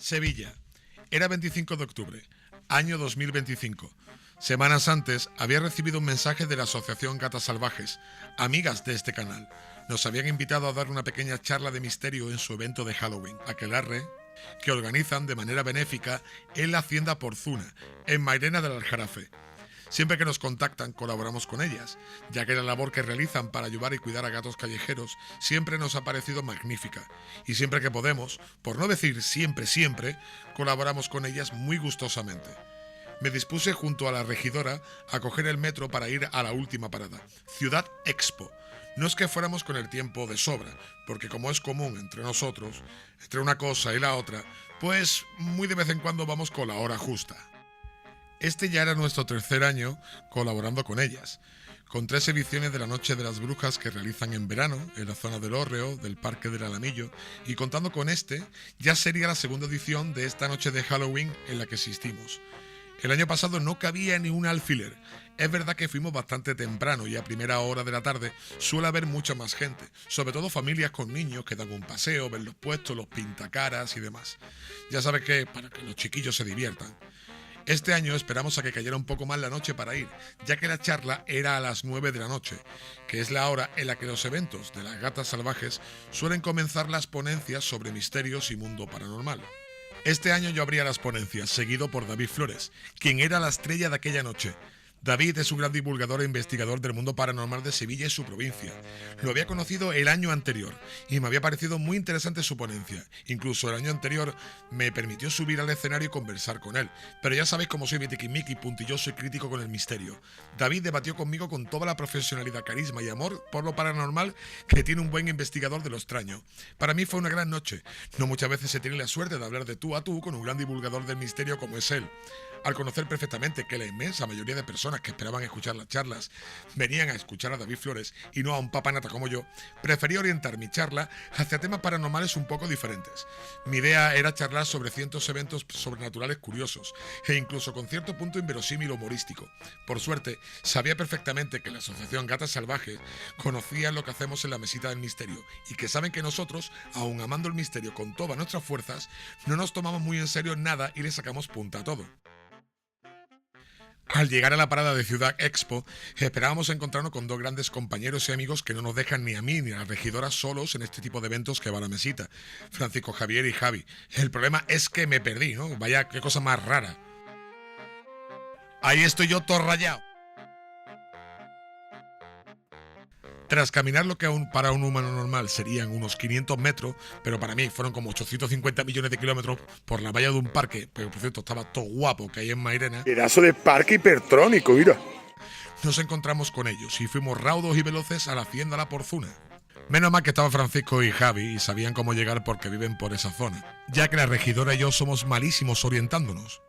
Sevilla. Era 25 de octubre, año 2025. Semanas antes había recibido un mensaje de la Asociación Gatas Salvajes, amigas de este canal. Nos habían invitado a dar una pequeña charla de misterio en su evento de Halloween, aquelarre, que organizan de manera benéfica en la Hacienda Porzuna, en Mairena del Aljarafe. Siempre que nos contactan colaboramos con ellas, ya que la labor que realizan para ayudar y cuidar a gatos callejeros siempre nos ha parecido magnífica, y siempre que podemos, por no decir siempre, colaboramos con ellas muy gustosamente. Me dispuse junto a la regidora a coger el metro para ir a la última parada, Ciudad Expo. No es que fuéramos con el tiempo de sobra, porque como es común entre nosotros, entre una cosa y la otra, pues muy de vez en cuando vamos con la hora justa. Este ya era nuestro tercer año colaborando con ellas, con 3 ediciones de la Noche de las Brujas que realizan en verano, en la zona del Hórreo, del Parque del Alamillo, y contando con este, ya sería la segunda edición de esta noche de Halloween en la que asistimos. El año pasado no cabía ni un alfiler. Es verdad que fuimos bastante temprano y a primera hora de la tarde suele haber mucha más gente, sobre todo familias con niños que dan un paseo, ven los puestos, los pintacaras y demás. Ya sabes que para que los chiquillos se diviertan. Este año esperamos a que cayera un poco más la noche para ir, ya que la charla era a las 9 de la noche, que es la hora en la que los eventos de las gatas salvajes suelen comenzar las ponencias sobre misterios y mundo paranormal. Este año yo abría las ponencias, seguido por David Flores, quien era la estrella de aquella noche. David es un gran divulgador e investigador del mundo paranormal de Sevilla y su provincia. Lo había conocido el año anterior y me había parecido muy interesante su ponencia. Incluso el año anterior me permitió subir al escenario y conversar con él. Pero ya sabéis cómo soy vitiquimiqui, puntilloso y crítico con el misterio. David debatió conmigo con toda la profesionalidad, carisma y amor por lo paranormal que tiene un buen investigador de lo extraño. Para mí fue una gran noche. No muchas veces se tiene la suerte de hablar de tú a tú con un gran divulgador del misterio como es él. Al conocer perfectamente que la inmensa mayoría de personas que esperaban escuchar las charlas venían a escuchar a David Flores y no a un papanata como yo, preferí orientar mi charla hacia temas paranormales un poco diferentes. Mi idea era charlar sobre ciertos eventos sobrenaturales curiosos e incluso con cierto punto inverosímil humorístico. Por suerte, sabía perfectamente que la Asociación Gatas Salvajes conocía lo que hacemos en la mesita del misterio y que saben que nosotros, aun amando el misterio con todas nuestras fuerzas, no nos tomamos muy en serio nada y le sacamos punta a todo. Al llegar a la parada de Ciudad Expo, esperábamos encontrarnos con 2 grandes compañeros y amigos que no nos dejan ni a mí ni a la regidora solos en este tipo de eventos que va a la mesita, Francisco Javier y Javi. El problema es que me perdí, ¿no? Vaya, qué cosa más rara. Ahí estoy yo todo rayado. Tras caminar lo que aún para un humano normal serían unos 500 metros, pero para mí fueron como 850 millones de kilómetros por la valla de un parque, pero por cierto estaba todo guapo que hay en Mairena. Pedazo de parque hipertrónico, mira. Nos encontramos con ellos y fuimos raudos y veloces a la Hacienda La Porzuna. Menos mal que estaban Francisco y Javi y sabían cómo llegar porque viven por esa zona, ya que la regidora y yo somos malísimos orientándonos.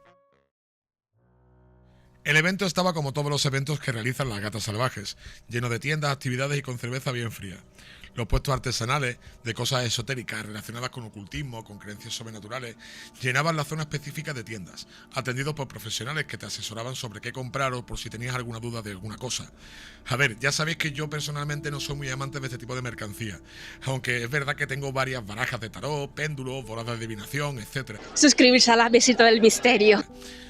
El evento estaba como todos los eventos que realizan las gatas salvajes, lleno de tiendas, actividades y con cerveza bien fría. Los puestos artesanales de cosas esotéricas relacionadas con ocultismo, con creencias sobrenaturales, llenaban la zona específica de tiendas, atendidos por profesionales que te asesoraban sobre qué comprar o por si tenías alguna duda de alguna cosa. A ver, ya sabéis que yo personalmente no soy muy amante de este tipo de mercancía, aunque es verdad que tengo varias barajas de tarot, péndulos, bolas de adivinación, etc. Suscribirse a la mesita del misterio.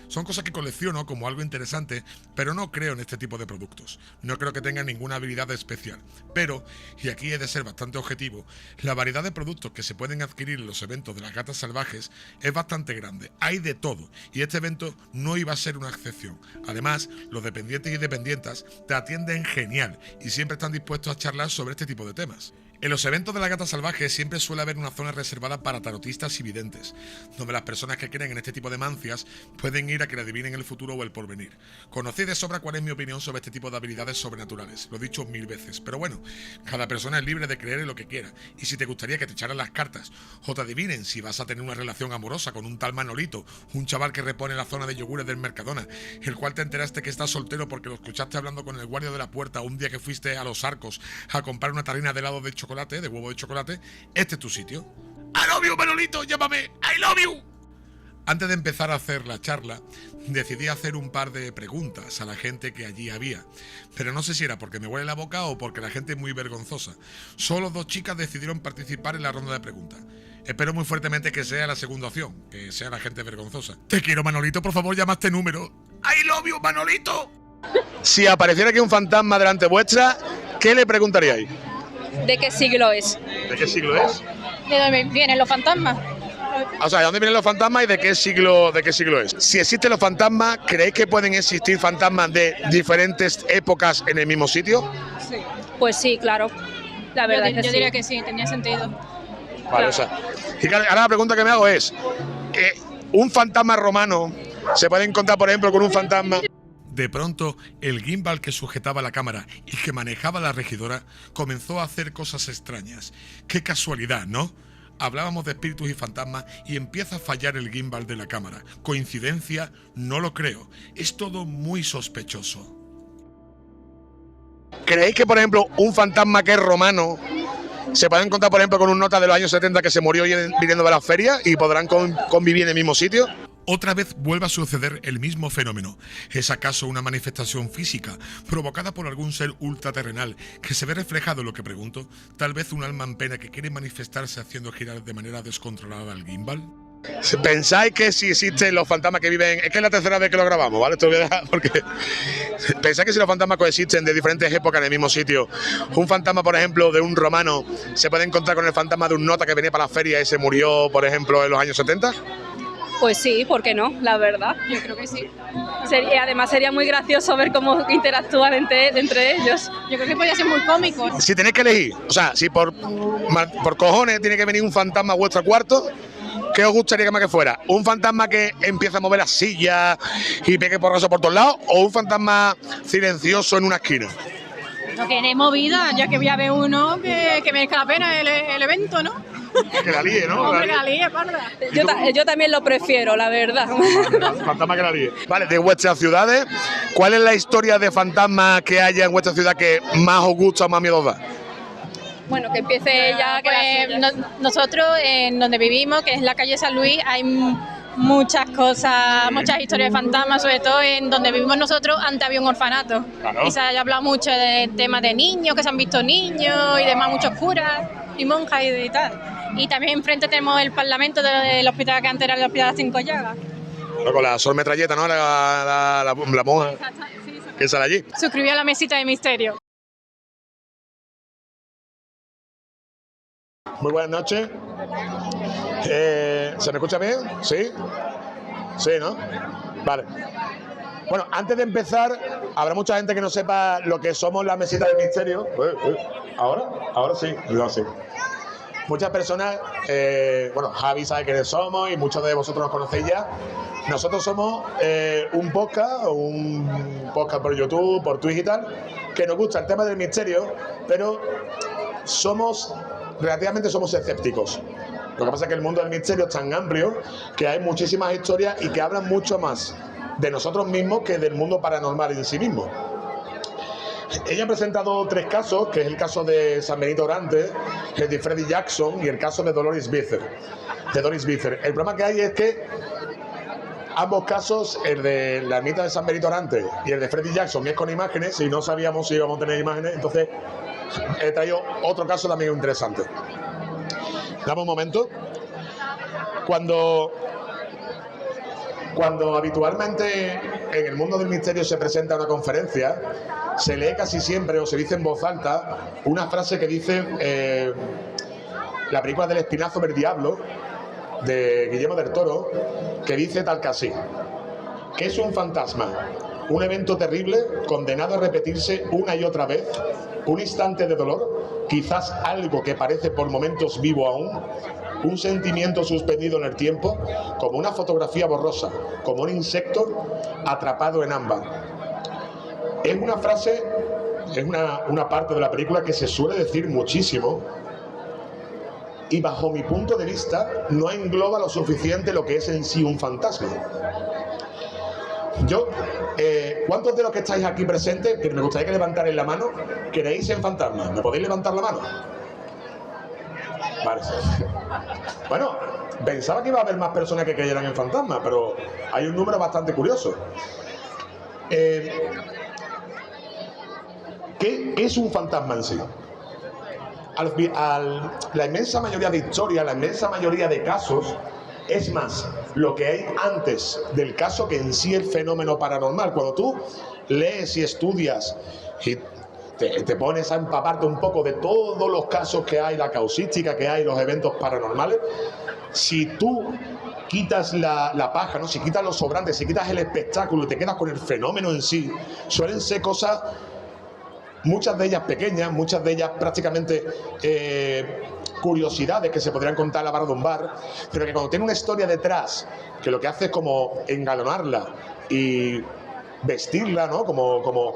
Son cosas que colecciono como algo interesante, pero no creo en este tipo de productos. No creo que tengan ninguna habilidad especial. Pero, y aquí he de ser bastante objetivo, la variedad de productos que se pueden adquirir en los eventos de las gatas salvajes es bastante grande. Hay de todo, y este evento no iba a ser una excepción. Además, los dependientes y dependientas te atienden genial y siempre están dispuestos a charlar sobre este tipo de temas. En los eventos de la gata salvaje siempre suele haber una zona reservada para tarotistas y videntes, donde las personas que creen en este tipo de mancias pueden ir a que le adivinen el futuro o el porvenir. Conocí de sobra cuál es mi opinión sobre este tipo de habilidades sobrenaturales, lo he dicho 1000 veces, pero bueno, cada persona es libre de creer en lo que quiera, y si te gustaría que te echaran las cartas o te adivinen si vas a tener una relación amorosa con un tal Manolito, un chaval que repone la zona de yogures del Mercadona, el cual te enteraste que está soltero porque lo escuchaste hablando con el guardia de la puerta un día que fuiste a Los Arcos a comprar una tarrina de helado de chocolate, de huevo de chocolate, este es tu sitio. I love you, Manolito, llámame, I love you. Antes de empezar a hacer la charla, decidí hacer un par de preguntas a la gente que allí había, pero no sé si era porque me huele la boca o porque la gente es muy vergonzosa. Solo 2 chicas decidieron participar en la ronda de preguntas. Espero muy fuertemente que sea la segunda opción, que sea la gente vergonzosa. Te quiero, Manolito, por favor, llama a este número. ¡I love you, Manolito! Si apareciera aquí un fantasma delante vuestra, ¿qué le preguntaríais? ¿De qué siglo es? ¿De qué siglo es? ¿De dónde vienen los fantasmas? O sea, ¿de dónde vienen los fantasmas y de qué siglo es? Si existen los fantasmas, ¿creéis que pueden existir fantasmas de diferentes épocas en el mismo sitio? Pues sí, claro. La verdad es que Yo sí. diría que sí, tenía sentido. Vale, Claro. o sea, y claro, ahora la pregunta que me hago es, ¿un fantasma romano se puede encontrar, por ejemplo, con un fantasma? De pronto, el gimbal que sujetaba la cámara y que manejaba la regidora comenzó a hacer cosas extrañas. ¡Qué casualidad!, ¿no? Hablábamos de espíritus y fantasmas y empieza a fallar el gimbal de la cámara. ¿Coincidencia? No lo creo. Es todo muy sospechoso. ¿Creéis que, por ejemplo, un fantasma que es romano se puede encontrar, por ejemplo, con un nota de los años 70 que se murió viniendo de las ferias y podrán convivir en el mismo sitio? Otra vez vuelve a suceder el mismo fenómeno. ¿Es acaso una manifestación física provocada por algún ser ultraterrenal que se ve reflejado en lo que pregunto? ¿Tal vez un alma en pena que quiere manifestarse haciendo girar de manera descontrolada el gimbal? ¿Pensáis que si existen los fantasmas que viven... Es que es la tercera vez que lo grabamos, ¿vale? Esto lo voy a dejar porque... ¿Pensáis que si los fantasmas coexisten de diferentes épocas en el mismo sitio, un fantasma, por ejemplo, de un romano se puede encontrar con el fantasma de un nota que venía para la feria y se murió, por ejemplo, en los años 70? Pues sí, ¿por qué no? La verdad. Yo creo que sí. Además sería muy gracioso ver cómo interactúan entre ellos. Yo creo que podría ser muy cómico. Si tenéis que elegir, o sea, si por cojones tiene que venir un fantasma a vuestro cuarto, ¿qué os gustaría que más que fuera? ¿Un fantasma que empieza a mover las sillas y pegue porrazo por todos lados? ¿O un fantasma silencioso en una esquina? Lo que de movida, ya que voy a ver uno que merezca la pena el evento, ¿no? Que la líe, ¿no? Hombre, que la líe, parda. Yo también lo prefiero, la verdad. Fantasma que la líe. Vale, de vuestras ciudades, ¿cuál es la historia de fantasma que haya en vuestra ciudad que más os gusta o más miedo os da? Bueno, que empiece ya. Nosotros, en donde vivimos, que es la calle San Luis, hay muchas cosas, muchas historias de fantasmas, sobre todo en donde vivimos nosotros. Antes había un orfanato. Claro. Y se ha hablado mucho de temas de niños, que se han visto niños y demás, muchos curas y monjas y tal. Y también enfrente tenemos el parlamento del hospital que antes era el hospital de las 5 llagas. Con la Sol Metralleta, ¿no? La monja que sale allí. Suscribió a la mesita de misterio. Muy buenas noches. ¿Se me escucha bien? ¿Sí? Sí, ¿no? Vale. Bueno, antes de empezar, habrá mucha gente que no sepa lo que somos la mesita del misterio. Ahora sí, no, sí. Muchas personas, bueno, Javi sabe quiénes somos y muchos de vosotros nos conocéis ya. Nosotros somos un podcast por YouTube, por Twitch y tal, que nos gusta el tema del misterio, pero relativamente somos escépticos. Lo que pasa es que el mundo del misterio es tan amplio que hay muchísimas historias y que hablan mucho más de nosotros mismos que del mundo paranormal en sí mismo. Ella ha presentado 3 casos, que es el caso de San Benito Orante, el de Freddy Jackson y el caso de Doris Bither. El problema que hay es que ambos casos, el de la ermita de San Benito Orante y el de Freddy Jackson, es con imágenes, y no sabíamos si íbamos a tener imágenes, entonces he traído otro caso también interesante. Dame un momento. Cuando habitualmente en el mundo del misterio se presenta una conferencia, se lee casi siempre o se dice en voz alta una frase que dice la película del Espinazo del Diablo de Guillermo del Toro, que dice tal que así: ¿qué es un fantasma? Un evento terrible condenado a repetirse una y otra vez, un instante de dolor, quizás algo que parece por momentos vivo aún, un sentimiento suspendido en el tiempo, como una fotografía borrosa, como un insecto atrapado en ámbar. Es una frase, es una parte de la película que se suele decir muchísimo y bajo mi punto de vista no engloba lo suficiente lo que es en sí un fantasma. ¿Cuántos de los que estáis aquí presentes, que me gustaría que levantarais la mano, creéis en fantasmas? ¿Me podéis levantar la mano? Vale. Bueno, Pensaba que iba a haber más personas que creyeran en fantasmas, pero hay un número bastante curioso. ¿Qué es un fantasma en sí? La inmensa mayoría de historias, la inmensa mayoría de casos, es más lo que hay antes del caso que en sí el fenómeno paranormal. Cuando tú lees y estudias y te pones a empaparte un poco de todos los casos que hay, la causística que hay, los eventos paranormales, si tú quitas la paja, ¿no? Si quitas los sobrantes, si quitas el espectáculo y te quedas con el fenómeno en sí, suelen ser cosas, muchas de ellas pequeñas, muchas de ellas prácticamente curiosidades que se podrían contar a la barra de un bar, pero que cuando tiene una historia detrás, que lo que hace es como engalonarla y vestirla, ¿no? Como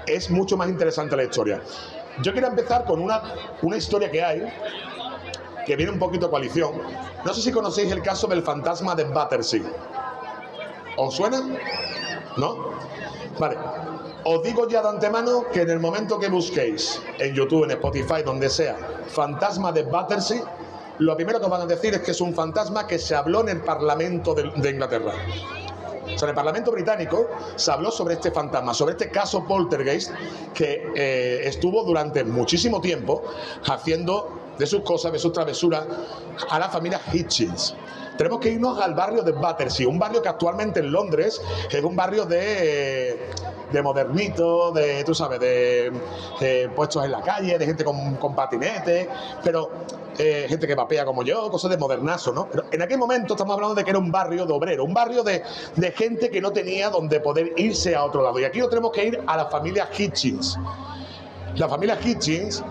es mucho más interesante la historia. Yo quiero empezar con una historia que hay, que viene un poquito a coalición. No sé si conocéis el caso del fantasma de Battersea. ¿Os suena? ¿No? Vale. Os digo ya de antemano que en el momento que busquéis en YouTube, en Spotify, donde sea, fantasma de Battersea, lo primero que os van a decir es que es un fantasma que se habló en el Parlamento de Inglaterra. O sea, en el Parlamento británico se habló sobre este fantasma, sobre este caso poltergeist que estuvo durante muchísimo tiempo haciendo de sus cosas, de sus travesuras a la familia Hitchens. Tenemos que irnos al barrio de Battersea, un barrio que actualmente en Londres es un barrio de modernito, de, tú sabes, de puestos en la calle, de gente con patinetes, pero gente que vapea como yo, cosas de modernazo, ¿no? Pero en aquel momento estamos hablando de que era un barrio de obrero, un barrio de gente que no tenía donde poder irse a otro lado. Y aquí nos tenemos que ir a la familia Hitchens. La familia Hitchens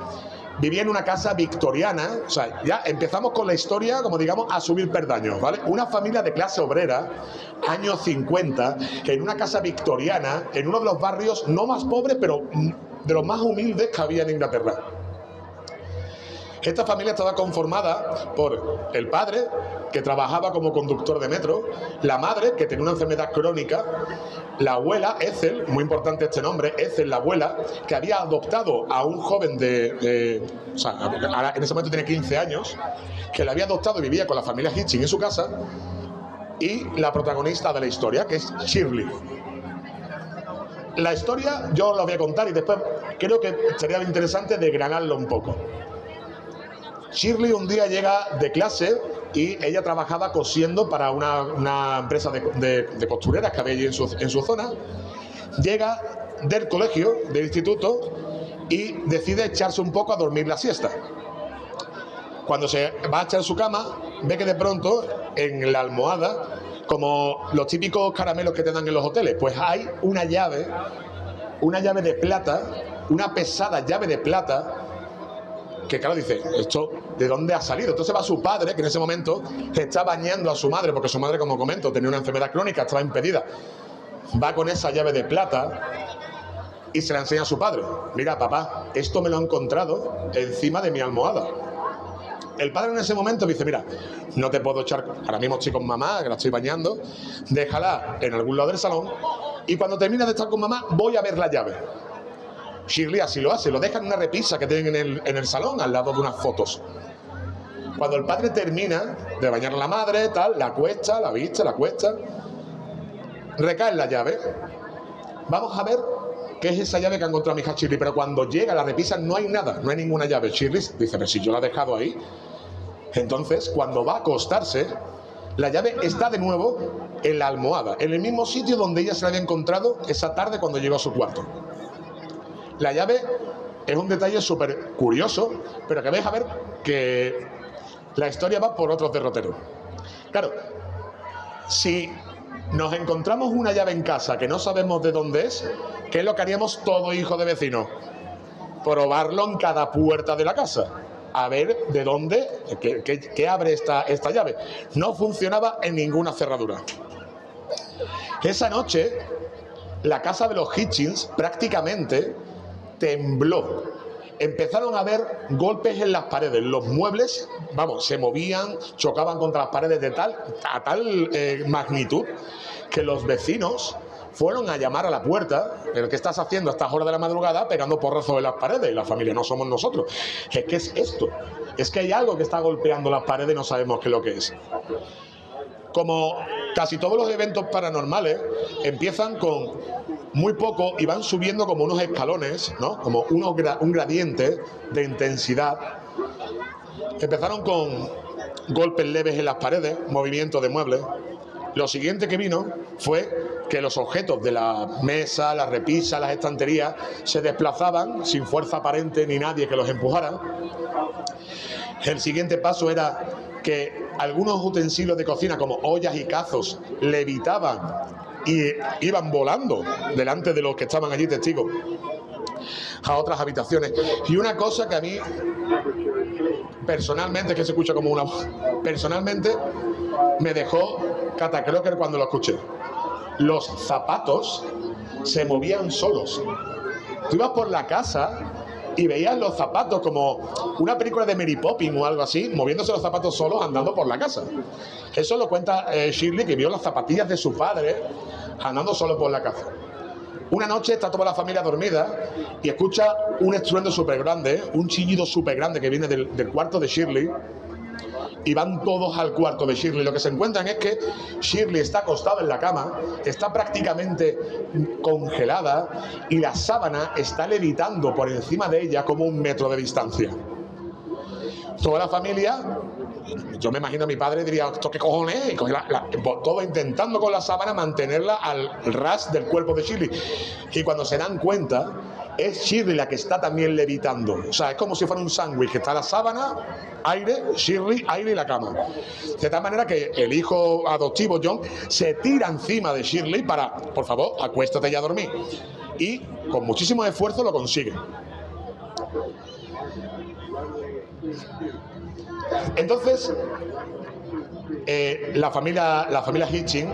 vivía en una casa victoriana, o sea, ya empezamos con la historia, como digamos, a subir peldaños, ¿vale? Una familia de clase obrera, años 50, en una casa victoriana, en uno de los barrios no más pobres, pero de los más humildes que había en Inglaterra. Esta familia estaba conformada por el padre, que trabajaba como conductor de metro, la madre, que tenía una enfermedad crónica, la abuela, Ethel, muy importante este nombre, Ethel, la abuela, que había adoptado a un joven o sea, ahora en ese momento tiene 15 años, que la había adoptado y vivía con la familia Hitchens en su casa, y la protagonista de la historia, que es Shirley. La historia yo os la voy a contar y después creo que sería interesante desgranarlo un poco. Shirley un día llega de clase y ella trabajaba cosiendo para una empresa de costureras que había allí en su zona. Llega del colegio, del instituto, y decide echarse un poco a dormir la siesta. Cuando se va a echar su cama, ve que de pronto en la almohada, como los típicos caramelos que te dan en los hoteles, pues hay una llave de plata, una pesada llave de plata, que claro, dice, ¿esto de dónde ha salido? Entonces va su padre, que en ese momento está bañando a su madre, porque su madre, como comento, tenía una enfermedad crónica, estaba impedida. Va con esa llave de plata y se la enseña a su padre. Mira, papá, esto me lo he encontrado encima de mi almohada. El padre en ese momento dice, mira, no te puedo echar, ahora mismo estoy con mamá, que la estoy bañando, déjala en algún lado del salón y cuando termine de estar con mamá voy a ver la llave. Shirley así lo hace, lo deja en una repisa que tienen en el salón, al lado de unas fotos. Cuando el padre termina de bañar a la madre, tal, la acuesta, la viste, la acuesta, recae en la llave. Vamos a ver qué es esa llave que ha encontrado mi hija Shirley, pero cuando llega a la repisa no hay nada, no hay ninguna llave. Shirley dice, pero si yo la he dejado ahí. Entonces, cuando va a acostarse, la llave está de nuevo en la almohada, en el mismo sitio donde ella se la había encontrado esa tarde cuando llegó a su cuarto. La llave es un detalle súper curioso, pero que vais a ver que la historia va por otros derroteros. Claro, si nos encontramos una llave en casa que no sabemos de dónde es, ¿qué es lo que haríamos todo hijo de vecino? Probarlo en cada puerta de la casa, a ver de dónde, qué abre esta llave. No funcionaba en ninguna cerradura. Esa noche, la casa de los Hitchens prácticamente tembló. Empezaron a haber golpes en las paredes. Los muebles, vamos, se movían, chocaban contra las paredes a tal magnitud que los vecinos fueron a llamar a la puerta. ¿Pero qué estás haciendo a estas horas de la madrugada pegando porrazos en las paredes? Y la familia, no somos nosotros. Es que es esto. es que hay algo que está golpeando las paredes y no sabemos qué es lo que es. Como casi todos los eventos paranormales, empiezan con muy poco y van subiendo como unos escalones, ¿no? Como un gradiente de intensidad. Empezaron con golpes leves en las paredes, movimiento de muebles. Lo siguiente que vino fue que los objetos de la mesa, las repisas, las estanterías se desplazaban sin fuerza aparente ni nadie que los empujara. El siguiente paso era que algunos utensilios de cocina como ollas y cazos levitaban y iban volando delante de los que estaban allí testigos a otras habitaciones. Y una cosa que a mí personalmente, que se escucha como una voz, personalmente me dejó catacroker cuando lo escuché. Los zapatos se movían solos. Tú ibas por la casa y veías los zapatos como una película de Mary Poppins o algo así, moviéndose los zapatos solos andando por la casa. Eso lo cuenta Shirley, que vio las zapatillas de su padre andando solo por la casa. Una noche está toda la familia dormida y escucha un estruendo súper grande, un chillido súper grande que viene del cuarto de Shirley, y van todos al cuarto de Shirley. Lo que se encuentran es que Shirley está acostada en la cama, está prácticamente congelada y la sábana está levitando por encima de ella como 1 metro de distancia. Toda la familia, yo me imagino a mi padre diría, ¿esto qué cojones? Y todo intentando con la sábana mantenerla al ras del cuerpo de Shirley. Y cuando se dan cuenta, es Shirley la que está también levitando. O sea, es como si fuera un sándwich, que está la sábana, aire, Shirley, aire y la cama. De tal manera que el hijo adoptivo, John, se tira encima de Shirley para, por favor, acuéstate ya a dormir. Y con muchísimo esfuerzo lo consigue. Entonces, la familia Hitching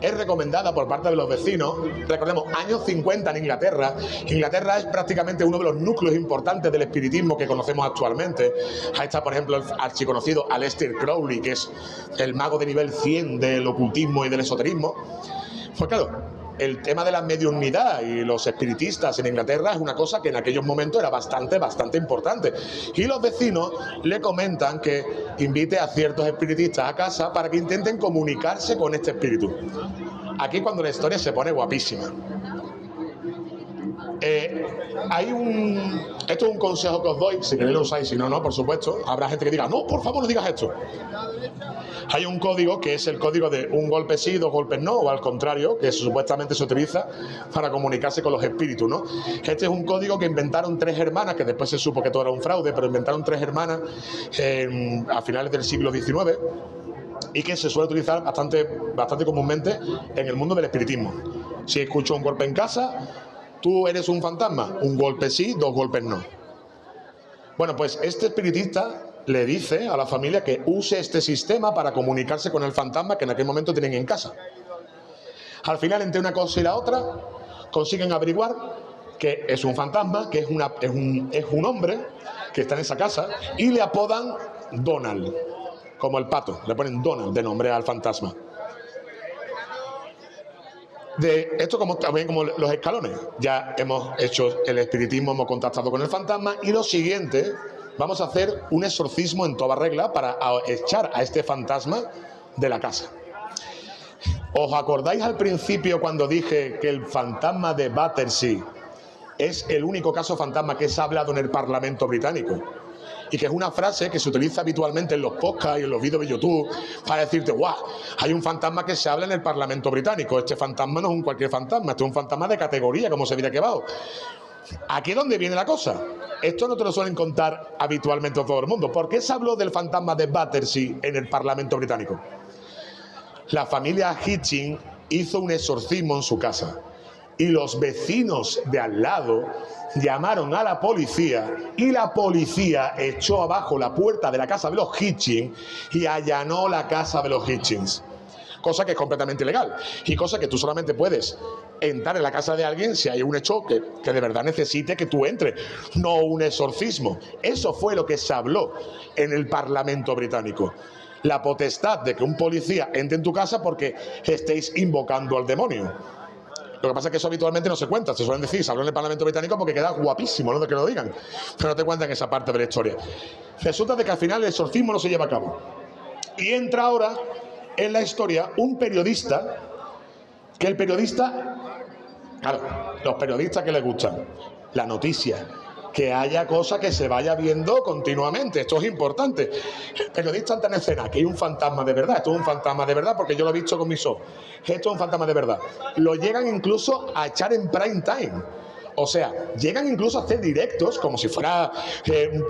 es recomendada por parte de los vecinos. Recordemos, años 50 en Inglaterra. Inglaterra es prácticamente uno de los núcleos importantes del espiritismo que conocemos actualmente. Ahí está, por ejemplo, el archiconocido Aleister Crowley, que es el mago de nivel 100 del ocultismo y del esoterismo. Pues claro, el tema de la mediunidad y los espiritistas en Inglaterra es una cosa que en aquellos momentos era bastante importante. Y los vecinos le comentan que invite a ciertos espiritistas a casa para que intenten comunicarse con este espíritu. Aquí cuando la historia se pone guapísima. Esto es un consejo que os doy, si queréis lo usáis, si no, no, por supuesto. Habrá gente que diga, no, por favor, no digas esto. Hay un código que es el código de 1 golpe sí, 2 golpes no, o al contrario, que supuestamente se utiliza para comunicarse con los espíritus, ¿no? Este es un código que inventaron 3 hermanas, que después se supo que todo era un fraude, pero inventaron 3 hermanas a finales del siglo XIX, y que se suele utilizar bastante comúnmente en el mundo del espiritismo. Si escucho un golpe en casa, ¿tú eres un fantasma? 1 golpe sí, 2 golpes no. Bueno, pues este espiritista le dice a la familia que use este sistema para comunicarse con el fantasma que en aquel momento tienen en casa. Al final, entre una cosa y la otra, consiguen averiguar que es un fantasma, que es un hombre que está en esa casa, y le apodan Donald, como el pato, le ponen Donald de nombre al fantasma. De esto también como los escalones. Ya hemos hecho el espiritismo, hemos contactado con el fantasma, y lo siguiente, vamos a hacer un exorcismo en toda regla para echar a este fantasma de la casa. ¿Os acordáis al principio cuando dije que el fantasma de Battersea es el único caso fantasma que se ha hablado en el Parlamento británico? Y que es una frase que se utiliza habitualmente en los podcasts y en los vídeos de YouTube para decirte, guau, hay un fantasma que se habla en el Parlamento británico. Este fantasma no es un cualquier fantasma, este es un fantasma de categoría, como se diría que va. Aquí es donde viene la cosa. Esto no te lo suelen contar habitualmente a todo el mundo. ¿Por qué se habló del fantasma de Battersea en el Parlamento británico? La familia Hitching hizo un exorcismo en su casa y los vecinos de al lado llamaron a la policía y la policía echó abajo la puerta de la casa de los Hitching y allanó la casa de los Hitchings. Cosa que es completamente ilegal y cosa que tú solamente puedes entrar en la casa de alguien si hay un hecho que de verdad necesite que tú entres, no un exorcismo. Eso fue lo que se habló en el Parlamento británico. La potestad de que un policía entre en tu casa porque estéis invocando al demonio. Lo que pasa es que eso habitualmente no se cuenta. Se suelen decir, se habló en el Parlamento británico porque queda guapísimo, no de que lo digan. Pero no te cuentan esa parte de la historia. Resulta de que al final el exorcismo no se lleva a cabo. Y entra ahora en la historia un periodista, que el periodista, claro, los periodistas que les gustan, la noticia, que haya cosas que se vaya viendo continuamente, esto es importante. El periodista entra en escena, que hay un fantasma de verdad, esto es un fantasma de verdad porque yo lo he visto con mis ojos, esto es un fantasma de verdad. Lo llegan incluso a echar en prime time. O sea, llegan incluso a hacer directos, como si fuera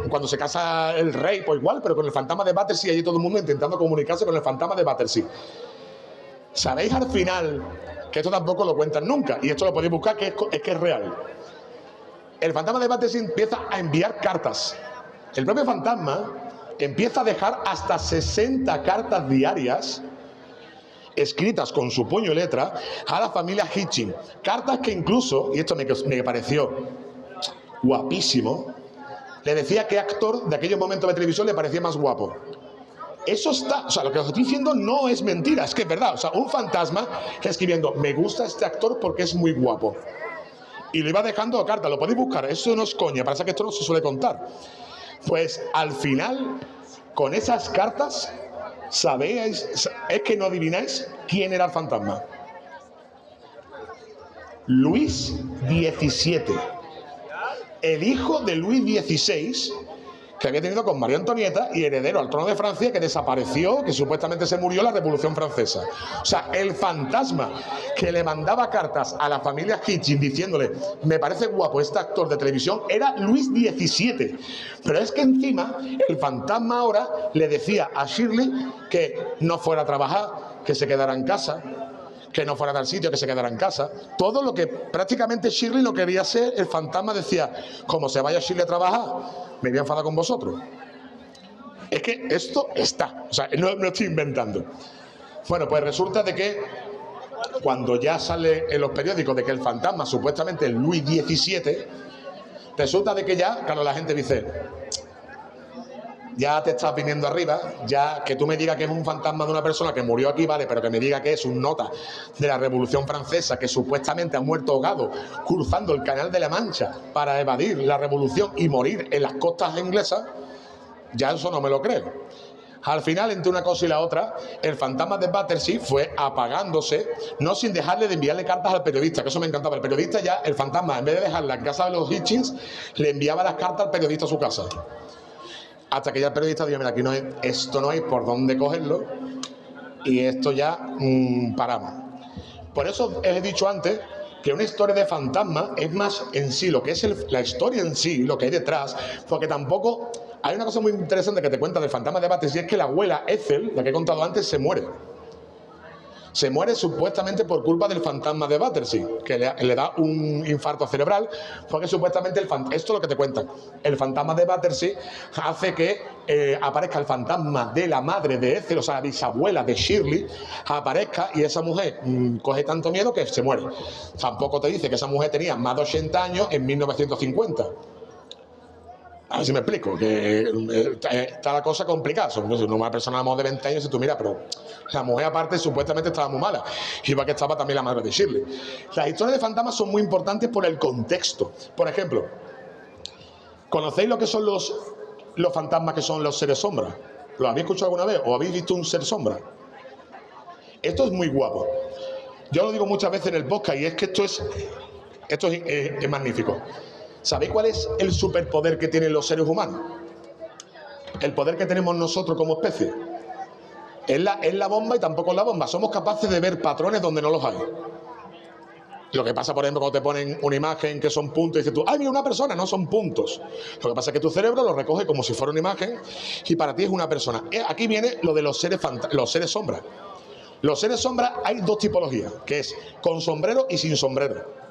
cuando se casa el rey, pues igual, pero con el fantasma de Battersea, allí todo el mundo intentando comunicarse con el fantasma de Battersea. ¿Sabéis al final, que esto tampoco lo cuentan nunca, y esto lo podéis buscar, que es real? El fantasma de Battersea empieza a enviar cartas. El propio fantasma empieza a dejar hasta 60 cartas diarias escritas con su puño y letra a la familia Hitching. Cartas que incluso, y esto me pareció guapísimo, le decía qué actor de aquellos momentos de televisión le parecía más guapo. Eso está, o sea, lo que os estoy diciendo no es mentira, es que es verdad. O sea, un fantasma escribiendo, me gusta este actor porque es muy guapo. Y lo iba dejando a carta, lo podéis buscar, eso no es coña, parece que esto no se suele contar. Pues al final, con esas cartas, ¿sabéis? Es que no adivináis quién era el fantasma. Luis XVII, el hijo de Luis XVI, que había tenido con María Antonieta y heredero al trono de Francia, que desapareció, que supuestamente se murió en la Revolución Francesa. O sea, el fantasma que le mandaba cartas a la familia Hitching diciéndole, me parece guapo este actor de televisión, era Luis XVII. Pero es que encima el fantasma ahora le decía a Shirley que no fuera a trabajar, que se quedara en casa, que no fuera a tal sitio, que se quedara en casa. Todo lo que prácticamente Shirley no quería hacer, el fantasma decía, como se vaya Shirley a trabajar, me voy a enfadar con vosotros. Es que esto está, o sea, no estoy inventando. Bueno, pues resulta de que cuando ya sale en los periódicos de que el fantasma supuestamente es Luis XVII, resulta de que ya, claro, la gente dice, ya te estás viniendo arriba, ya que tú me digas que es un fantasma de una persona que murió aquí, vale, pero que me diga que es un nota de la Revolución Francesa que supuestamente ha muerto ahogado cruzando el Canal de la Mancha para evadir la revolución y morir en las costas inglesas, ya eso no me lo creo. Al final, entre una cosa y la otra, el fantasma de Battersea fue apagándose, no sin dejarle de enviarle cartas al periodista, que eso me encantaba. El periodista ya, el fantasma, en vez de dejarla en casa de los Hitchings, le enviaba las cartas al periodista a su casa. Hasta que ya el periodista dijo, mira, aquí no hay, esto no hay por dónde cogerlo y esto ya paramos. Por eso he dicho antes que una historia de fantasma es más en sí, lo que es la historia en sí, lo que hay detrás, porque tampoco hay una cosa muy interesante que te cuenta del fantasma de Battersea, y es que la abuela Ethel, la que he contado antes, se muere. Se muere supuestamente por culpa del fantasma de Battersea, que le da un infarto cerebral, porque supuestamente esto es lo que te cuentan. El fantasma de Battersea hace que aparezca el fantasma de la madre de Ethel, o sea, la bisabuela de Shirley, aparezca y esa mujer coge tanto miedo que se muere. Tampoco te dice que esa mujer tenía más de 80 años en 1950. A ver si me explico, que está la cosa complicada. Una persona de 20 años y tú miras, pero la mujer aparte supuestamente estaba muy mala, igual que estaba también la madre de Shirley. Las historias de fantasmas son muy importantes por el contexto. Por ejemplo, ¿conocéis lo que son los fantasmas que son los seres sombra? ¿Lo habéis escuchado alguna vez o habéis visto un ser sombra? Esto es muy guapo. Yo lo digo muchas veces en el podcast y es que esto es magnífico. ¿Sabéis cuál es el superpoder que tienen los seres humanos? El poder que tenemos nosotros como especie. Es la bomba y tampoco es la bomba. Somos capaces de ver patrones donde no los hay. Lo que pasa, por ejemplo, cuando te ponen una imagen que son puntos y dices tú, ¡ay, mira, una persona! No son puntos. Lo que pasa es que tu cerebro lo recoge como si fuera una imagen y para ti es una persona. Aquí viene lo de los seres sombra. Los seres sombra hay dos tipologías, que es con sombrero y sin sombrero.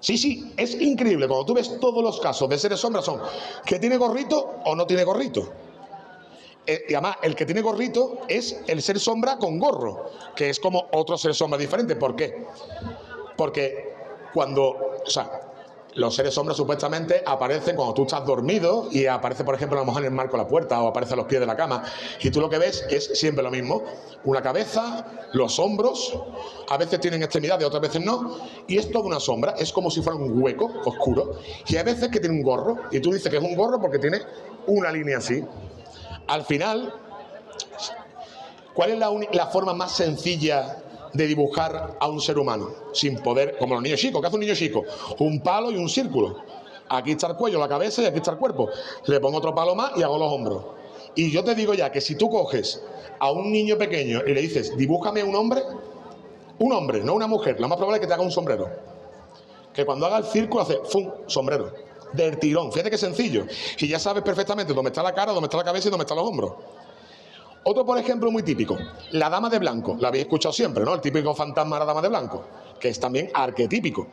Sí, es increíble. Cuando tú ves todos los casos de seres sombra son que tiene gorrito o no tiene gorrito. Y además, el que tiene gorrito es el ser sombra con gorro, que es como otro ser sombra diferente. ¿Por qué? Porque los seres sombras supuestamente aparecen cuando tú estás dormido y aparece, por ejemplo, a lo mejor en el marco de la puerta o aparece a los pies de la cama. Y tú lo que ves es siempre lo mismo. Una cabeza, los hombros, a veces tienen extremidades, otras veces no. Y es toda una sombra, es como si fuera un hueco oscuro. Y hay veces que tiene un gorro. Y tú dices que es un gorro porque tiene una línea así. Al final, ¿cuál es la forma más sencilla de dibujar a un ser humano? Sin poder, como los niños chicos. ¿Qué hace un niño chico? Un palo y un círculo. Aquí está el cuello, la cabeza y aquí está el cuerpo. Le pongo otro palo más y hago los hombros. Y yo te digo ya que si tú coges a un niño pequeño y le dices, dibújame un hombre, no una mujer, lo más probable es que te haga un sombrero. Que cuando haga el círculo hace ¡fum! Sombrero. Del tirón. Fíjate qué sencillo. Y ya sabes perfectamente dónde está la cara, dónde está la cabeza y dónde están los hombros. Otro, por ejemplo, muy típico, la dama de blanco. La habéis escuchado siempre, ¿no? El típico fantasma de la dama de blanco, que es también arquetípico.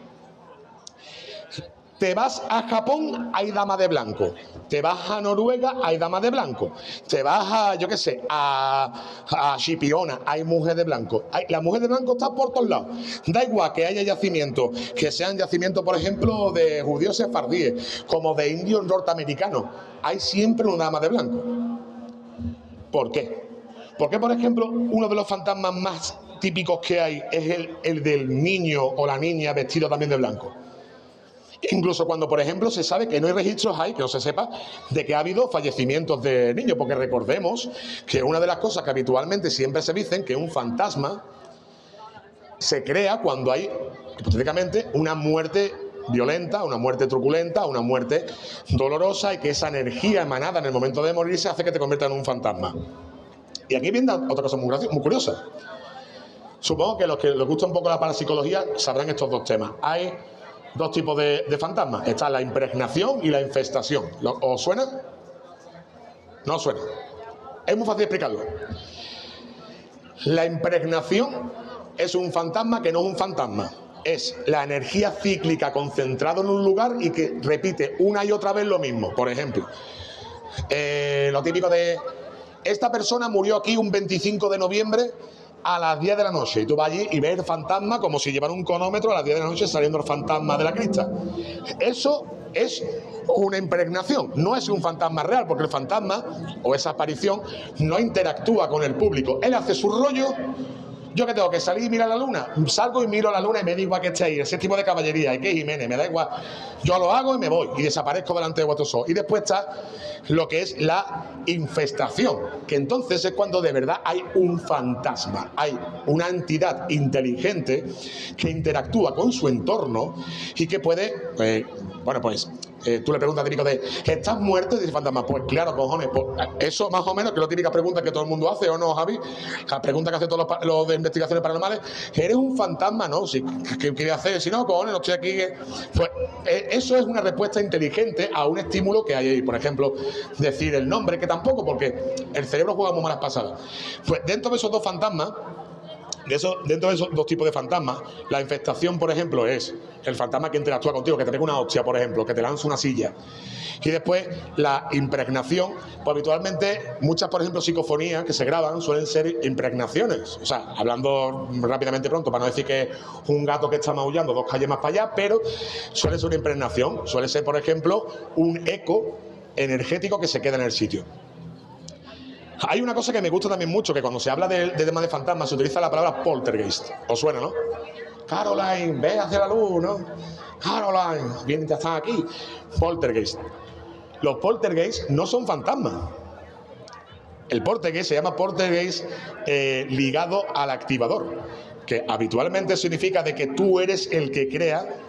Te vas a Japón, hay dama de blanco. Te vas a Noruega, hay dama de blanco. Te vas a, yo qué sé, a Chipiona, hay mujer de blanco. La mujer de blanco está por todos lados. Da igual que haya yacimientos, que sean yacimientos, por ejemplo, de judíos sefardíes, como de indios norteamericanos. Hay siempre una dama de blanco. ¿Por qué? Porque, por ejemplo, uno de los fantasmas más típicos que hay es el del niño o la niña vestido también de blanco. Incluso cuando, por ejemplo, se sabe que no hay registros, que no se sepa, de que ha habido fallecimientos de niños, porque recordemos que una de las cosas que habitualmente siempre se dicen, que un fantasma se crea cuando hay, hipotéticamente, una muerte violenta, una muerte truculenta, una muerte dolorosa, y que esa energía emanada en el momento de morirse hace que te convierta en un fantasma. Y aquí viene otra cosa muy curiosa. Supongo que los que les gusta un poco la parapsicología sabrán estos dos temas. Hay dos tipos de fantasmas. Está la impregnación y la infestación. ¿Os suena? No os suena. Es muy fácil explicarlo. La impregnación es un fantasma que no es un fantasma. Es la energía cíclica concentrada en un lugar y que repite una y otra vez lo mismo. Por ejemplo, lo típico de esta persona murió aquí un 25 de noviembre a las 10 de la noche. Y tú vas allí y ves el fantasma como si llevara un cronómetro a las 10 de la noche saliendo el fantasma de la crista. Eso es una impregnación, no es un fantasma real, porque el fantasma o esa aparición no interactúa con el público. Él hace su rollo. Yo que tengo que salir y mirar la luna, salgo y miro la luna y me da igual que esté ahí, ese tipo de caballería, y que Jiménez, me da igual, yo lo hago y me voy y desaparezco delante de vuestros ojos. Y después está lo que es la infestación, que entonces es cuando de verdad hay un fantasma, hay una entidad inteligente que interactúa con su entorno y que puede, tú le preguntas típico de ¿estás muerto? Y dice fantasma, pues claro, cojones, pues eso más o menos, que es la típica pregunta que todo el mundo hace, ¿o no, Javi? La pregunta que hacen todos los de investigaciones paranormales, ¿eres un fantasma? No, sí, ¿qué quería hacer? Si no, cojones, no estoy aquí. Pues eso es una respuesta inteligente a un estímulo que hay ahí. Por ejemplo, decir el nombre, que tampoco, porque el cerebro juega muy malas pasadas. Pues dentro de esos dos fantasmas, dentro de esos dos tipos de fantasmas, la infestación, por ejemplo, es el fantasma que interactúa contigo, que te pega una hostia, por ejemplo, que te lanza una silla. Y después la impregnación, pues habitualmente muchas, por ejemplo, psicofonías que se graban suelen ser impregnaciones. O sea, hablando rápidamente pronto, para no decir que es un gato que está maullando 2 calles más para allá, pero suele ser una impregnación. Suele ser, por ejemplo, un eco energético que se queda en el sitio. Hay una cosa que me gusta también mucho, que cuando se habla de temas de fantasmas se utiliza la palabra poltergeist. ¿Os suena, no? Caroline, ve hacia la luz, ¿no? Caroline, bien, ya están aquí. Poltergeist. Los poltergeist no son fantasmas. El poltergeist se llama poltergeist ligado al activador, que habitualmente significa de que tú eres el que crea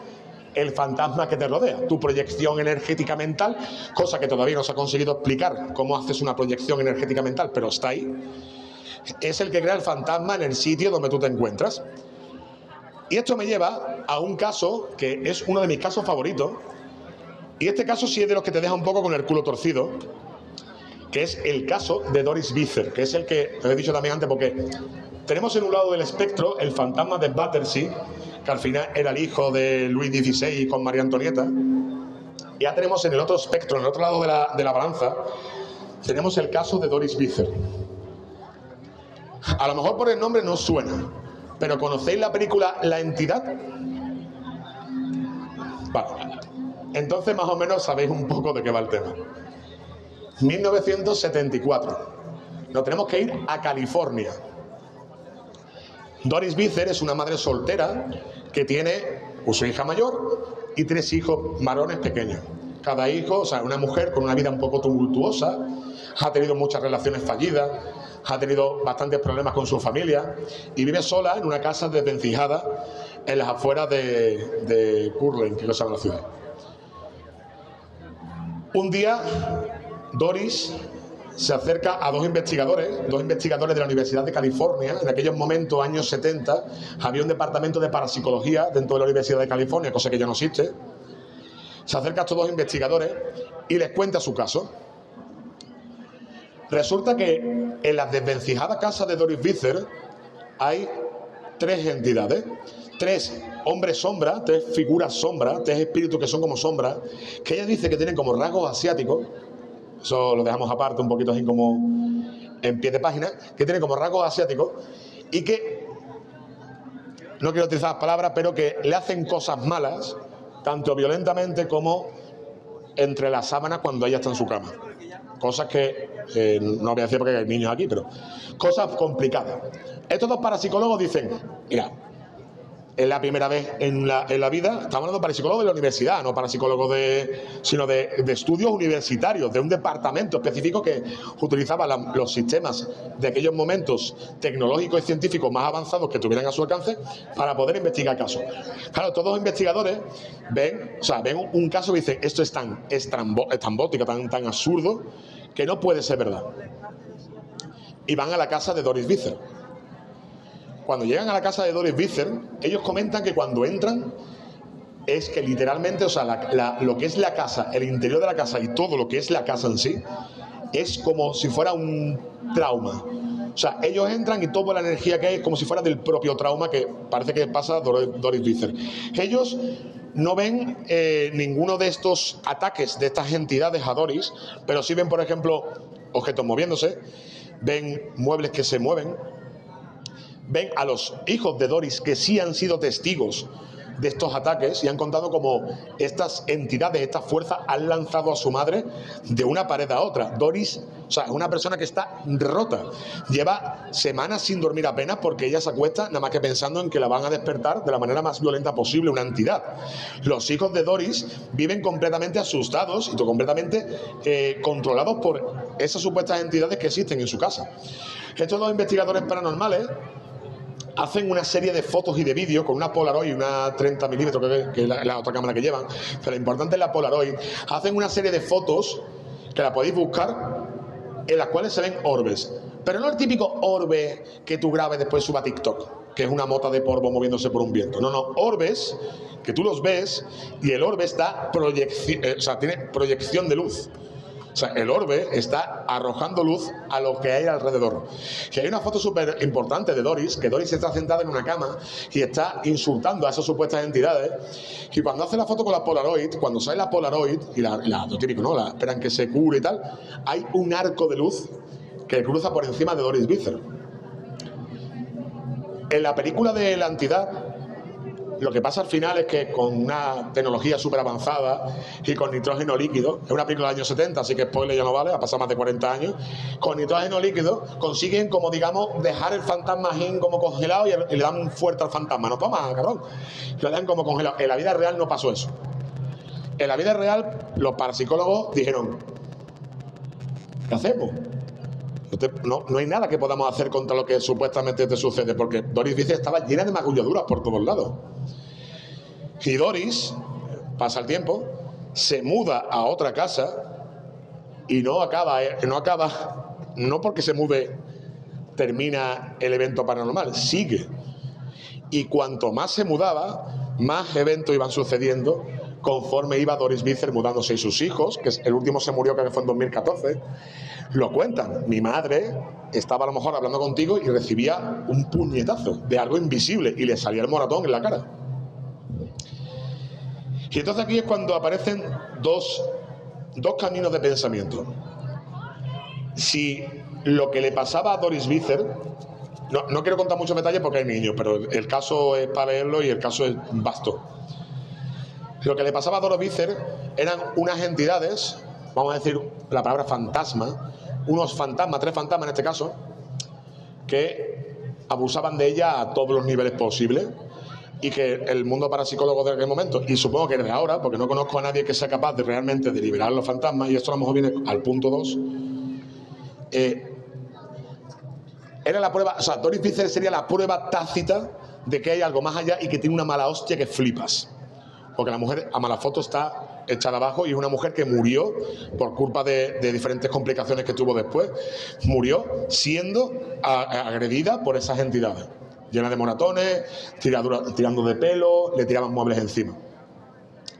el fantasma que te rodea, tu proyección energética mental, cosa que todavía no se ha conseguido explicar cómo haces una proyección energética mental, pero está ahí. Es el que crea el fantasma en el sitio donde tú te encuentras. Y esto me lleva a un caso que es uno de mis casos favoritos, y este caso sí es de los que te deja un poco con el culo torcido, que es el caso de Doris Bither, que es el que te he dicho también antes, porque tenemos en un lado del espectro el fantasma de Battersea, que al final era el hijo de Luis XVI con María Antonieta. Y ya tenemos en el otro espectro, en el otro lado de la balanza, tenemos el caso de Doris Bither. A lo mejor por el nombre no suena, pero ¿conocéis la película La Entidad? Vale. Entonces más o menos sabéis un poco de qué va el tema. 1974. Nos tenemos que ir a California. Doris Bither es una madre soltera que tiene su hija mayor y 3 hijos varones pequeños. Cada hijo, o sea, una mujer con una vida un poco tumultuosa, ha tenido muchas relaciones fallidas, ha tenido bastantes problemas con su familia y vive sola en una casa desvencijada en las afueras de Curling, que no se llama la ciudad. Un día, Doris se acerca a dos investigadores de la Universidad de California. En aquellos momentos, años 70, había un departamento de parapsicología dentro de la Universidad de California, cosa que ya no existe. Se acerca a estos 2 investigadores y les cuenta su caso. Resulta que en la desvencijada casa de Doris Bither hay 3 entidades, 3 hombres sombra, 3 figuras sombra, 3 espíritus que son como sombras, que ella dice que tienen como rasgos asiáticos. Eso lo dejamos aparte un poquito así como en pie de página, que tienen como rasgos asiáticos y que, no quiero utilizar las palabras, pero que le hacen cosas malas, tanto violentamente como entre las sábanas cuando ella está en su cama. Cosas que, no voy a decir porque hay niños aquí, pero cosas complicadas. Estos 2 parapsicólogos dicen, mira, es la primera vez en la vida, estamos hablando de parapsicólogos de la universidad, no parapsicólogos sino de estudios universitarios, de un departamento específico que utilizaba los sistemas de aquellos momentos tecnológicos y científicos más avanzados que tuvieran a su alcance para poder investigar casos. Claro, todos los investigadores ven un caso y dicen, esto es tan estrambótico, tan absurdo, que no puede ser verdad. Y van a la casa de Doris Bither. Cuando llegan a la casa de Doris Bither, ellos comentan que cuando entran es que literalmente, o sea, lo que es la casa, el interior de la casa y todo lo que es la casa en sí, es como si fuera un trauma. O sea, ellos entran y toda la energía que hay es como si fuera del propio trauma que parece que pasa Doris Bither. Ellos no ven ninguno de estos ataques de estas entidades a Doris, pero sí ven, por ejemplo, objetos moviéndose, ven muebles que se mueven, ven a los hijos de Doris que sí han sido testigos de estos ataques y han contado cómo estas entidades, estas fuerzas han lanzado a su madre de una pared a otra. Doris, o sea, es una persona que está rota. Lleva semanas sin dormir apenas porque ella se acuesta nada más que pensando en que la van a despertar de la manera más violenta posible, una entidad. Los hijos de Doris viven completamente asustados y completamente controlados por esas supuestas entidades que existen en su casa. Estos 2 investigadores paranormales hacen una serie de fotos y de vídeos con una Polaroid y una 30 milímetros, que es la otra cámara que llevan, pero lo importante es la Polaroid. Hacen una serie de fotos que la podéis buscar, en las cuales se ven orbes. Pero no el típico orbe que tú grabes y después suba a TikTok, que es una mota de polvo moviéndose por un viento. No, orbes que tú los ves y el orbe está tiene proyección de luz. O sea, el orbe está arrojando luz a lo que hay alrededor. Y hay una foto súper importante de Doris, que Doris está sentada en una cama y está insultando a esas supuestas entidades. Y cuando hace la foto con la Polaroid, cuando sale la Polaroid, y lo típico, ¿no? Esperan que se cure y tal, hay un arco de luz que cruza por encima de Doris Bither. En la película de La Entidad, lo que pasa al final es que con una tecnología súper avanzada y con nitrógeno líquido, es una película del año 70, así que spoiler ya no vale, ha pasado más de 40 años, con nitrógeno líquido consiguen, como digamos, dejar el fantasma como congelado y le dan fuerte al fantasma. No, toma, cabrón. Lo dejan como congelado. En la vida real no pasó eso. En la vida real, los parapsicólogos dijeron, ¿qué hacemos? No hay nada que podamos hacer contra lo que supuestamente te sucede, porque Doris Bither estaba llena de magulladuras por todos lados. Y Doris, pasa el tiempo, se muda a otra casa y no porque se mude termina el evento paranormal, sigue. Y cuanto más se mudaba, más eventos iban sucediendo conforme iba Doris Bither mudándose. Y sus hijos, que el último se murió, que fue en 2014, lo cuentan. Mi madre estaba a lo mejor hablando contigo y recibía un puñetazo de algo invisible y le salía el moratón en la cara. Y entonces aquí es cuando aparecen dos caminos de pensamiento. Si lo que le pasaba a Doris Bither, no quiero contar muchos detalles porque hay niños, pero el caso es para leerlo y el caso es vasto. Lo que le pasaba a Doris Vícer eran unas entidades, vamos a decir la palabra fantasma, unos fantasmas, 3 fantasmas en este caso, que abusaban de ella a todos los niveles posibles, y que el mundo parapsicólogo de aquel momento, y supongo que desde ahora, porque no conozco a nadie que sea capaz de realmente de liberar los fantasmas, y esto a lo mejor viene al punto 2, era la prueba, o sea, Doris Vícer sería la prueba tácita de que hay algo más allá y que tiene una mala hostia que flipas. Porque la mujer a mala foto está echada abajo, y es una mujer que murió por culpa de diferentes complicaciones que tuvo después. Murió siendo agredida por esas entidades, llena de moratones, tirando de pelo, le tiraban muebles encima.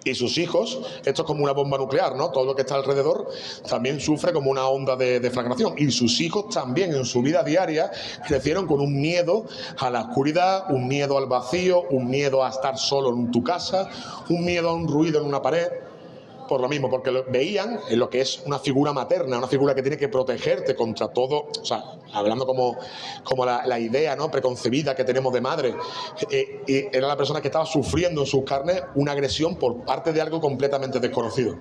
Y sus hijos, esto es como una bomba nuclear, ¿no? Todo lo que está alrededor también sufre como una onda de deflagración. Y sus hijos también en su vida diaria crecieron con un miedo a la oscuridad, un miedo al vacío, un miedo a estar solo en tu casa, un miedo a un ruido en una pared. Por lo mismo, porque lo veían en lo que es una figura materna, una figura que tiene que protegerte contra todo, o sea, hablando como la idea, ¿no?, preconcebida que tenemos de madre, y era la persona que estaba sufriendo en sus carnes una agresión por parte de algo completamente desconocido.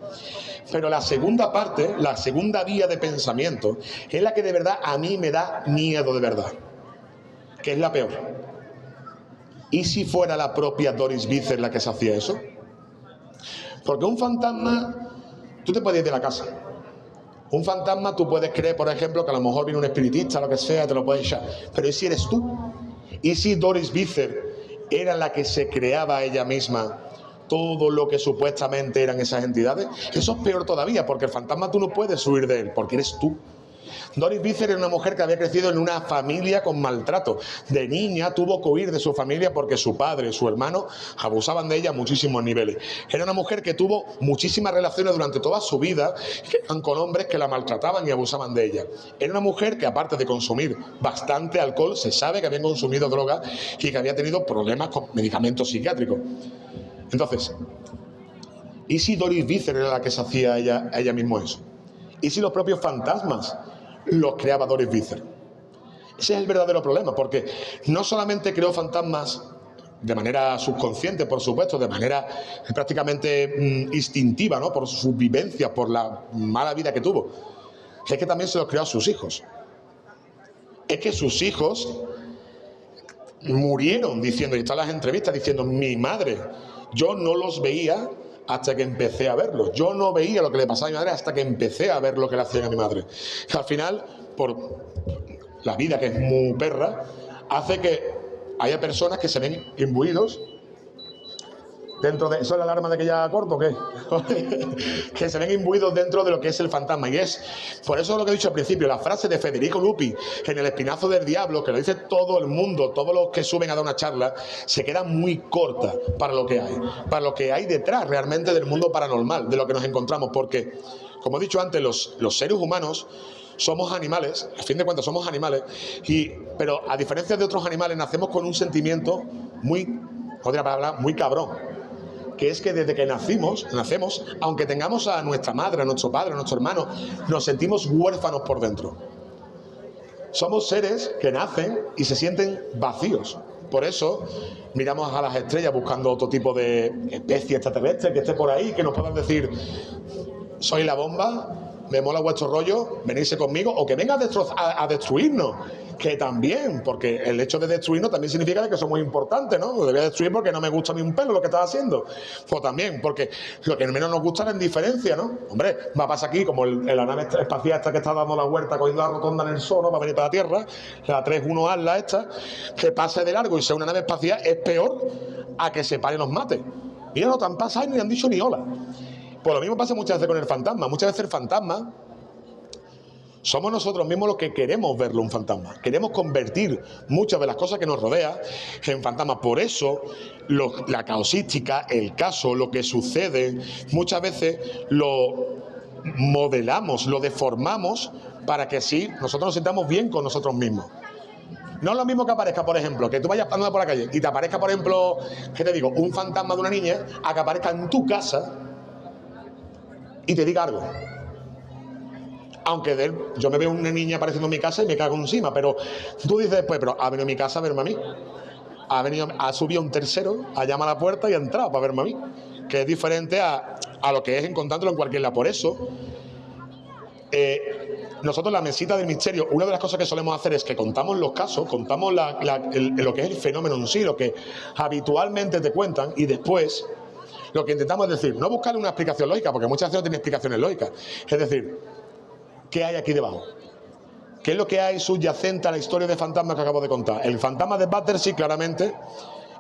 Pero la segunda parte, la segunda vía de pensamiento, es la que de verdad a mí me da miedo de verdad, que es la peor. ¿Y si fuera la propia Doris Vícer la que se hacía eso? Porque un fantasma, tú te puedes ir de la casa. Un fantasma tú puedes creer, por ejemplo, que a lo mejor viene un espiritista, lo que sea, te lo puedes echar. Pero ¿y si eres tú? ¿Y si Doris Vícer era la que se creaba ella misma todo lo que supuestamente eran esas entidades? Eso es peor todavía, porque el fantasma tú no puedes huir de él, porque eres tú. Doris Vícer era una mujer que había crecido en una familia con maltrato. De niña tuvo que huir de su familia porque su padre y su hermano abusaban de ella a muchísimos niveles. Era una mujer que tuvo muchísimas relaciones durante toda su vida con hombres que la maltrataban y abusaban de ella. Era una mujer que, aparte de consumir bastante alcohol, se sabe que había consumido droga y que había tenido problemas con medicamentos psiquiátricos. Entonces, ¿y si Doris Vícer era la que se hacía a ella mismo eso? ¿Y si los propios fantasmas los creaba Doris Vícer? Ese es el verdadero problema, porque no solamente creó fantasmas de manera subconsciente, por supuesto, de manera prácticamente instintiva, ¿no?, por su vivencia, por la mala vida que tuvo, es que también se los creó a sus hijos. Es que sus hijos murieron diciendo, y están las entrevistas diciendo, mi madre, yo no los veía hasta que empecé a verlo. Yo no veía lo que le pasaba a mi madre hasta que empecé a ver lo que le hacían a mi madre. Que al final, por la vida que es muy perra, hace que haya personas que se ven imbuidos dentro de... ¿Eso es la alarma de que ya corto o qué? Que se ven imbuidos dentro de lo que es el fantasma. Y es, por eso lo que he dicho al principio, la frase de Federico Lupi en El Espinazo del Diablo, que lo dice todo el mundo, todos los que suben a dar una charla, se queda muy corta para lo que hay detrás realmente del mundo paranormal, de lo que nos encontramos. Porque, como he dicho antes, los seres humanos somos animales, a fin de cuentas somos animales, pero a diferencia de otros animales nacemos con un sentimiento muy cabrón, que es que desde que nacemos, aunque tengamos a nuestra madre, a nuestro padre, a nuestro hermano, nos sentimos huérfanos por dentro. Somos seres que nacen y se sienten vacíos. Por eso miramos a las estrellas buscando otro tipo de especie extraterrestre que esté por ahí, que nos puedan decir, soy la bomba, me mola vuestro rollo, venirse conmigo, o que venga a destruirnos, que también, porque el hecho de destruirnos también significa que somos importantes, ¿no? Lo voy a destruir porque no me gusta ni un pelo lo que estás haciendo. O también porque lo que menos nos gusta es la indiferencia, ¿no? Hombre, va a pasar aquí como la nave espacial esta que está dando la vuelta, cogiendo la rotonda en el sol, ¿no?, va a venir para la Tierra, la 31 Atlas esta, que pase de largo y sea una nave espacial, es peor a que se pare y nos mate. Mira, no tan pasa y ni han dicho ni hola. Pues lo mismo pasa muchas veces con el fantasma. Muchas veces el fantasma somos nosotros mismos los que queremos verlo un fantasma. Queremos convertir muchas de las cosas que nos rodea en fantasmas. Por eso la causística, el caso, lo que sucede, muchas veces lo modelamos, lo deformamos para que así nosotros nos sintamos bien con nosotros mismos. No es lo mismo que aparezca, por ejemplo, que tú vayas andando por la calle y te aparezca, por ejemplo, ¿qué te digo?, un fantasma de una niña, a que aparezca en tu casa y te diga algo. Aunque yo me veo una niña apareciendo en mi casa y me cago encima, pero tú dices después, pero ha venido a mi casa a verme a mí. Ha subido un tercero, ha llamado a la puerta y ha entrado para verme a mí. que es diferente a lo que es encontrándolo en cualquier lado. Por eso, nosotros la mesita del misterio, una de las cosas que solemos hacer es que contamos los casos, contamos lo que es el fenómeno en sí, lo que habitualmente te cuentan, y después lo que intentamos es decir, no buscar una explicación lógica, porque muchas veces no tiene explicaciones lógicas. Es decir, ¿qué hay aquí debajo? ¿Qué es lo que hay subyacente a la historia de fantasmas que acabo de contar? El fantasma de Battersea, claramente,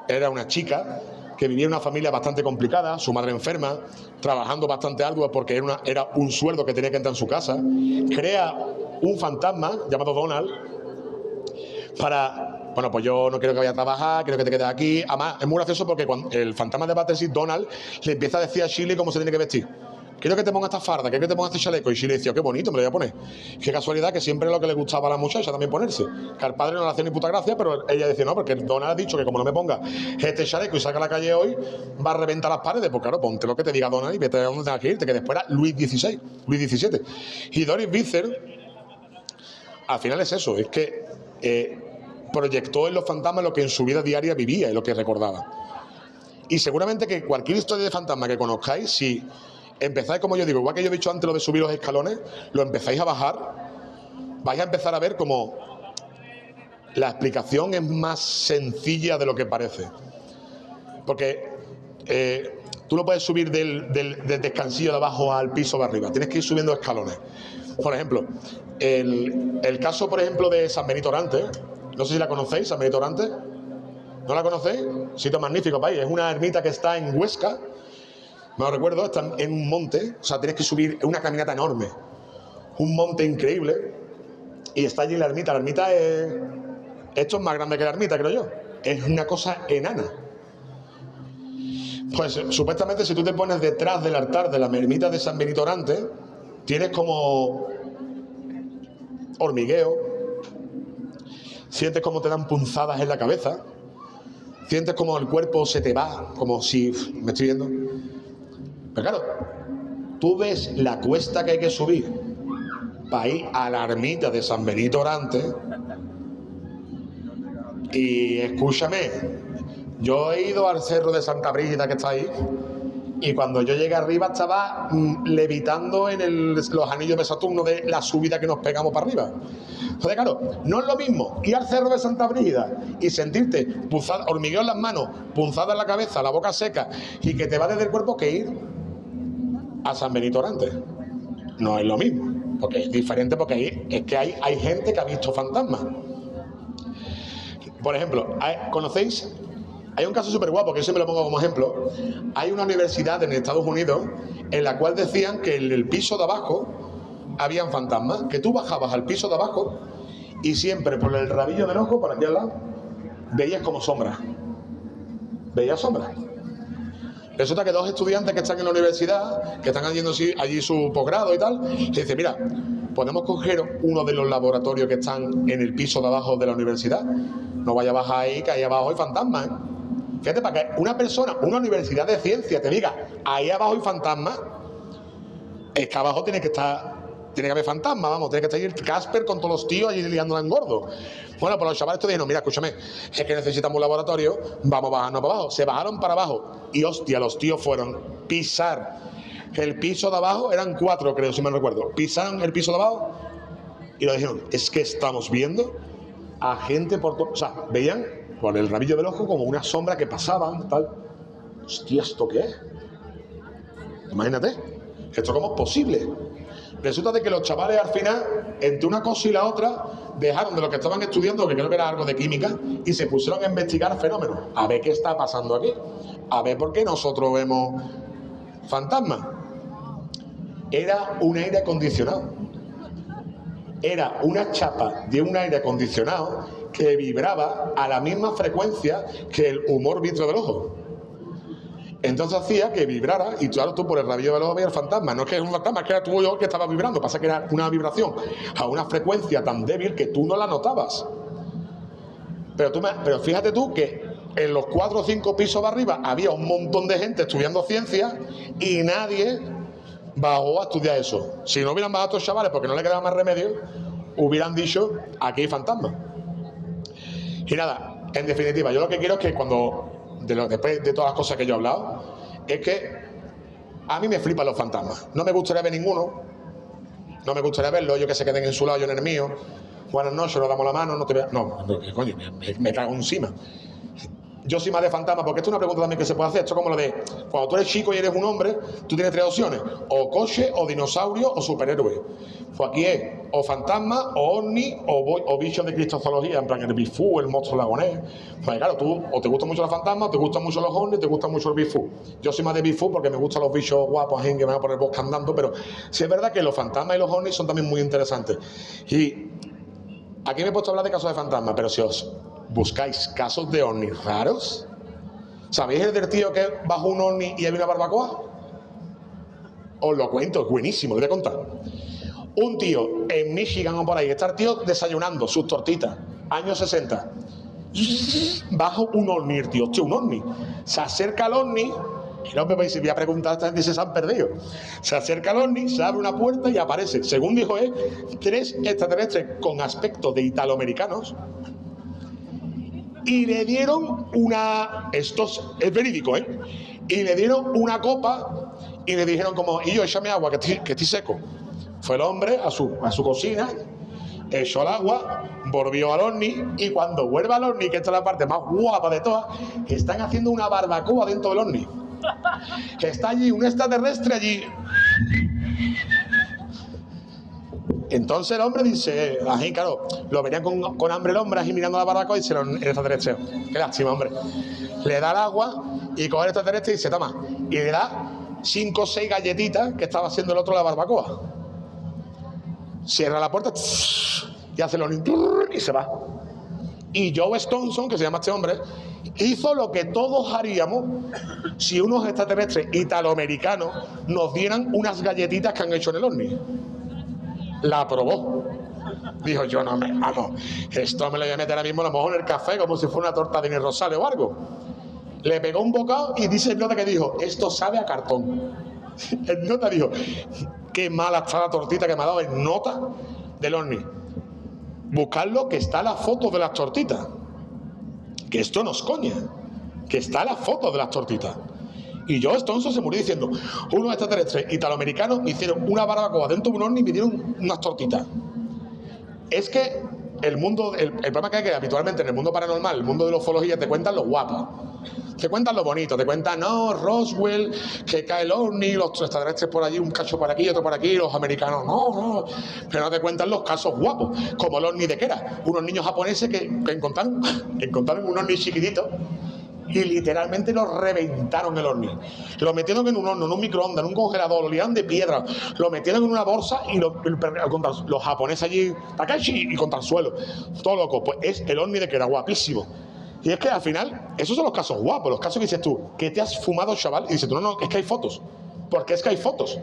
era una chica que vivía en una familia bastante complicada, su madre enferma, trabajando bastante arduo porque era un sueldo que tenía que entrar en su casa. Crea un fantasma llamado Donald para, bueno, pues yo no quiero que vaya a trabajar, quiero que te quedes aquí. Además, es muy gracioso porque cuando el fantasma de Battersea, Donald, le empieza a decir a Shirley cómo se tiene que vestir. Quiero que te ponga esta farda, quiero que te ponga este chaleco. Y Shirley decía, qué bonito, me lo voy a poner. Qué casualidad que siempre es lo que le gustaba a la muchacha también ponerse. Que al padre no le hacía ni puta gracia, pero ella decía, no, porque Donald ha dicho que como no me ponga este chaleco y salga a la calle hoy, va a reventar las paredes. Pues claro, ponte lo que te diga Donald y vete a donde tengas que irte, que después era Luis XVI, Luis XVII. Y Doris Bitzer, al final es eso, es que proyectó en los fantasmas lo que en su vida diaria vivía y lo que recordaba. Y seguramente que cualquier historia de fantasma que conozcáis, si empezáis, como yo digo, igual que yo he dicho antes lo de subir los escalones, lo empezáis a bajar, vais a empezar a ver como la explicación es más sencilla de lo que parece. Porque tú no puedes subir del descansillo de abajo al piso de arriba, tienes que ir subiendo escalones. Por ejemplo, el caso, por ejemplo, de San Benito Orante, no sé si la conocéis, San Benito Orante. ¿No la conocéis? Sitio magnífico, país. Es una ermita que está en Huesca. No lo recuerdo, está en un monte. O sea, tienes que subir una caminata enorme. Un monte increíble. Y está allí la ermita. La ermita es... Esto es más grande que la ermita, creo yo. Es una cosa enana. Pues supuestamente si tú te pones detrás del altar de la ermita de San Benito Orante, tienes como hormigueo. Sientes como te dan punzadas en la cabeza. Sientes como el cuerpo se te va, como si... ¿Me estoy viendo? Pero claro, tú ves la cuesta que hay que subir para ir a la ermita de San Benito Orante y escúchame, yo he ido al cerro de Santa Brígida que está ahí y cuando yo llegué arriba estaba levitando en los anillos de Saturno de la subida que nos pegamos para arriba. Entonces, claro, no es lo mismo ir al cerro de Santa Brígida y sentirte hormigueo en las manos, punzada en la cabeza, la boca seca y que te va desde el cuerpo que ir a San Benito Orante. No es lo mismo, porque es diferente, porque ahí es que hay gente que ha visto fantasmas. Por ejemplo, ¿conocéis? Hay un caso súper guapo, que yo siempre lo pongo como ejemplo. Hay una universidad en Estados Unidos en la cual decían que en el piso de abajo habían fantasmas, que tú bajabas al piso de abajo y siempre por el rabillo del ojo, por aquí al lado, veías como sombras. Veías sombras. Resulta que dos estudiantes que están en la universidad, que están haciendo allí su posgrado y tal, le dicen, mira, podemos coger uno de los laboratorios que están en el piso de abajo de la universidad. No vaya a bajar ahí, que ahí abajo hay fantasmas, ¿eh? Fíjate, para que una persona, una universidad de ciencia te diga, ahí abajo hay fantasmas, es que abajo tiene que haber fantasmas, vamos, tiene que estar el Casper con todos los tíos allí liándola en gordo. Bueno, pues los chavales te dijeron, mira, escúchame, es que necesitamos un laboratorio, vamos a bajarnos para abajo. Se bajaron para abajo y hostia, los tíos fueron pisar el piso de abajo, eran 4 creo, si me recuerdo, pisaron el piso de abajo y lo dijeron, es que estamos viendo a gente por todo, o sea, veían por el rabillo del ojo como una sombra que pasaban, tal. Hostia, ¿esto qué es? Imagínate, ¿esto cómo es posible? Resulta de que los chavales al final, entre una cosa y la otra, dejaron de lo que estaban estudiando, que creo que era algo de química, y se pusieron a investigar fenómenos, a ver qué está pasando aquí, a ver por qué nosotros vemos fantasmas. Era un aire acondicionado. Era una chapa de un aire acondicionado que vibraba a la misma frecuencia que el humor vitro del ojo. Entonces hacía que vibrara, y claro, tú por el rabillo del ojo veías el fantasma. No es que es un fantasma, es que era tú y yo que estaba vibrando. Pasa que era una vibración a una frecuencia tan débil que tú no la notabas. Pero fíjate tú que en los 4 o 5 pisos de arriba había un montón de gente estudiando ciencia y nadie bajó a estudiar eso. Si no hubieran bajado a estos chavales porque no le quedaba más remedio, hubieran dicho, aquí hay fantasmas. Y nada, en definitiva, yo lo que quiero es que después de todas las cosas que yo he hablado, es que a mí me flipan los fantasmas. No me gustaría ver ninguno. No me gustaría verlos, yo que se queden en su lado, yo en el mío. Buenas noches, nos damos la mano, no te veas. No, coño, me cago encima. Yo soy más de fantasma, porque esto es una pregunta también que se puede hacer. Esto es como lo de, cuando tú eres chico y eres un hombre, tú tienes 3 opciones: o coche, o dinosaurio, o superhéroe. Pues aquí es o fantasma, o ovni, o bichos de cristozoología, en plan el bifú, el monstruo lagonés. Pues claro, tú o te gustan mucho los fantasmas, o te gustan mucho los ovnis, te gustan mucho el bifú. Yo soy más de bifú porque me gustan los bichos guapos que me van a poner bosque andando, pero sí es verdad que los fantasmas y los ovnis son también muy interesantes. Y aquí me he puesto a hablar de casos de fantasmas, pero si os buscáis casos de ovnis raros, ¿sabéis el del tío que bajó un ovni y había una barbacoa? Os lo cuento, es buenísimo, lo voy a contar. Un tío en Michigan o por ahí, está el tío desayunando sus tortitas, años 60. Baja un ovni, el tío, hostia, un ovni. Se acerca al ovni, y no me vais a preguntar a esta gente si se han perdido. Se acerca al ovni, se abre una puerta y aparece, según dijo él, 3 extraterrestres con aspecto de italoamericanos. Y le dieron una... Esto es verídico, ¿eh? Y le dieron una copa y le dijeron como, y yo, échame agua, que estoy seco. Fue el hombre a su cocina, echó el agua, volvió al ovni, y cuando vuelve al ovni, que esta es la parte más guapa de todas, están haciendo una barbacoa dentro del ovni. Está allí un extraterrestre allí. Entonces el hombre dice, así claro, lo venían con hambre el hombre, así mirando la barbacoa, y dice el extraterrestre, qué lástima, hombre. Le da el agua y coge el extraterrestre y dice, toma, y le da 5 o 6 galletitas que estaba haciendo el otro en la barbacoa. Cierra la puerta y hace el ovni y se va. Y Joe Stonson, que se llama este hombre, hizo lo que todos haríamos si unos extraterrestres italoamericanos nos dieran unas galletitas que han hecho en el ovni. La probó. Dijo, yo no me... Vamos, esto me lo voy a meter ahora mismo a lo mejor en el café como si fuera una torta de Nini Rosales o algo. Le pegó un bocado y dice el nota que dijo, esto sabe a cartón. El nota dijo, qué mala está la tortita que me ha dado el nota del ovni. Buscarlo, que está la foto de las tortitas. Que esto no es coña. Que está la foto de las tortitas. Y yo, Stonson, se murió diciendo, unos extraterrestres italoamericanos hicieron una barbacoa dentro de un ovni y me dieron unas tortitas. Es que el mundo, el problema que hay que habitualmente en el mundo paranormal, el mundo de la ufología, te cuentan lo guapo. Te cuentan lo bonito, te cuentan, no, Roswell, que cae el ovni, los extraterrestres por allí, un cacho por aquí, otro por aquí, los americanos, no. Pero no te cuentan los casos guapos, como el ovni de Kera, unos niños japoneses que encontraron un ovni chiquitito y literalmente lo reventaron el ovni. Lo metieron en un horno, en un microondas, en un congelador, lo liaron de piedra, lo metieron en una bolsa y los japoneses allí, Takashi, y contra el suelo. Todo loco, pues es el ovni de Kera, guapísimo. Y es que al final, esos son los casos guapos, los casos que dices tú, ¿qué te has fumado, chaval? Y dices tú, no, es que hay fotos. Porque es que hay fotos.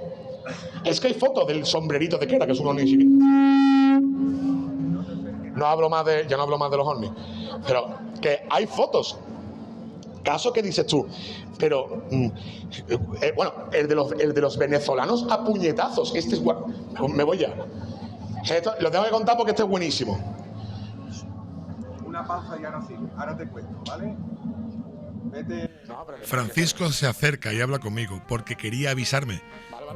Es que hay fotos del sombrerito de Kera, que es un ovni chiquito. Ya no hablo más de los ovnis. Pero que hay fotos. Caso que dices tú, pero bueno, el de los venezolanos a puñetazos, este es bueno, me voy ya. Esto, lo tengo que contar porque este es buenísimo. Una pausa y ahora te cuento, ¿vale? Vete. Francisco se acerca y habla conmigo porque quería avisarme.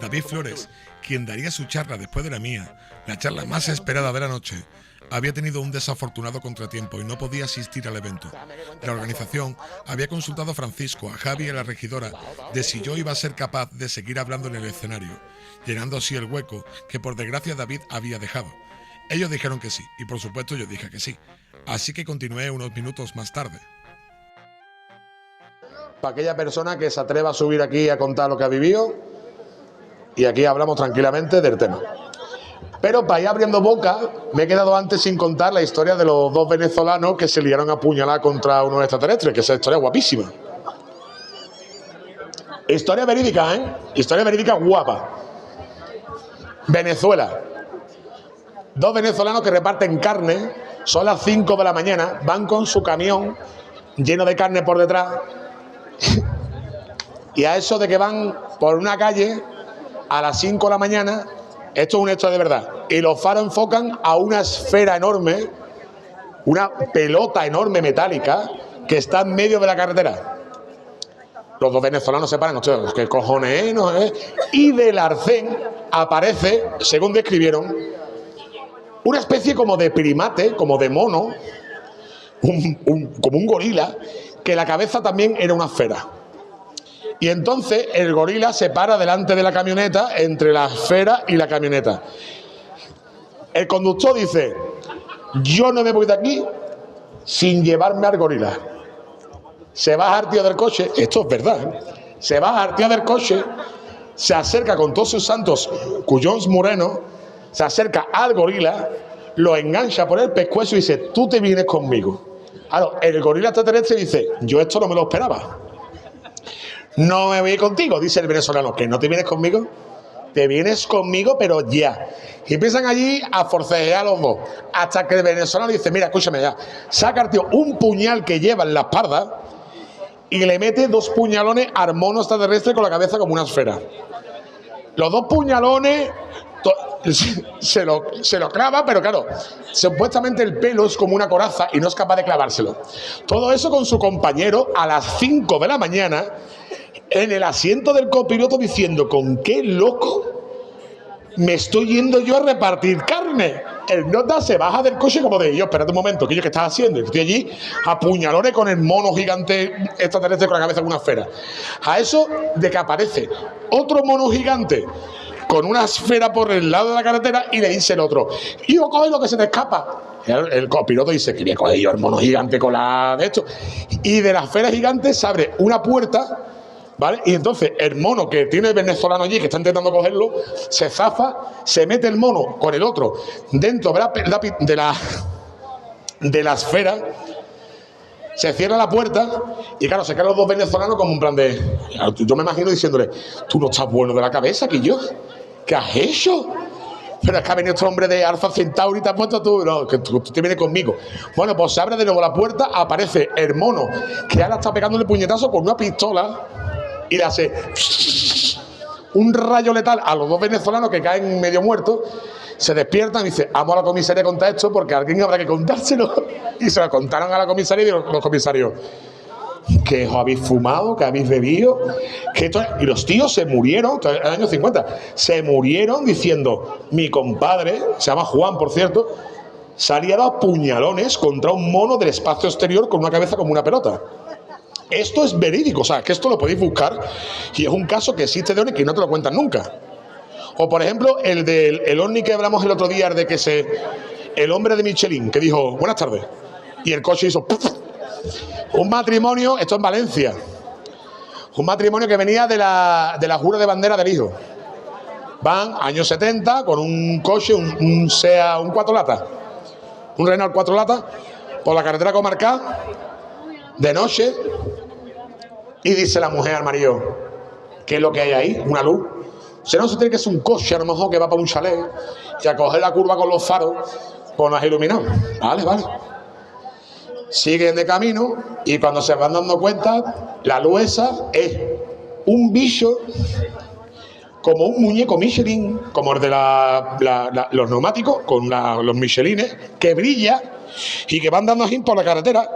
David Flores, quien daría su charla después de la mía, la charla más esperada de la noche, había tenido un desafortunado contratiempo y no podía asistir al evento. La organización había consultado a Francisco, a Javi y a la regidora de si yo iba a ser capaz de seguir hablando en el escenario, llenando así el hueco que por desgracia David había dejado. Ellos dijeron que sí, y por supuesto yo dije que sí. Así que continué unos minutos más tarde. Para aquella persona que se atreva a subir aquí a contar lo que ha vivido, y aquí hablamos tranquilamente del tema. Pero para ir abriendo boca, me he quedado antes sin contar la historia de los 2 venezolanos que se liaron a apuñalar contra unos extraterrestres, que esa historia guapísima. Historia verídica, ¿eh? Historia verídica guapa. Venezuela. 2 venezolanos que reparten carne, son las 5 de la mañana, van con su camión lleno de carne por detrás, y a eso de que van por una calle a las 5 de la mañana, esto es un hecho de verdad, y los faros enfocan a una esfera enorme, una pelota enorme metálica que está en medio de la carretera. Los dos venezolanos se paran, hostia, ¿qué cojones es? ¿No es? Y del arcén aparece, según describieron, una especie como de primate, como de mono, como un gorila, que la cabeza también era una esfera. Y entonces el gorila se para delante de la camioneta, entre la esfera y la camioneta. El conductor dice: yo no me voy de aquí sin llevarme al gorila. Se baja al tío del coche, esto es verdad, ¿eh? Se baja al tío del coche, se acerca con todos sus santos cuyons morenos, se acerca al gorila, lo engancha por el pescuezo y dice: tú te vienes conmigo. Claro, el gorila extraterrestre dice: yo esto no me lo esperaba. No me voy contigo, dice el venezolano. ¿Que no te vienes conmigo? Te vienes conmigo, pero ya. Y empiezan allí a forcejear los dos, hasta que el venezolano dice: mira, escúchame ya, saca al tío un puñal que lleva en la espalda y le mete 2 puñalones al mono extraterrestre con la cabeza como una esfera. Los 2 puñalones se lo clava, pero claro, supuestamente el pelo es como una coraza y no es capaz de clavárselo. Todo eso con su compañero a las 5 de la mañana en el asiento del copiloto diciendo: ¿con qué loco me estoy yendo yo a repartir carne? El nota se baja del coche como de: yo, espérate un momento, ¿qué estás haciendo? Estoy allí a puñalones con el mono gigante extraterrestre con la cabeza como una esfera. A eso de que aparece otro mono gigante con una esfera por el lado de la carretera y le dice el otro: hijo, coge lo que se te escapa. El copiloto dice: que voy a coger yo el mono gigante con la de esto. Y de la esfera gigante se abre una puerta, ¿vale? Y entonces el mono que tiene el venezolano allí, que está intentando cogerlo, se zafa, se mete el mono con el otro dentro de la esfera, se cierra la puerta y claro, se quedan los dos venezolanos como un plan de... Yo me imagino diciéndole: tú no estás bueno de la cabeza, que yo, ¿qué has hecho? Pero es que ha venido este hombre de Alfa Centauri y te has puesto tú. No, que tú te vienes conmigo. Bueno, pues se abre de nuevo la puerta, aparece el mono que ahora está pegándole puñetazo con una pistola y le hace un rayo letal a los dos venezolanos que caen medio muertos. Se despiertan y dicen: vamos a la comisaría a contar esto porque a alguien habrá que contárselo. Y se lo contaron a la comisaría y los comisarios: ¿que os habéis fumado? ¿Que habéis bebido? Y los tíos se murieron, en el año 50, se murieron diciendo: mi compadre, se llama Juan, por cierto, salía a puñalones contra un mono del espacio exterior con una cabeza como una pelota. Esto es verídico, o sea, que esto lo podéis buscar y es un caso que existe de ovni que no te lo cuentan nunca. O por ejemplo, el ovni que hablamos el otro día, de que el hombre de Michelin, que dijo: buenas tardes, y el coche hizo ¡puf! Un matrimonio, esto en Valencia, un matrimonio que venía de la jura de bandera del hijo. Van, años 70, con un coche, un SEA, un 4 latas, un Renault 4 latas, por la carretera comarcal, de noche, y dice la mujer al marido: ¿qué es lo que hay ahí? Una luz. Si no, se tiene que ser un coche, a lo mejor, que va para un chalet, y a coger la curva con los faros, pues nos ha iluminado. Vale. Siguen de camino y cuando se van dando cuenta, la luz esa es un bicho como un muñeco Michelin, como el de los neumáticos, con los Michelines, que brilla y que van dando así por la carretera.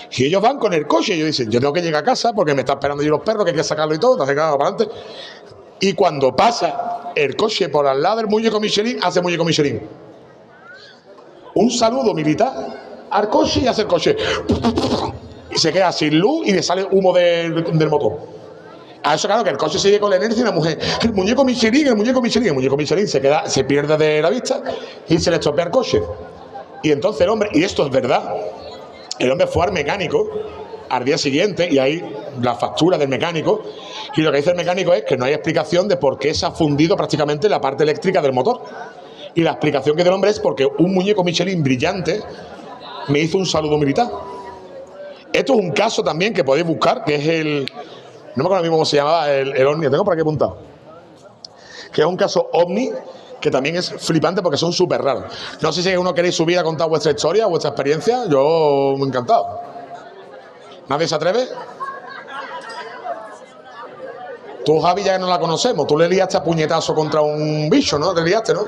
Y ellos van con el coche y ellos dicen: yo tengo que llegar a casa porque me están esperando allí los perros, que hay que sacarlo y todo, te hace para adelante. Y cuando pasa el coche por al lado del muñeco Michelin, hace muñeco Michelin un saludo militar al coche y hace el coche y se queda sin luz y le sale humo del motor. A eso, claro, que el coche sigue con la inercia y la mujer: el muñeco Michelin se pierde de la vista y se le estropea el coche. Y entonces el hombre, y esto es verdad, el hombre fue al mecánico al día siguiente y hay la factura del mecánico, y lo que dice el mecánico es que no hay explicación de por qué se ha fundido prácticamente la parte eléctrica del motor. Y la explicación que da el hombre es porque un muñeco Michelin brillante me hizo un saludo militar. Esto es un caso también que podéis buscar, que es no me acuerdo mismo cómo se llamaba el ovni, lo tengo por aquí apuntado, que es un caso ovni que también es flipante porque son súper raros. No sé si uno queréis subir a contar vuestra historia, vuestra experiencia. Yo me he encantado. ¿Nadie se atreve? Tú, Javi, ya que no la conocemos, tú le liaste a puñetazo contra un bicho, ¿no? Te liaste, ¿no?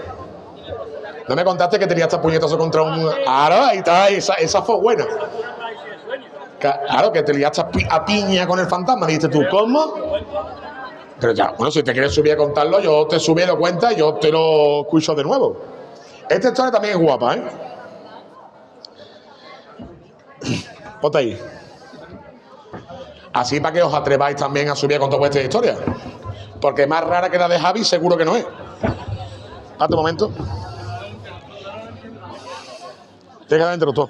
No me contaste que te liaste a puñetazo contra un... Ahora, ahí está, esa fue buena. Claro, que te liaste a piña con el fantasma. Dijiste tú, ¿cómo? Pero ya, bueno, si te quieres subir a contarlo, yo te subí y lo cuenta y yo te lo escucho de nuevo. Esta historia también es guapa, ¿eh? Ponte ahí. Así para que os atreváis también a subir a contar vuestra historia. Porque más rara que la de Javi, seguro que no es. Espérate un momento. Tienes que dar entre los dos.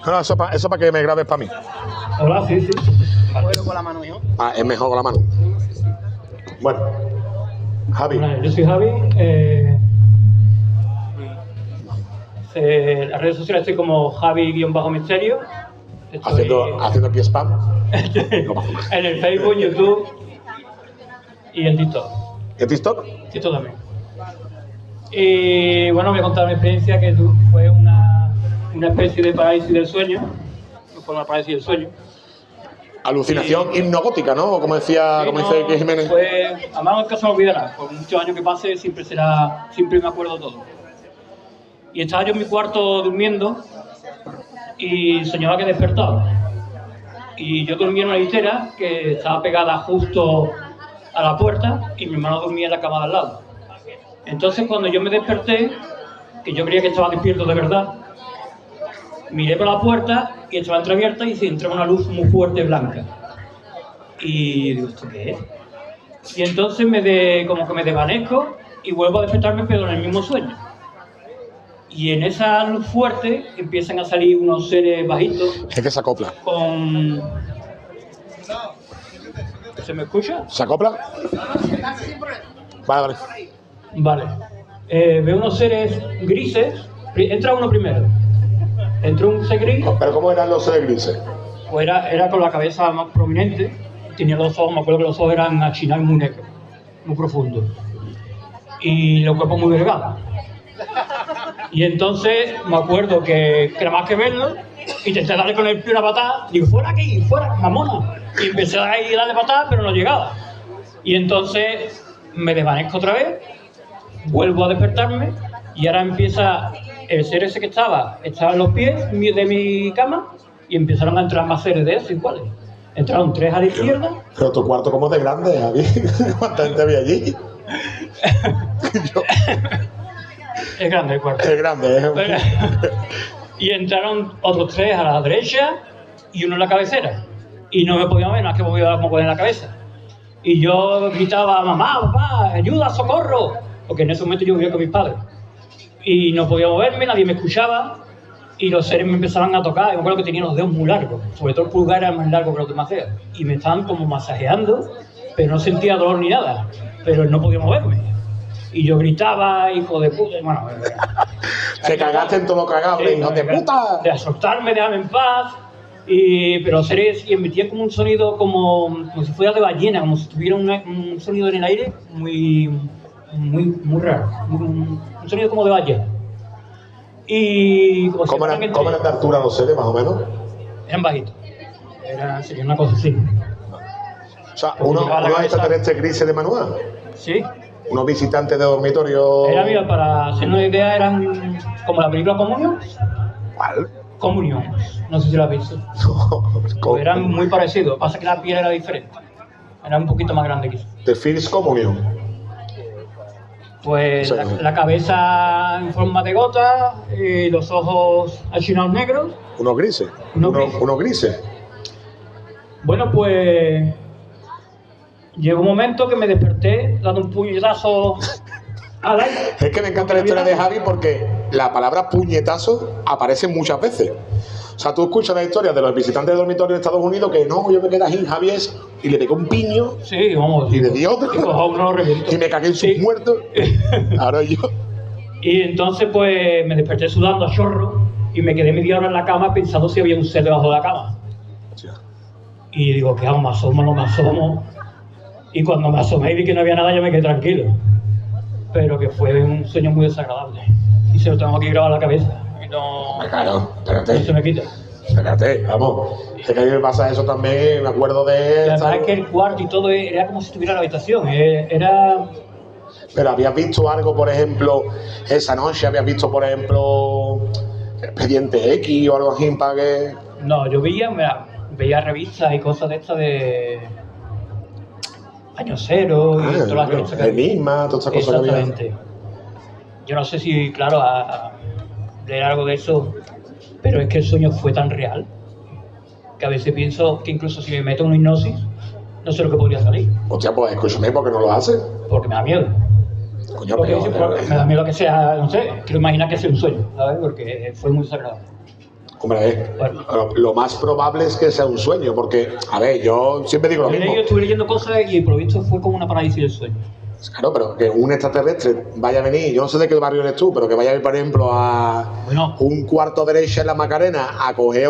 No, eso para que me grabes para mí. Hola, sí. Con la mano, hijo. Ah, es mejor con la mano. Bueno, Javi. Bueno, yo soy Javi. En las redes sociales estoy como Javi-Misterio. Haciendo aquí spam. En el Facebook, YouTube y en TikTok. ¿Y en TikTok? TikTok también. Y bueno, voy a contar una experiencia que fue una especie de parálisis del sueño. Fue una parálisis del sueño. Alucinación hipnogótica, ¿no? Como decía, Sí, como dice que Jiménez. Además, nunca se me olvidará. Por muchos años que pase, siempre me acuerdo todo. Y estaba yo en mi cuarto durmiendo y soñaba que despertaba. Y yo dormía en una litera que estaba pegada justo a la puerta y mi hermano dormía en la cama de al lado. Entonces, cuando yo me desperté, que yo creía que estaba despierto de verdad, miré por la puerta y estaba entreabierta y se entraba una luz muy fuerte blanca. Y digo, ¿esto qué es? Y entonces como que me desvanezco y vuelvo a despertarme, pero en el mismo sueño. Y en esa luz fuerte empiezan a salir unos seres bajitos. Es que se acopla. ¿Se me escucha? ¿Se acopla? Vale. Vale. Veo unos seres grises. Entra uno primero. Entró un ser gris. ¿Pero cómo eran los seres grises? Pues era con la cabeza más prominente. Tenía los ojos, me acuerdo que los ojos eran achinados y muy negros, muy profundos. Y los cuerpos muy delgados. Y entonces me acuerdo que nada más que verlo, intenté darle con el pie una patada. Digo, fuera aquí, fuera, mamona. Y empecé a darle patada, pero no llegaba. Y entonces me desvanezco otra vez, vuelvo a despertarme y ahora empieza el ser ese que estaba en los pies de mi cama y empezaron a entrar más seres de esos iguales. Entraron 3 a la izquierda. Pero tu cuarto como es de grande, Javi. ¿Cuánta gente había allí? Es grande el cuarto. Es grande, Pero, y entraron otros 3 a la derecha y uno en la cabecera. Y no me podía mover, más que me podía mover en la cabeza. Y yo gritaba, mamá, papá, ayuda, socorro. Porque en ese momento yo vivía con mis padres. Y no podía moverme, nadie me escuchaba. Y los seres me empezaban a tocar. Yo me acuerdo que tenía los dedos muy largos. Sobre todo el pulgar era más largo que los demás dedos. Y me estaban como masajeando, pero no sentía dolor ni nada. Pero no podía moverme. Y yo gritaba, hijo de puta. Bueno, se cagaste en todo cagado, hijo de puta. De soltarme, déjame en paz. Pero los seres emitían como un sonido como si fuera de ballena, como si tuviera un sonido en el aire muy raro. Un sonido como de ballena. Y como ¿Cómo eran de altura los seres, más o menos? Eran bajitos. Sería una cosa así. O sea, unos extraterrestres grises de manual. Sí. Unos visitantes de dormitorio. Mira, para hacer una idea, eran como la película Comunión. ¿Cuál? Comunión. No sé si lo has visto. Pues eran muy parecidos. Pasa que la piel era diferente. Era un poquito más grande quizás. The First Communion. Pues la cabeza en forma de gota, los ojos achinados negros. Unos grises. Unos grises. Bueno, pues llegó un momento que me desperté dando un puñetazo al aire. Es que me encanta la historia de Javi porque la palabra puñetazo aparece muchas veces. O sea, tú escuchas la historia de los visitantes de dormitorio de Estados Unidos que no, yo me quedé ahí, Javi es, y le pegó un piño. Sí, vamos. Y le dio otro. Y me cagué en sus muertos. Ahora yo. Y entonces, pues me desperté sudando a chorro y me quedé media hora en la cama pensando si había un ser debajo de la cama. Ya. Y digo, ¿qué hago? ¿Me asomo? ¿No me asomo? Y cuando me asomé y vi que no había nada, yo me quedé tranquilo. Pero que fue un sueño muy desagradable. Y se lo tengo aquí grabado en la cabeza. No, claro, espérate. No se me quita. Espérate, vamos. Es que a mí me pasa eso también, me acuerdo de... La verdad es que el cuarto y todo era como si estuviera en la habitación. Era Pero ¿habías visto algo, por ejemplo, esa noche? ¿Habías visto, por ejemplo, Expediente X o algo así para que...? No, yo veía revistas y cosas de estas de Año Cero y todas las revistas que había. Enigma, todas estas cosas que había. Exactamente. Yo no sé si, claro, a leer algo de eso, pero es que el sueño fue tan real que a veces pienso que incluso si me meto en una hipnosis, no sé lo que podría salir. Hostia, pues escúchame, ¿por qué no lo haces? Porque me da miedo. Coño, Porque pero... me da miedo que sea, no sé, quiero imaginar que sea un sueño, ¿sabes? Porque fue muy desagradable. Hombre, Bueno. lo más probable es que sea un sueño, porque, a ver, yo siempre digo lo mismo. Yo estuve leyendo cosas y por lo visto fue como una parálisis del sueño. Claro, pero que un extraterrestre vaya a venir, yo no sé de qué barrio eres tú, pero que vaya a ir, por ejemplo, a un cuarto derecha en la Macarena a coger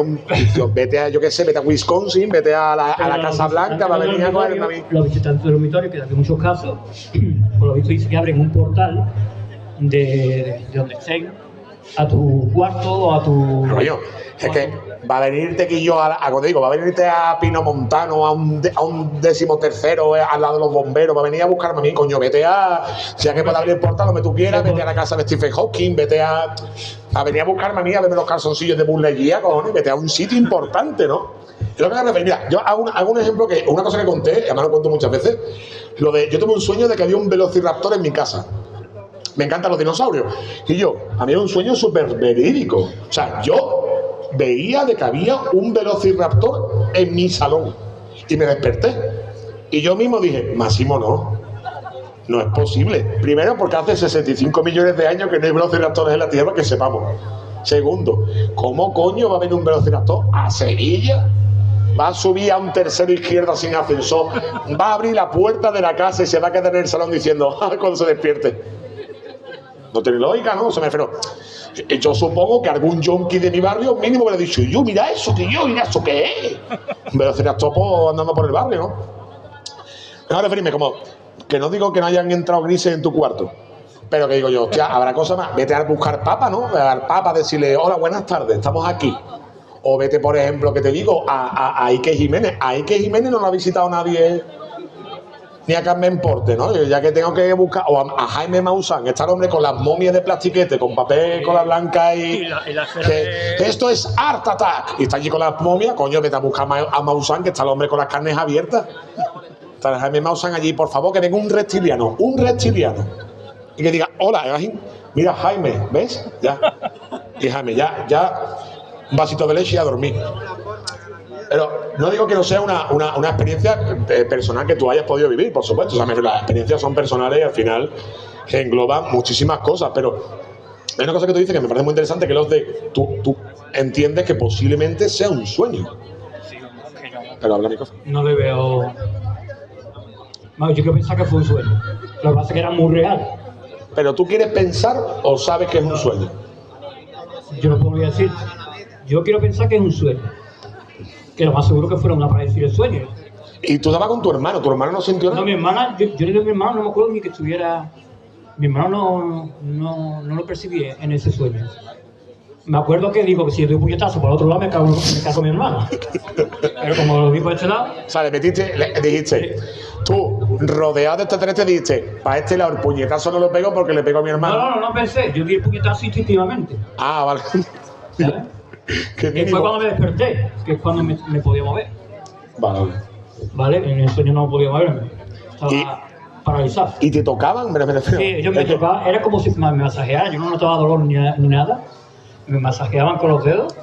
vete a, yo qué sé, vete a Wisconsin, vete a la Casa Blanca, va a venir a coger una... Los visitantes del dormitorio, que en muchos casos, por lo visto dice que abren un portal de donde estén a tu cuarto o a tu... Coño, es que va a venirte que yo, como digo, va a venirte a Pino Montano, a un 13º al lado de los bomberos, va a venir a buscarme a mí, coño, vete a, si hay que puede abrir el portal donde tú quieras, vete a la casa de Stephen Hawking, vete a venir a buscarme a mí, a verme los calzoncillos de Buzz Lightyear, cojones, vete a un sitio importante, ¿no? Es lo que me refiero. Mira, yo hago un ejemplo, que una cosa que conté, y además lo cuento muchas veces, yo tuve un sueño de que había un velociraptor en mi casa. Me encantan los dinosaurios. Y a mí era un sueño súper verídico. O sea, yo veía de que había un velociraptor en mi salón. Y me desperté. Y yo mismo dije, Máximo, no es posible. Primero, porque hace 65 millones de años que no hay velociraptores en la Tierra, que sepamos. Segundo, ¿cómo coño va a venir un velociraptor a Sevilla? Va a subir a un tercero izquierda sin ascensor. Va a abrir la puerta de la casa y se va a quedar en el salón diciendo, cuando se despierte. No tiene lógica, ¿no? Se me refiero. Yo supongo que algún yonki de mi barrio mínimo me lo ha dicho, mira eso qué es. Un velociraptor andando por el barrio, ¿no? Me voy a referirme como que no digo que no hayan entrado grises en tu cuarto, pero que digo yo, hostia, habrá cosas más. Vete a buscar papa, ¿no? Al papa, decirle, hola, buenas tardes, estamos aquí. O vete, por ejemplo, que te digo, a Ike Jiménez. A Ike Jiménez no lo ha visitado nadie, ni a Carmen Porte, ¿no? Ya que tengo que buscar, o a Jaime Maussan, está el hombre con las momias de plastiquete, con papel cola blanca y la esto es Art Attack, y está allí con las momias, coño, vete a buscar a Maussan, que está el hombre con las carnes abiertas. Está Jaime Maussan allí, por favor, que venga un reptiliano, y que diga, hola, mira Jaime, ¿ves? Ya, y Jaime, ya, un vasito de leche y a dormir. Pero no digo que no sea una experiencia personal que tú hayas podido vivir, por supuesto. O sea, las experiencias son personales y al final engloban muchísimas cosas. Pero hay una cosa que tú dices que me parece muy interesante, que tú entiendes que posiblemente sea un sueño. Pero habla mi cosa. No le veo... No, yo quiero pensar que fue un sueño. Lo que pasa es que era muy real. ¿Pero tú quieres pensar o sabes que es un sueño? Yo no podría decir. Yo quiero pensar que es un sueño. Que lo más seguro que fuera una parálisis del sueño. ¿Y tú estabas con tu hermano no sintió nada? No, mi hermana, yo le digo a mi hermano, no me acuerdo ni que estuviera... Mi hermano no lo percibí en ese sueño. Me acuerdo que digo que si yo doy un puñetazo por el otro lado me cago con mi hermana. Pero como lo vi por este lado... O sea, dijiste, tú, rodeado de extraterrestres, dijiste, para este lado el puñetazo no lo pego porque le pego a mi hermano. No pensé, yo di el puñetazo instintivamente. Ah, vale. ¿Sabes? Y fue cuando me desperté, que es cuando me podía mover. Vale, en el sueño no podía moverme. Estaba paralizado. ¿Y te tocaban? Sí, ellos me tocaban, era como si me masajearan, yo no notaba dolor ni nada. Me masajeaban con los dedos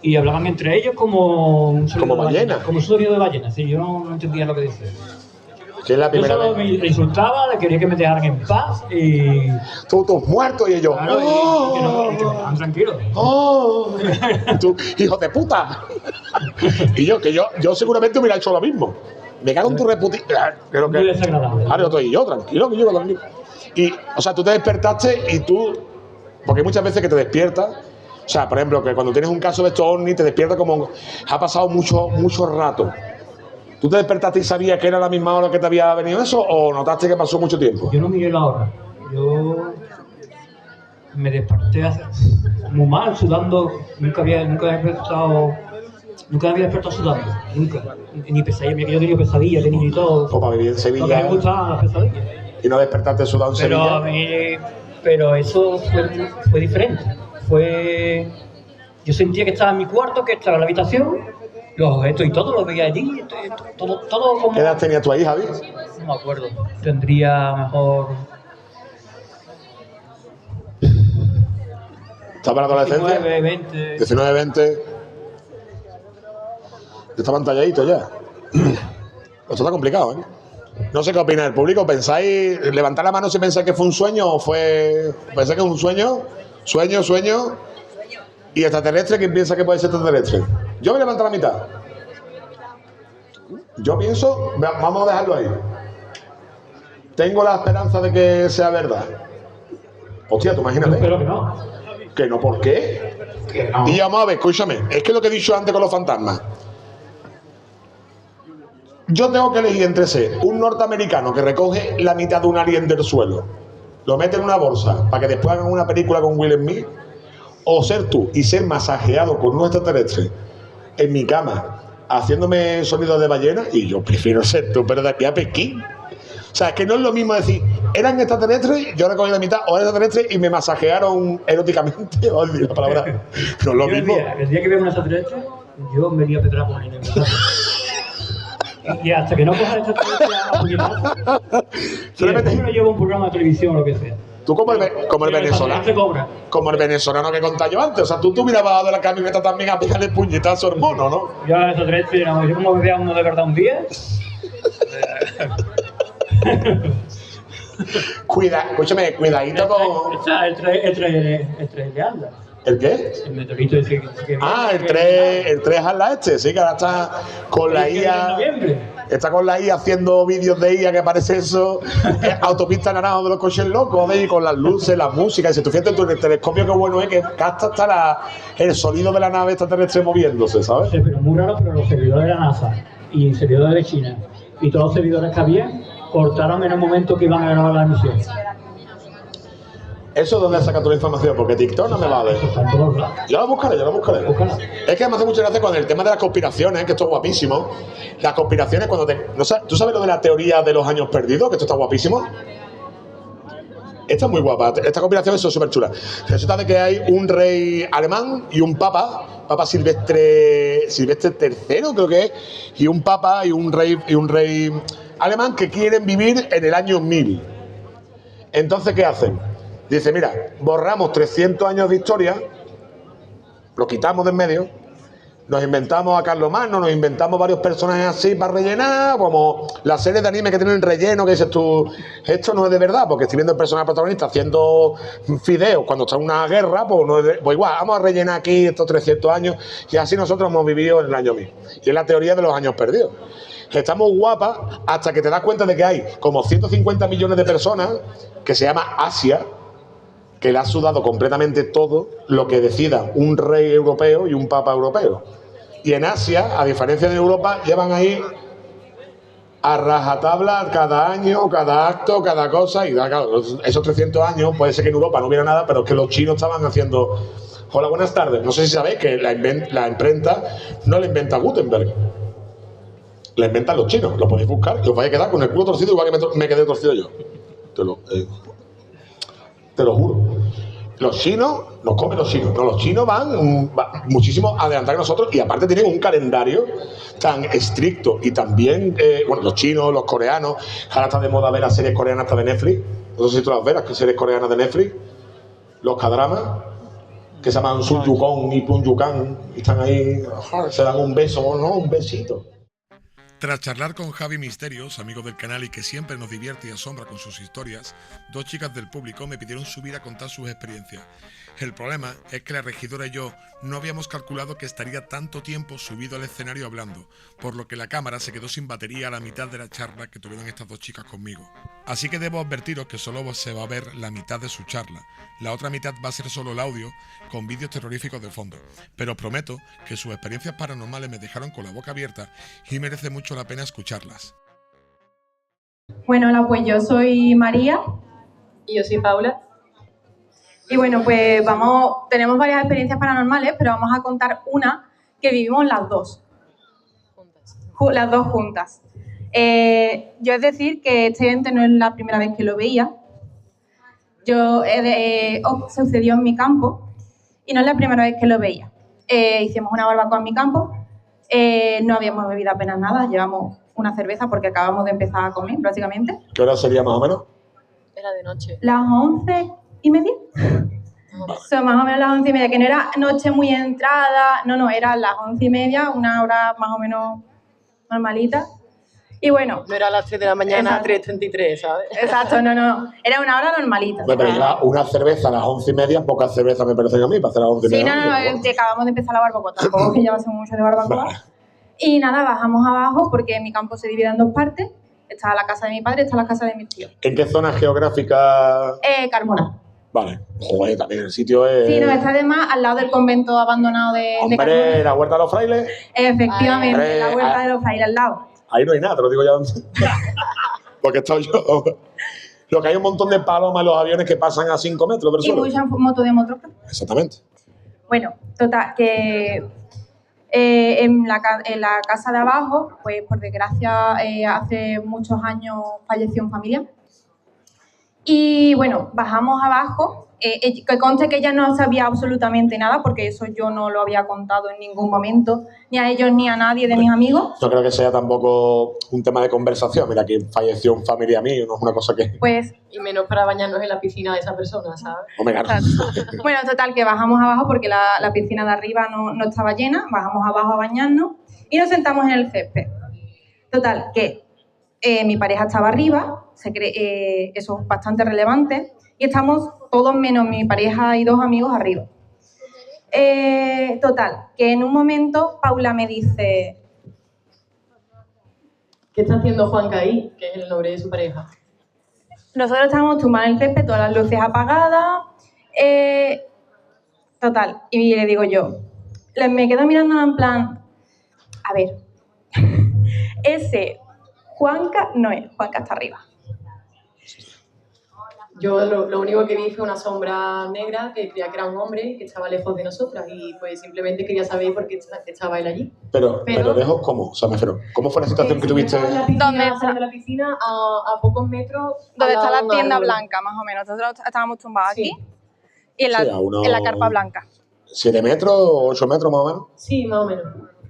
y hablaban entre ellos como un sonido de ballena. Como un sonido de ballena, sí, yo no entendía lo que decían. Que es la primera yo solo vez. me insultaba, le quería que me dejaran en paz y... Tú muerto y ellos... Claro, y que me dejaran tranquilo. Tú, hijo de puta. Y yo seguramente hubiera hecho lo mismo. Me cago en tu reputación. Muy desagradable. Ahora estoy yo, tranquilo, que yo dormido. Y, o sea, tú te despertaste y tú... Porque hay muchas veces que te despiertas. O sea, por ejemplo, que cuando tienes un caso de estos ovnis, te despiertas como... Ha pasado mucho rato. ¿Tú te despertaste y sabías que era la misma hora que te había venido eso o notaste que pasó mucho tiempo? Yo no miré la hora. Yo me desperté muy mal, sudando. Nunca había despertado sudando. Nunca. Ni pesadilla. Yo tenía pesadillas, tenía y todo. Pues para vivir en Sevilla. Porque me gustaban las pesadillas. y no despertarte sudado en Sevilla. Pero eso fue diferente. Yo sentía que estaba en mi cuarto, que estaba en la habitación, los objetos y todo, los veía allí, todo como... ¿Qué edad tenías tú ahí, Javi? No me acuerdo. Tendría mejor... ¿Estaba en la adolescencia? 19, 20... 19, 20... Estaban talladitos ya. Esto está complicado, ¿eh? No sé qué opina el público. ¿Pensáis, levantar la mano si pensáis que fue un sueño o fue... ¿Pensáis que es un sueño? Sueño. ¿Y extraterrestre? ¿Quién piensa que puede ser extraterrestre? Yo me levanto a la mitad. Yo pienso... Vamos a dejarlo ahí. Tengo la esperanza de que sea verdad. Hostia, tú imagínate. Pero que no. ¿Que no? ¿Por qué? Que no. Y vamos a ver, escúchame. Es que lo que he dicho antes con los fantasmas. Yo tengo que elegir entre ser un norteamericano que recoge la mitad de un alien del suelo, lo mete en una bolsa para que después hagan una película con Will Smith, o ser tú y ser masajeado con un extraterrestre en mi cama haciéndome sonidos de ballena. Y yo prefiero ser tú, pero de aquí a Pekín. O sea, es que no es lo mismo decir, eran extraterrestres, yo recogí la mitad, o eran extraterrestres y me masajearon eróticamente. Odio la palabra. No es lo mismo. El día que veo un extraterrestre, yo me iría a pegar con el y hasta que no coja el extraterrestre a puñetazos, y después me lo llevo a un programa de televisión o lo que sea. Tú como el venezolano, como el venezolano que contaba yo antes. O sea, tú hubieras bajado de la camioneta también a pegarle puñetazo al mono, ¿no? Yo a esos tres, yo como me vea uno de verdad un día. Escúchame, cuidadito con... El tren de anda. ¿El qué? El meteorito ese que el 3 Atlas este, sí, que ahora está con la IA. Está con la IA haciendo vídeos de IA que parece eso, autopista naranja de los coches locos, y con las luces, la música. Y si tú fíjate en el telescopio, qué bueno es que capta hasta el sonido de la nave extraterrestre moviéndose, ¿sabes? Sí, pero muy raro, pero los servidores de la NASA y servidores de China y todos los servidores que había cortaron en el momento que iban a grabar la emisión. ¿Eso es donde sacas toda la información? Porque TikTok no me va a ver. Yo la buscaré. Es que me hace mucha gracia con el tema de las conspiraciones, que esto es guapísimo. Las conspiraciones cuando ¿tú sabes lo de la teoría de los años perdidos? Que esto está guapísimo. Esta es muy guapa. Esta conspiración es súper chula. Resulta de que hay un rey alemán y un Papa Silvestre III, creo que es, y un papa y un rey alemán que quieren vivir en el año 1000. Entonces, ¿qué hacen? Dice, mira, borramos 300 años de historia, lo quitamos de en medio, nos inventamos a Carlomagno, nos inventamos varios personajes así para rellenar, como las series de anime que tienen relleno, que dices tú, esto no es de verdad, porque estoy viendo el personaje protagonista haciendo fideos cuando está en una guerra, pues igual, vamos a rellenar aquí estos 300 años, y así nosotros hemos vivido en el año 1000. Y es la teoría de los años perdidos. Estamos guapas hasta que te das cuenta de que hay como 150 millones de personas que se llama Asia, que le ha sudado completamente todo lo que decida un rey europeo y un papa europeo. Y en Asia, a diferencia de Europa, llevan ahí a rajatabla cada año, cada acto, cada cosa. Y claro, esos 300 años, puede ser que en Europa no hubiera nada, pero es que los chinos estaban haciendo... Hola, buenas tardes. No sé si sabéis que la imprenta no la inventa Gutenberg. La inventan los chinos. Lo podéis buscar y os vais a quedar con el culo torcido igual que me quedé torcido yo. Te lo juro. Los chinos, nos comen los chinos. No, los chinos van muchísimo adelantar que nosotros y aparte tienen un calendario tan estricto y también, los chinos, los coreanos, ahora está de moda ver las series coreanas hasta de Netflix. No sé si tú las ves, las series coreanas de Netflix, los K-dramas, que se llaman Sun Yukon y Pun Yukan, y están ahí, se dan un beso, ¿no? Un besito. Tras charlar con Javi Misterios, amigo del canal y que siempre nos divierte y asombra con sus historias, dos chicas del público me pidieron subir a contar sus experiencias. El problema es que la regidora y yo no habíamos calculado que estaría tanto tiempo subido al escenario hablando, por lo que la cámara se quedó sin batería a la mitad de la charla que tuvieron estas dos chicas conmigo. Así que debo advertiros que solo se va a ver la mitad de su charla. La otra mitad va a ser solo el audio, con vídeos terroríficos de fondo. Pero os prometo que sus experiencias paranormales me dejaron con la boca abierta y merece mucho la pena escucharlas. Bueno, hola, pues yo soy María. Y yo soy Paula. Y bueno, pues tenemos varias experiencias paranormales, pero vamos a contar una que vivimos las dos. Las dos juntas. Yo es decir que este ente no es la primera vez que lo veía. Sucedió en mi campo y no es la primera vez que lo veía. Hicimos una barbacoa en mi campo, no habíamos bebido apenas nada, llevamos una cerveza porque acabamos de empezar a comer prácticamente. ¿Qué hora sería más o menos? Era de noche. Las 11:30. Son más o menos las 11:30, que no era noche muy entrada, no, eran las 11:30, una hora más o menos normalita. Y bueno. No era a las 3 de la mañana, exacto. 3:33, ¿sabes? Exacto, no. Era una hora normalita. Bueno, pero ya una cerveza a las 11:30, pocas cervezas me parecen a mí para hacer a las 11:30. Sí, no, que acabamos de empezar la barbacoa, tampoco que llevase mucho de barbacoa. Vale. Y nada, bajamos abajo porque mi campo se divide en dos partes. Está la casa de mi padre y está la casa de mis tíos. ¿En qué zona geográfica? Carmona. Vale. Joder, también el sitio es... Sí, no, está además al lado del convento abandonado de Hombre, Carmona. la Huerta de los Frailes. Efectivamente, Hombre, la Huerta de los Frailes al lado. Ahí no hay nada, te lo digo ya. Porque estoy yo. Lo que hay un montón de palomas en los aviones que pasan a 5 metros del Y suelo. muchas motos de motocross. Exactamente. Bueno, total, que en la casa de abajo, pues por desgracia, hace muchos años falleció un familiar. Y bueno, bajamos abajo, que conste que ella no sabía absolutamente nada, porque eso yo no lo había contado en ningún momento, ni a ellos ni a nadie de mis amigos. No creo que sea tampoco un tema de conversación. Mira, que falleció un familiar mío, no es una cosa que... Pues, Y menos para bañarnos en la piscina de esa persona, ¿sabes? Omega. bueno, total, que bajamos abajo porque la piscina de arriba no estaba llena, bajamos abajo a bañarnos y nos sentamos en el césped. Total, que mi pareja estaba arriba, eso es bastante relevante, y estamos todos menos mi pareja y dos amigos arriba. Total, que en un momento Paula me dice... ¿Qué está haciendo Juanca ahí? Que es el nombre de su pareja. Nosotros estábamos tumbados en el césped, todas las luces apagadas. Total, y le digo yo, me quedo mirándola en plan, a ver, ese Juanca no es, Juanca está arriba. Yo lo único que vi fue una sombra negra que creía que era un hombre que estaba lejos de nosotras y pues simplemente quería saber por qué estaba él allí. Pero lejos, ¿cómo? O sea, me refiero, ¿cómo fue la situación que tuviste? ¿Dónde está? De la piscina a pocos metros. Donde está la tienda árbol. blanca, más o menos. Nosotros estábamos tumbados Sí. aquí y en la carpa blanca. 7 metros, 8 metros más o menos. Sí, más o menos.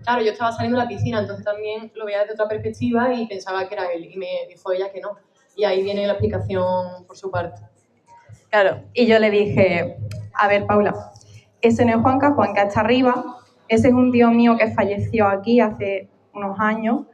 Claro, yo estaba saliendo de la piscina, entonces también lo veía desde otra perspectiva y pensaba que era él. Y me dijo ella que no. Y ahí viene la explicación por su parte. Claro, y yo le dije, a ver, Paula, ese no es Juanca, Juanca está arriba, ese es un tío mío que falleció aquí hace unos años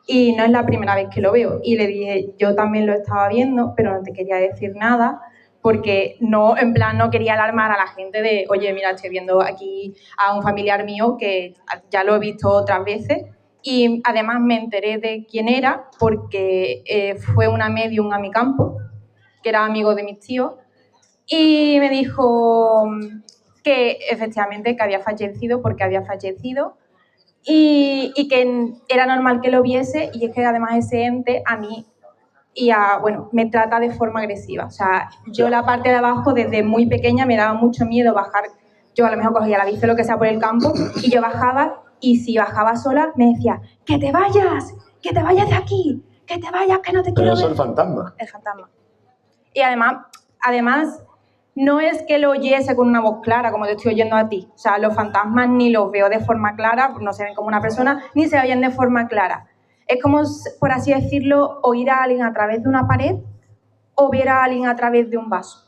y no es la primera vez que lo veo. Y le dije, yo también lo estaba viendo, pero no te quería decir nada porque no, en plan, no quería alarmar a la gente de, oye, mira, estoy viendo aquí a un familiar mío que ya lo he visto otras veces. Y además me enteré de quién era porque fue una medium a mi campo, que era amigo de mis tíos, y me dijo que efectivamente que había fallecido porque había fallecido y que era normal que lo viese, y es que además ese ente a mí me trata de forma agresiva. O sea, yo la parte de abajo desde muy pequeña me daba mucho miedo bajar. Yo a lo mejor cogía la bici o lo que sea por el campo y yo bajaba, y si bajaba sola me decía, ¡que te vayas de aquí! ¡Que te vayas, que no te quiero ver! Pero eso es el fantasma. El fantasma. Y además, no es que lo oyese con una voz clara, como te estoy oyendo a ti. O sea, los fantasmas ni los veo de forma clara, no se ven como una persona, ni se oyen de forma clara. Es como, por así decirlo, oír a alguien a través de una pared o ver a alguien a través de un vaso.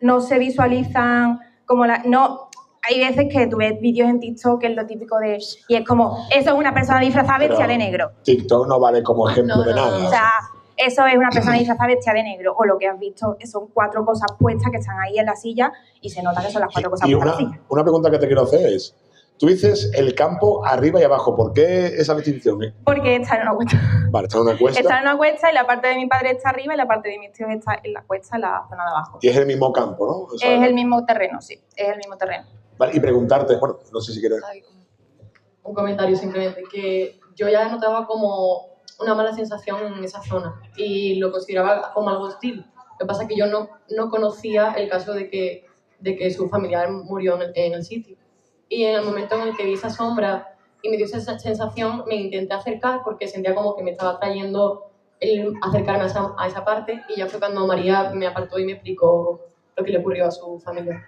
No se visualizan como no. Hay veces que tú ves vídeos en TikTok que es lo típico de... Y es como, eso es una persona disfrazada vestida de negro. TikTok no vale como ejemplo de nada. O sea, eso es una persona disfrazada vestida de negro. O lo que has visto son 4 cosas puestas que están ahí en la silla y se nota que son las 4 cosas Y puestas en la silla. una pregunta que te quiero hacer es, tú dices el campo arriba y abajo, ¿por qué esa distinción? Porque está en una cuesta. Vale, está en una cuesta. Está en una cuesta y la parte de mi padre está arriba y la parte de mis tíos está en la cuesta, en la zona de abajo. Y es el mismo campo, ¿no? O sea, Es el mismo terreno, sí. Es el mismo terreno. Vale, y preguntarte, bueno, no sé si quieres... Un comentario simplemente, que yo ya notaba como una mala sensación en esa zona y lo consideraba como algo hostil. Lo que pasa es que yo no conocía el caso de que su familiar murió en el sitio. Y en el momento en el que vi esa sombra y me dio esa sensación, me intenté acercar porque sentía como que me estaba trayendo el acercarme a esa parte, y ya fue cuando María me apartó y me explicó lo que le ocurrió a su familia.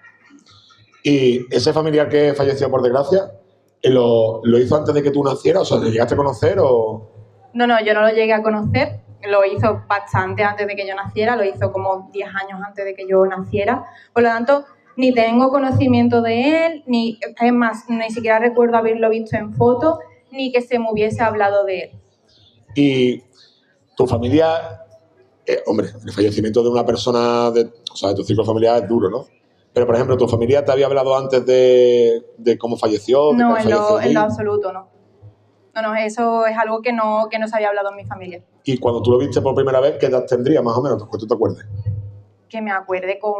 ¿Y ese familiar que falleció por desgracia, lo hizo antes de que tú nacieras? O sea, ¿le llegaste a conocer o...? No, yo no lo llegué a conocer, lo hizo bastante antes de que yo naciera, lo hizo como 10 años antes de que yo naciera, por lo tanto, ni tengo conocimiento de él, es más, ni siquiera recuerdo haberlo visto en foto, ni que se me hubiese hablado de él. Y tu familia, hombre, el fallecimiento de una persona, o sea, de tu círculo familiar es duro, ¿no? Pero, por ejemplo, ¿tu familia te había hablado antes de cómo falleció? No, en lo absoluto, no. No, eso es algo que no se había hablado en mi familia. Y cuando tú lo viste por primera vez, ¿qué edad tendría, más o menos? ¿Que tú te acuerdes? Que me acuerde con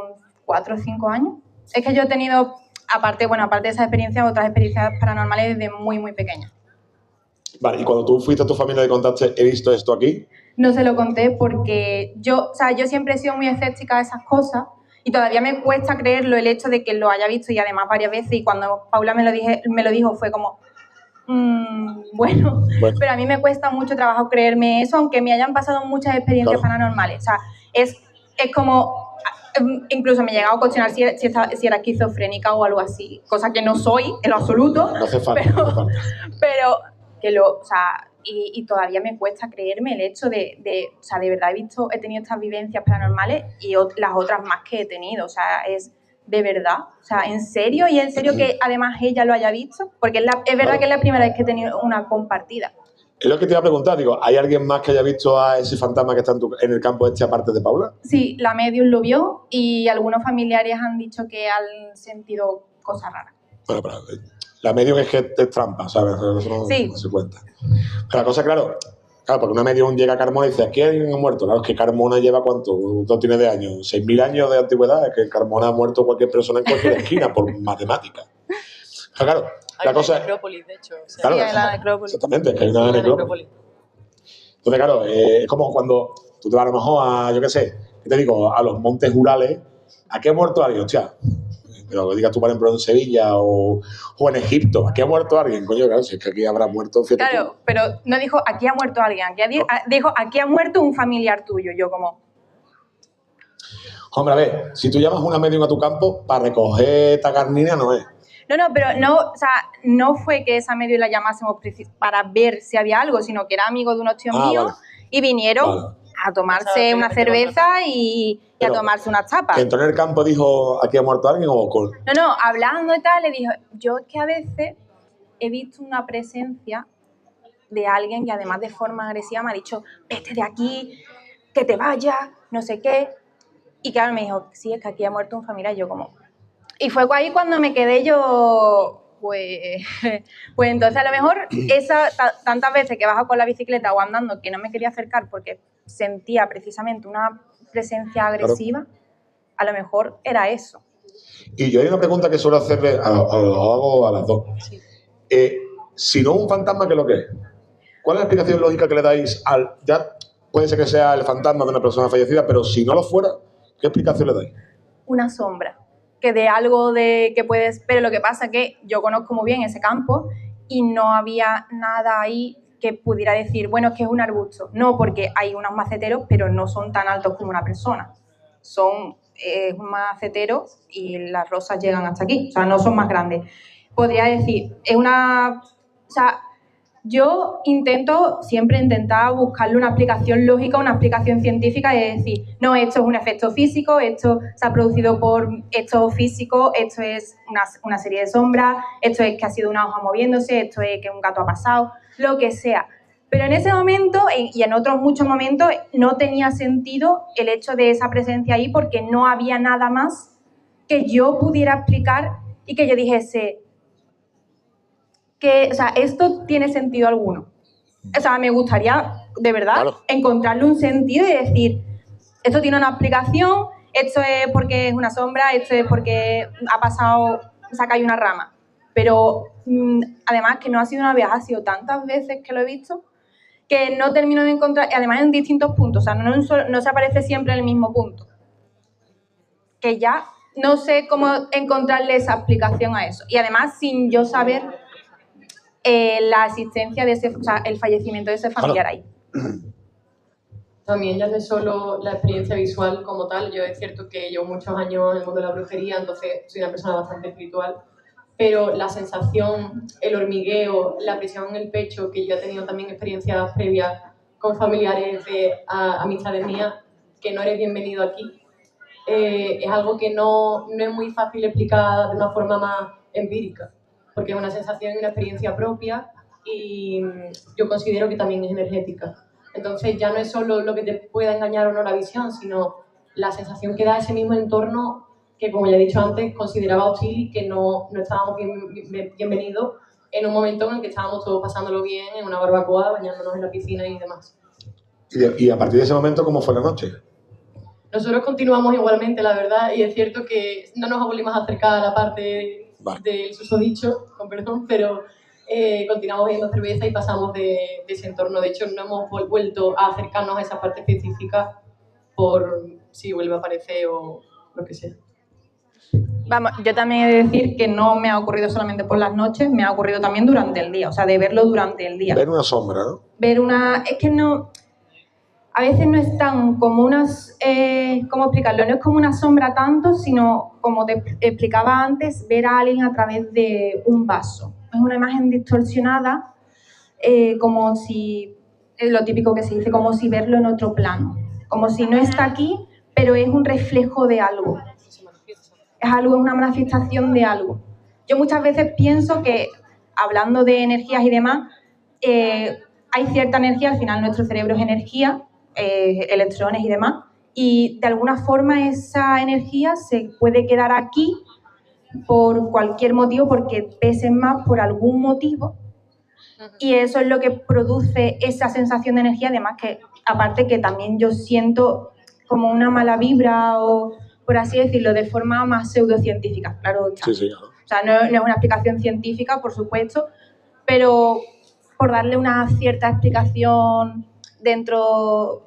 4 o 5 años. Es que yo he tenido, aparte de esas experiencias, otras experiencias paranormales desde muy, muy pequeña. Vale, y cuando tú fuiste a tu familia y le contaste, he visto esto aquí. No se lo conté porque yo siempre he sido muy escéptica de esas cosas y todavía me cuesta creerlo el hecho de que lo haya visto, y además varias veces, y cuando Paula me lo dijo fue como, bueno, pero a mí me cuesta mucho trabajo creerme eso, aunque me hayan pasado muchas experiencias paranormales. O sea, es como, incluso me he llegado a cuestionar si era esquizofrénica o algo así, cosa que no soy en lo absoluto. No hace falta, pero que y todavía me cuesta creerme el hecho de verdad he tenido estas vivencias paranormales y las otras más que he tenido, o sea, es de verdad, o sea, en serio, y en serio que además ella lo haya visto, porque es verdad que es la primera vez que he tenido una compartida. Es lo que te iba a preguntar, digo, ¿hay alguien más que haya visto a ese fantasma que está en el campo aparte de Paula? Sí, la medium lo vio y algunos familiares han dicho que han sentido cosas raras. Bueno, pero la medium es que es trampa, ¿sabes? Eso no se cuenta. Pero la cosa, claro, porque una medium llega a Carmona y dice, aquí hay alguien muerto. Claro, es que Carmona lleva ¿cuánto tiene de años? 6.000 años de antigüedad. Es que Carmona ha muerto cualquier persona en cualquier esquina por matemática. Pero claro, la cosa es... necrópolis, de hecho. O sea, claro, sí, hay la necrópolis. Exactamente, hay una necrópolis. Entonces, claro, es como cuando tú te vas a lo mejor a, yo qué sé, ¿qué te digo? A los Montes Urales. ¿A qué ha muerto alguien? Hostia, pero que digas tú, por ejemplo, en Sevilla o en Egipto, ¿aquí ha muerto alguien? Coño, claro, si es que aquí habrá muerto... Claro, pero no dijo, aquí ha muerto alguien, dijo, aquí ha muerto un familiar tuyo. Yo como... Hombre, a ver, si tú llamas una medium a tu campo, para recoger tagarnina no es. No, pero no fue que esa medium la llamásemos para ver si había algo, sino que era amigo de unos tíos míos, vale. Y vinieron a tomarse una cerveza y a tomarse unas tapas. ¿Que entró en el campo dijo, aquí ha muerto alguien o con...? No, hablando y tal, le dijo, yo es que a veces he visto una presencia de alguien que además de forma agresiva me ha dicho, vete de aquí, que te vayas, no sé qué. Y claro, me dijo, sí, es que aquí ha muerto un familiar. Yo como... Y fue ahí cuando me quedé yo, pues entonces a lo mejor tantas veces que bajo con la bicicleta o andando que no me quería acercar porque sentía precisamente una presencia agresiva, claro. A lo mejor era eso. Y yo hay una pregunta que suelo hacerle, lo hago a las dos. Sí. Si no un fantasma, ¿qué es lo que es? ¿Cuál es la explicación lógica que le dais al... Ya puede ser que sea el fantasma de una persona fallecida, pero si no lo fuera, ¿qué explicación le dais? Una sombra. Que de algo de que puedes... Pero lo que pasa es que yo conozco muy bien ese campo y no había nada ahí que pudiera decir, bueno, es que es un arbusto. No, porque hay unos maceteros, pero no son tan altos como una persona. Son un macetero y las rosas llegan hasta aquí. O sea, no son más grandes. Podría decir, es una... O sea, yo siempre intentar buscarle una explicación lógica, una explicación científica y decir, no, esto es un efecto físico, esto se ha producido por esto físico, esto es una serie de sombras, esto es que ha sido una hoja moviéndose, esto es que un gato ha pasado, lo que sea. Pero en ese momento y en otros muchos momentos no tenía sentido el hecho de esa presencia ahí porque no había nada más que yo pudiera explicar y que yo dijese... que, o sea, esto tiene sentido alguno. O sea, me gustaría, de verdad, encontrarle un sentido y decir, esto tiene una explicación, esto es porque es una sombra, esto es porque ha pasado, se ha caído una rama. Pero, además, que no ha sido una vez, ha sido tantas veces que lo he visto, que no termino de encontrar, además en distintos puntos, o sea, no se aparece siempre en el mismo punto. Que ya no sé cómo encontrarle esa explicación a eso. Y además, sin yo saber... la asistencia de ese, o sea, el fallecimiento de ese familiar ahí. También ya no es solo la experiencia visual como tal. Yo es cierto que llevo muchos años en el mundo de la brujería, entonces soy una persona bastante espiritual, pero la sensación, el hormigueo, la presión en el pecho, que yo he tenido también experiencias previas con familiares de amistades mías, que no eres bienvenido aquí, es algo que no es muy fácil explicar de una forma más empírica, porque es una sensación y una experiencia propia y yo considero que también es energética. Entonces ya no es solo lo que te pueda engañar o no la visión, sino la sensación que da ese mismo entorno que, como ya he dicho antes, consideraba hostil y que no estábamos bienvenidos en un momento en el que estábamos todos pasándolo bien, en una barbacoa, bañándonos en la piscina y demás. Y a partir de ese momento, ¿cómo fue la noche? Nosotros continuamos igualmente, la verdad, y es cierto que no nos volvimos a acercar a la parte del susodicho, con perdón, pero continuamos bebiendo cerveza y pasamos de ese entorno. De hecho, no hemos vuelto a acercarnos a esa parte específica por si vuelve a aparecer o lo que sea. Vamos, yo también he de decir que no me ha ocurrido solamente por las noches, me ha ocurrido también durante el día, o sea, de verlo durante el día. Ver una sombra, ¿no? Ver una... Es que no... A veces no es tan como unas... ¿cómo explicarlo? No es como una sombra tanto, sino, como te explicaba antes, ver a alguien a través de un vaso. Es una imagen distorsionada, como si... Es lo típico que se dice, como si verlo en otro plano. Como si no está aquí, pero es un reflejo de algo. Es algo, es una manifestación de algo. Yo muchas veces pienso que, hablando de energías y demás, hay cierta energía, al final nuestro cerebro es energía, electrones y demás, y de alguna forma esa energía se puede quedar aquí por cualquier motivo, porque pesen más por algún motivo, y eso es lo que produce esa sensación de energía, además que, aparte que también yo siento como una mala vibra o, por así decirlo, de forma más pseudocientífica, claro. Sí, claro. O sea, no es una explicación científica, por supuesto, pero por darle una cierta explicación dentro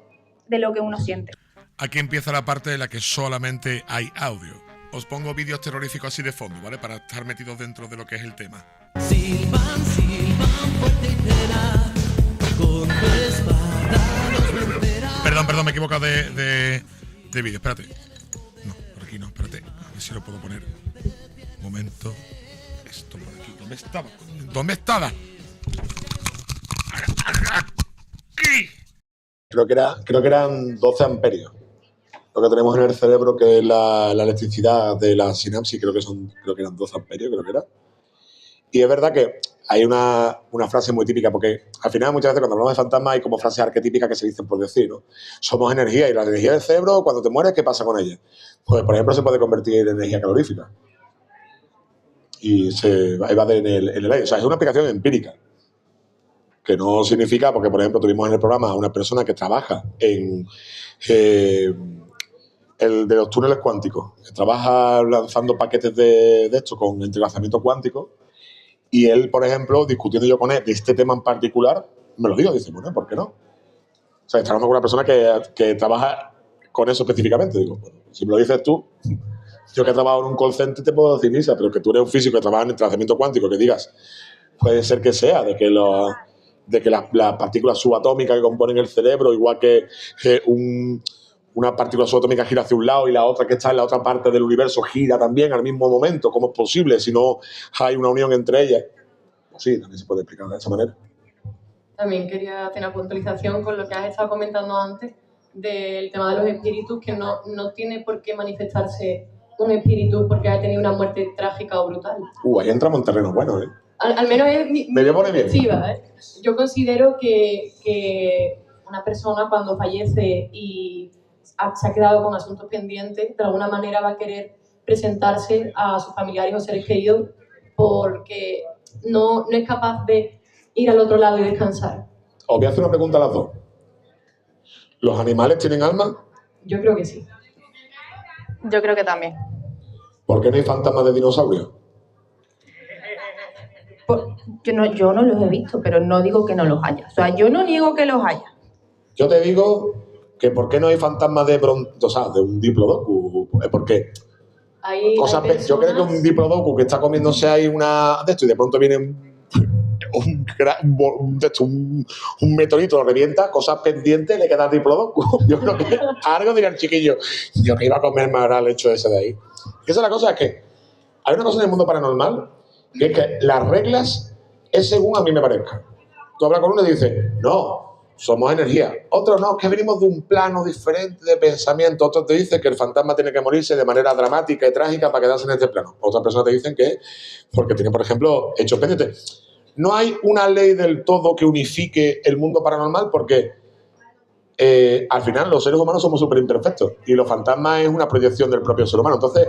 de lo que uno siente. Aquí empieza la parte en la que solamente hay audio. Os pongo vídeos terroríficos así de fondo, ¿vale? Para estar metidos dentro de lo que es el tema. Silban, fuerte y cena, con tu espada nos vencerá. Perdón, me he equivocado de vídeo, espérate. No, por aquí no, espérate. A ver si lo puedo poner. Un momento. Esto por aquí. ¿Dónde estaba? Aquí. Creo que eran 12 amperios. Lo que tenemos en el cerebro, que es la electricidad de la sinapsis, creo que eran 12 amperios, creo que era. Y es verdad que hay una frase muy típica, porque al final muchas veces cuando hablamos de fantasmas hay como frases arquetípicas que se dicen por decir, ¿no? Somos energía, y la energía del cerebro, cuando te mueres, ¿qué pasa con ella? Pues, por ejemplo, se puede convertir en energía calorífica. Y se evade en el aire. O sea, es una aplicación empírica. Que no significa, porque por ejemplo tuvimos en el programa a una persona que trabaja en el de los túneles cuánticos, que trabaja lanzando paquetes de esto con entrelazamiento cuántico, y él, por ejemplo, discutiendo yo con él de este tema en particular, me lo digo, dice, bueno, ¿por qué no? O sea, está hablando con una persona que trabaja con eso específicamente. Digo, bueno, si me lo dices tú, yo que he trabajado en un call center te puedo decir misa, pero que tú eres un físico que trabaja en entrelazamiento cuántico, que digas, puede ser que sea, de que las partículas subatómicas que componen el cerebro, igual que una partícula subatómica gira hacia un lado y la otra que está en la otra parte del universo gira también al mismo momento. ¿Cómo es posible si no hay una unión entre ellas? Pues sí, también se puede explicar de esa manera. También quería hacer una puntualización con lo que has estado comentando antes del tema de los espíritus, que no tiene por qué manifestarse un espíritu porque haya tenido una muerte trágica o brutal. Ahí entramos en terreno bueno, ¿eh? Al menos es mi perspectiva, ¿eh? Yo considero que una persona cuando fallece y se ha quedado con asuntos pendientes, de alguna manera va a querer presentarse a sus familiares o seres queridos porque no es capaz de ir al otro lado y descansar. Os voy a hacer una pregunta a las dos. ¿Los animales tienen alma? Yo creo que sí. Yo creo que también. ¿Por qué no hay fantasmas de dinosaurios? Yo no los he visto, pero no digo que no los haya. O sea, yo no niego que los haya. Yo te digo que ¿por qué no hay fantasmas de un diplodocus? Porque yo creo que un diplodocus que está comiéndose ahí una de esto y de pronto viene un meteorito lo revienta, cosas pendientes, le queda diplodocus. Yo creo que algo diría el chiquillo, yo que iba a comerme ahora el hecho ese de ahí. Y esa es la cosa, es que hay una cosa en el mundo paranormal, que es que las reglas es según a mí me parezca. Tú hablas con uno y dices, no, somos energía. Otros no, que venimos de un plano diferente de pensamiento. Otros te dicen que el fantasma tiene que morirse de manera dramática y trágica para quedarse en este plano. Otras personas te dicen que porque tiene, por ejemplo, hechos pendientes. No hay una ley del todo que unifique el mundo paranormal porque al final los seres humanos somos súper imperfectos y los fantasmas es una proyección del propio ser humano. Entonces,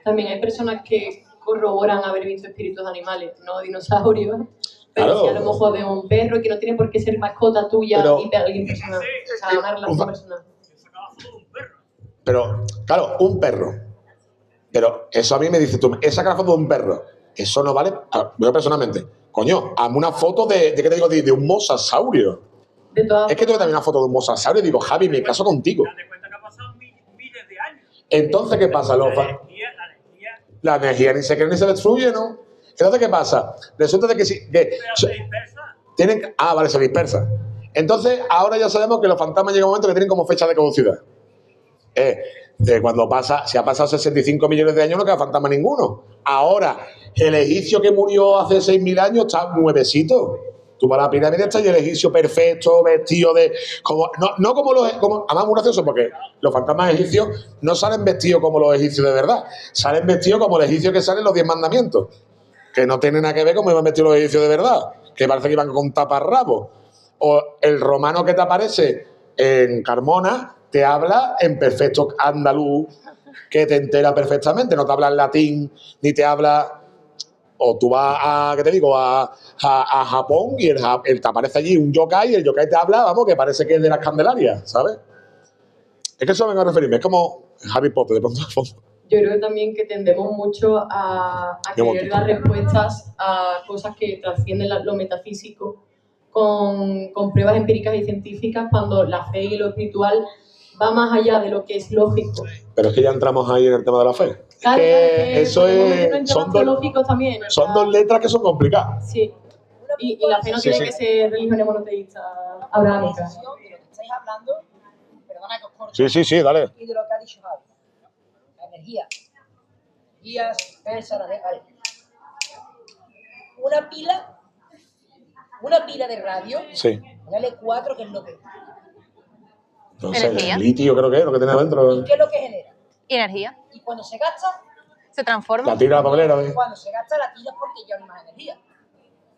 también hay personas que corroboran haber visto espíritus de animales, no dinosaurios. Pero claro, si a lo mejor de un perro que no tiene por qué ser mascota tuya pero, y de alguien personal. O sea, una relación personal. Pero, claro, un perro. Pero eso a mí me dice tú, he sacado la foto de un perro. Eso no vale, yo personalmente. Coño, hazme una foto ¿qué te digo? De un mosasaurio. Es que tengo también una foto de un mosasaurio y digo, Javi, me caso contigo. Entonces, ¿qué pasa? La energía ni se crea ni se destruye, ¿no? Entonces, ¿qué pasa? Resulta de que sí. Vale, se dispersa. Entonces, ahora ya sabemos que los fantasmas llegan a un momento que tienen como fecha de caducidad. Cuando si ha pasado 65 millones de años, no queda fantasma ninguno. Ahora, el egipcio que murió hace 6.000 años está nuevecito. Tú vas a la pirámide, está y el egipcio perfecto, vestido de... no como además muy gracioso, porque los fantasmas egipcios no salen vestidos como los egipcios de verdad. Salen vestidos como el egipcio que salen los 10 mandamientos. Que no tienen nada que ver como iban vestidos los egipcios de verdad. Que parece que iban con taparrabos. O el romano que te aparece en Carmona te habla en perfecto andaluz, que te entera perfectamente. No te habla en latín, ni te habla... O tú vas a Japón y te aparece allí un yokai y el yokai te habla, vamos, que parece que es de las Candelarias, ¿sabes? Es que eso vengo a referirme. Es como Harry Potter, de pronto al fondo. Yo creo también que tendemos mucho a querer dar respuestas a cosas que trascienden lo metafísico con pruebas empíricas y científicas, cuando la fe y lo espiritual va más allá de lo que es lógico. Pero es que ya entramos ahí en el tema de la fe. Claro, que eso es, son dos letras que son complicadas. Sí. Y la fe no tiene que ser religión monoteísta abrahámica. Estáis hablando, perdona que os corte. Sí, dale. Y de lo que ha dicho Javi. La energía. Energías, dispersas, vale. Una pila de radio. Sí. Un L4, que es lo que es. Entonces, el litio creo que es lo que tiene adentro. ¿Y qué es lo que genera? Energía. Y cuando se gasta, se transforma. La tira a la papelera. Cuando se gasta, la tira porque ya no hay más energía.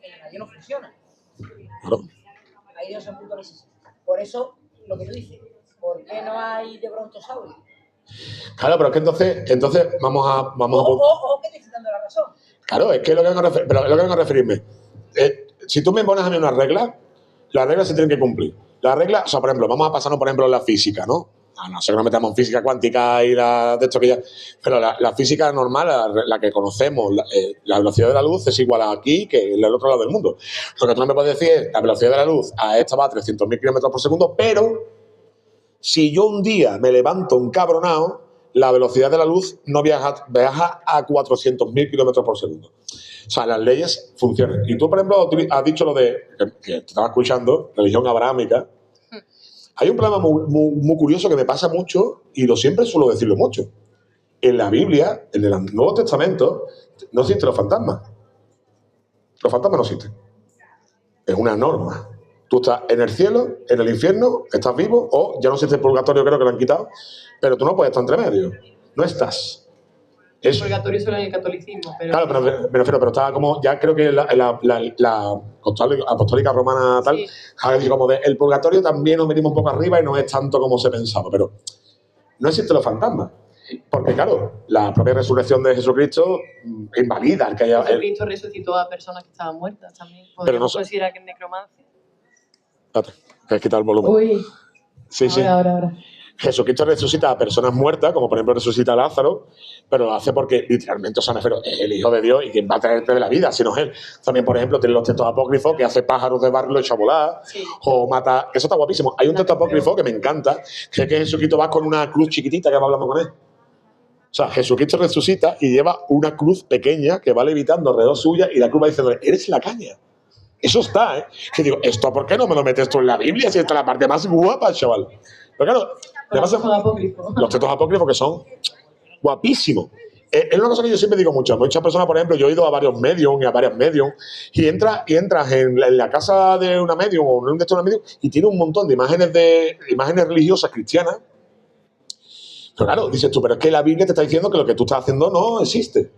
El radio no funciona. Claro. Ahí Dios es punto necesario. Por eso, lo que tú dices, ¿por qué no hay de brontosaurio? Claro, pero es que entonces vamos a... Ojo, que te estoy dando la razón. Claro, es que es lo que vengo a referirme. Si tú me pones a mí una regla, las reglas se tienen que cumplir. Las reglas, o sea, por ejemplo, vamos a pasarnos, por ejemplo, en la física, ¿no? No sé que nos metamos en física cuántica y de esto que ya... Pero la física normal, la que conocemos, la velocidad de la luz es igual a aquí que en el otro lado del mundo. Lo que tú no me puedes decir es, la velocidad de la luz a esta va a 300.000 kilómetros por segundo, pero si yo un día me levanto encabronado, la velocidad de la luz no viaja a 400.000 kilómetros por segundo. O sea, las leyes funcionan. Y tú, por ejemplo, has dicho lo de, que te estaba escuchando, religión abrahámica. Hay un problema muy curioso que me pasa mucho y siempre suelo decirlo mucho. En la Biblia, en el Nuevo Testamento, no existen los fantasmas. Los fantasmas no existen. Es una norma. Tú estás en el cielo, en el infierno, estás vivo, o ya no existe el purgatorio, creo que lo han quitado, pero tú no puedes estar entre medio. No estás. El purgatorio solo en el catolicismo. Pero... Claro, me refiero, pero estaba como, ya creo que la apostólica romana tal, sí. Como de, el purgatorio también nos venimos un poco arriba y no es tanto como se pensaba, pero no existen los fantasmas. Porque claro, la propia resurrección de Jesucristo invalida el que haya... Jesucristo resucitó a personas que estaban muertas también. ¿Podríamos considerar que es necromancia? Espérate, que has quitado el volumen. Uy, sí. Ahora. Jesucristo resucita a personas muertas, como por ejemplo resucita a Lázaro, pero lo hace porque literalmente, o sea, es el Hijo de Dios y quien va a traerte de la vida, si no es él. También, por ejemplo, tiene los textos apócrifos que hace pájaros de barro y echa a volar, sí. O mata... Eso está guapísimo. Hay un texto apócrifo que me encanta, que es que Jesucristo va con una cruz chiquitita que va hablando con él. O sea, Jesucristo resucita y lleva una cruz pequeña que va levitando alrededor suya y la cruz va diciendo, eres la caña. Eso está, ¿eh? Que digo, ¿esto por qué no me lo metes tú en la Biblia? Si esta es la parte más guapa, chaval. Pero claro, Los textos apócrifos que son guapísimos. Es una cosa que yo siempre digo mucho. Muchas personas, por ejemplo, yo he ido a varios mediums y a varias mediums y entras en la casa de una medium o en un de estos medium y tiene un montón de imágenes religiosas cristianas. Pero claro, dices tú, pero es que la Biblia te está diciendo que lo que tú estás haciendo no existe.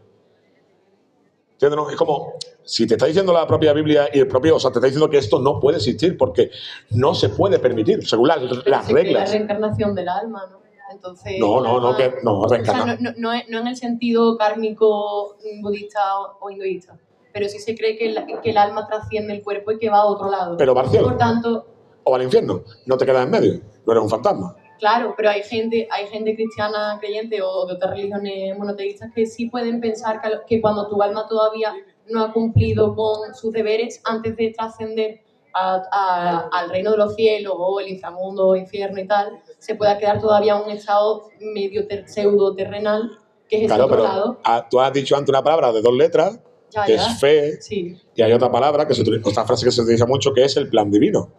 ¿Entiendes? No? Es como, si te está diciendo la propia Biblia y el propio, o sea, te está diciendo que esto no puede existir porque no se puede permitir, según las reglas. La reencarnación del alma, ¿no? Entonces, no, O reencarnar. sea, no en el sentido kármico budista o hinduista, pero sí se cree que el alma trasciende el cuerpo y que va a otro lado. Pero va al cielo. Por tanto, o al infierno, no te quedas en medio, no eres un fantasma. claro, pero hay gente cristiana creyente o de otras religiones monoteístas que sí pueden pensar que cuando tu alma todavía no ha cumplido con sus deberes, antes de trascender al reino de los cielos o el inframundo o infierno y tal, se pueda quedar todavía en un estado medio pseudo terrenal, que es ese otro lado. Tú has dicho antes una palabra de 2 letras, que es fe, sí. Y hay otra palabra, otra frase que se utiliza mucho, que es el plan divino.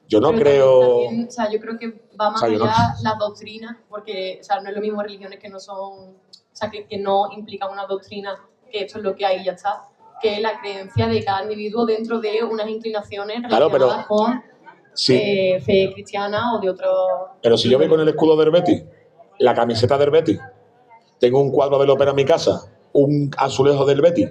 Yo no creo... También, o sea, yo creo que va más allá las doctrinas, porque o sea, no es lo mismo religiones que no son... O sea, que no implican una doctrina, que esto es lo que hay y ya está, que la creencia de cada individuo dentro de unas inclinaciones relacionadas con fe cristiana o de otro... Pero si yo voy con el escudo del Betis, la camiseta del Betis, tengo un cuadro del ópera en mi casa, un azulejo del Betis...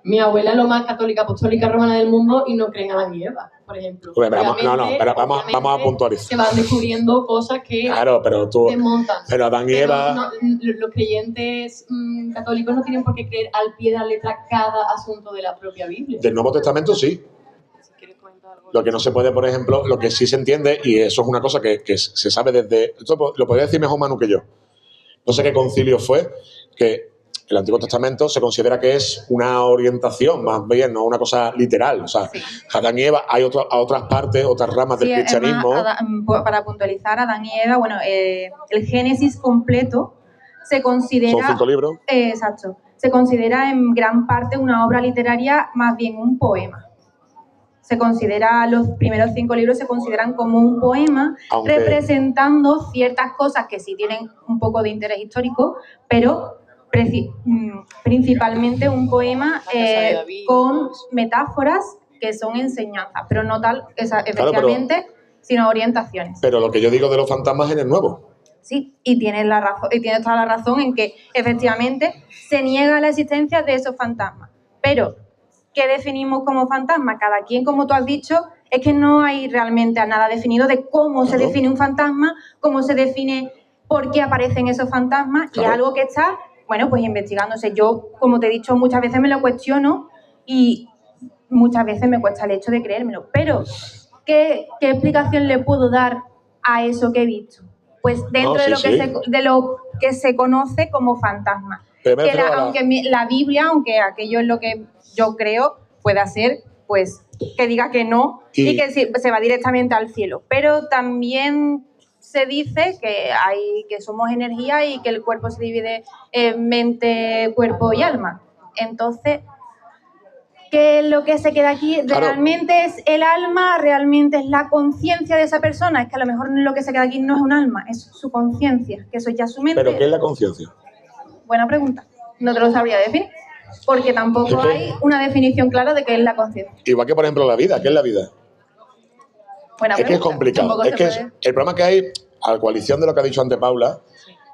Mi abuela es lo más católica apostólica romana del mundo y no creen a Adán y Eva, por ejemplo. Pero vamos a puntualizar. Se van descubriendo cosas que desmontan. Pero Adán y Eva... los creyentes católicos no tienen por qué creer al pie de la letra cada asunto de la propia Biblia. Del Nuevo Testamento sí. Lo que no se puede, por ejemplo, lo que sí se entiende, y eso es una cosa que se sabe desde... Esto lo podría decir mejor Manu que yo. No sé qué concilio fue, que el Antiguo Testamento se considera que es una orientación, más bien, no una cosa literal. O sea, Adán y Eva, hay otras partes, otras ramas del cristianismo. Para puntualizar, Adán y Eva, bueno, el Génesis completo se considera... Son 5 libros. Exacto. Se considera en gran parte una obra literaria, más bien un poema. Se considera, los primeros 5 libros se consideran como un poema, representando ciertas cosas que sí tienen un poco de interés histórico, pero principalmente un poema con metáforas que son enseñanzas, pero no tal, efectivamente, sino orientaciones. Pero lo que yo digo de los fantasmas en el Nuevo. Sí, y tienes toda la razón en que efectivamente se niega la existencia de esos fantasmas. Pero, ¿qué definimos como fantasma? Cada quien, como tú has dicho, es que no hay realmente nada definido de cómo se define un fantasma, cómo se define por qué aparecen esos fantasmas, y es algo que está... Bueno, pues investigándose. Yo, como te he dicho, muchas veces me lo cuestiono y muchas veces me cuesta el hecho de creérmelo. Pero, ¿qué explicación le puedo dar a eso que he visto? Pues dentro de lo que se conoce como fantasma. Aunque la Biblia, aunque aquello es lo que yo creo, pueda ser, pues, que diga que no y que se va directamente al cielo. Pero también... se dice que somos energía y que el cuerpo se divide en mente, cuerpo y alma. Entonces, ¿qué es lo que se queda aquí? ¿Realmente es el alma? ¿Realmente es la conciencia de esa persona? Es que a lo mejor lo que se queda aquí no es un alma, es su conciencia, que eso ya es su mente. ¿Pero qué es la conciencia? Buena pregunta. No te lo sabría decir, porque tampoco hay una definición clara de qué es la conciencia. Igual que, por ejemplo, la vida. ¿Qué es la vida? Es que es complicado. Es que el problema que hay, a la coalición de lo que ha dicho antes Paula,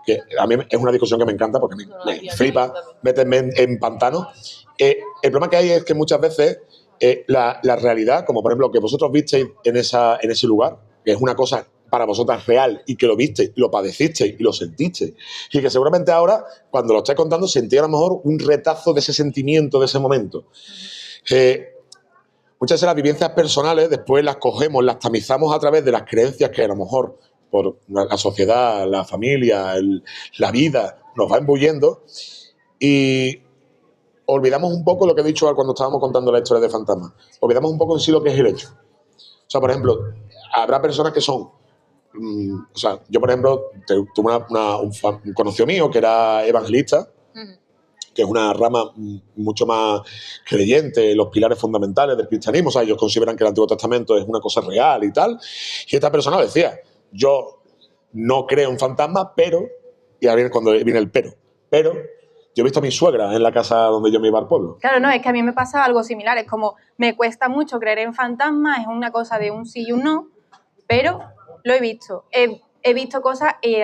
que a mí es una discusión que me encanta porque me flipa meterme en pantano. El problema que hay es que muchas veces la realidad, como por ejemplo lo que vosotros visteis en ese lugar, que es una cosa para vosotras real y que lo visteis, lo padecisteis y lo sentisteis, y que seguramente ahora, cuando lo estáis contando, sentís a lo mejor un retazo de ese sentimiento, de ese momento. Muchas veces las vivencias personales después las cogemos, las tamizamos a través de las creencias que a lo mejor por la sociedad, la familia, la vida nos va embuyendo, y olvidamos un poco lo que he dicho cuando estábamos contando la historia de fantasmas. Olvidamos un poco en sí lo que es el hecho. O sea, por ejemplo, habrá personas que son... o sea, yo, por ejemplo, tuve un conocido mío que era evangelista, que es una rama mucho más creyente, los pilares fundamentales del cristianismo. O sea, ellos consideran que el Antiguo Testamento es una cosa real y tal. Y esta persona decía, yo no creo en fantasmas, pero, y ahora viene cuando viene el pero yo he visto a mi suegra en la casa donde yo me iba al pueblo. Claro, no, es que a mí me pasa algo similar. Es como, me cuesta mucho creer en fantasmas, es una cosa de un sí y un no, pero lo he visto. He visto cosas y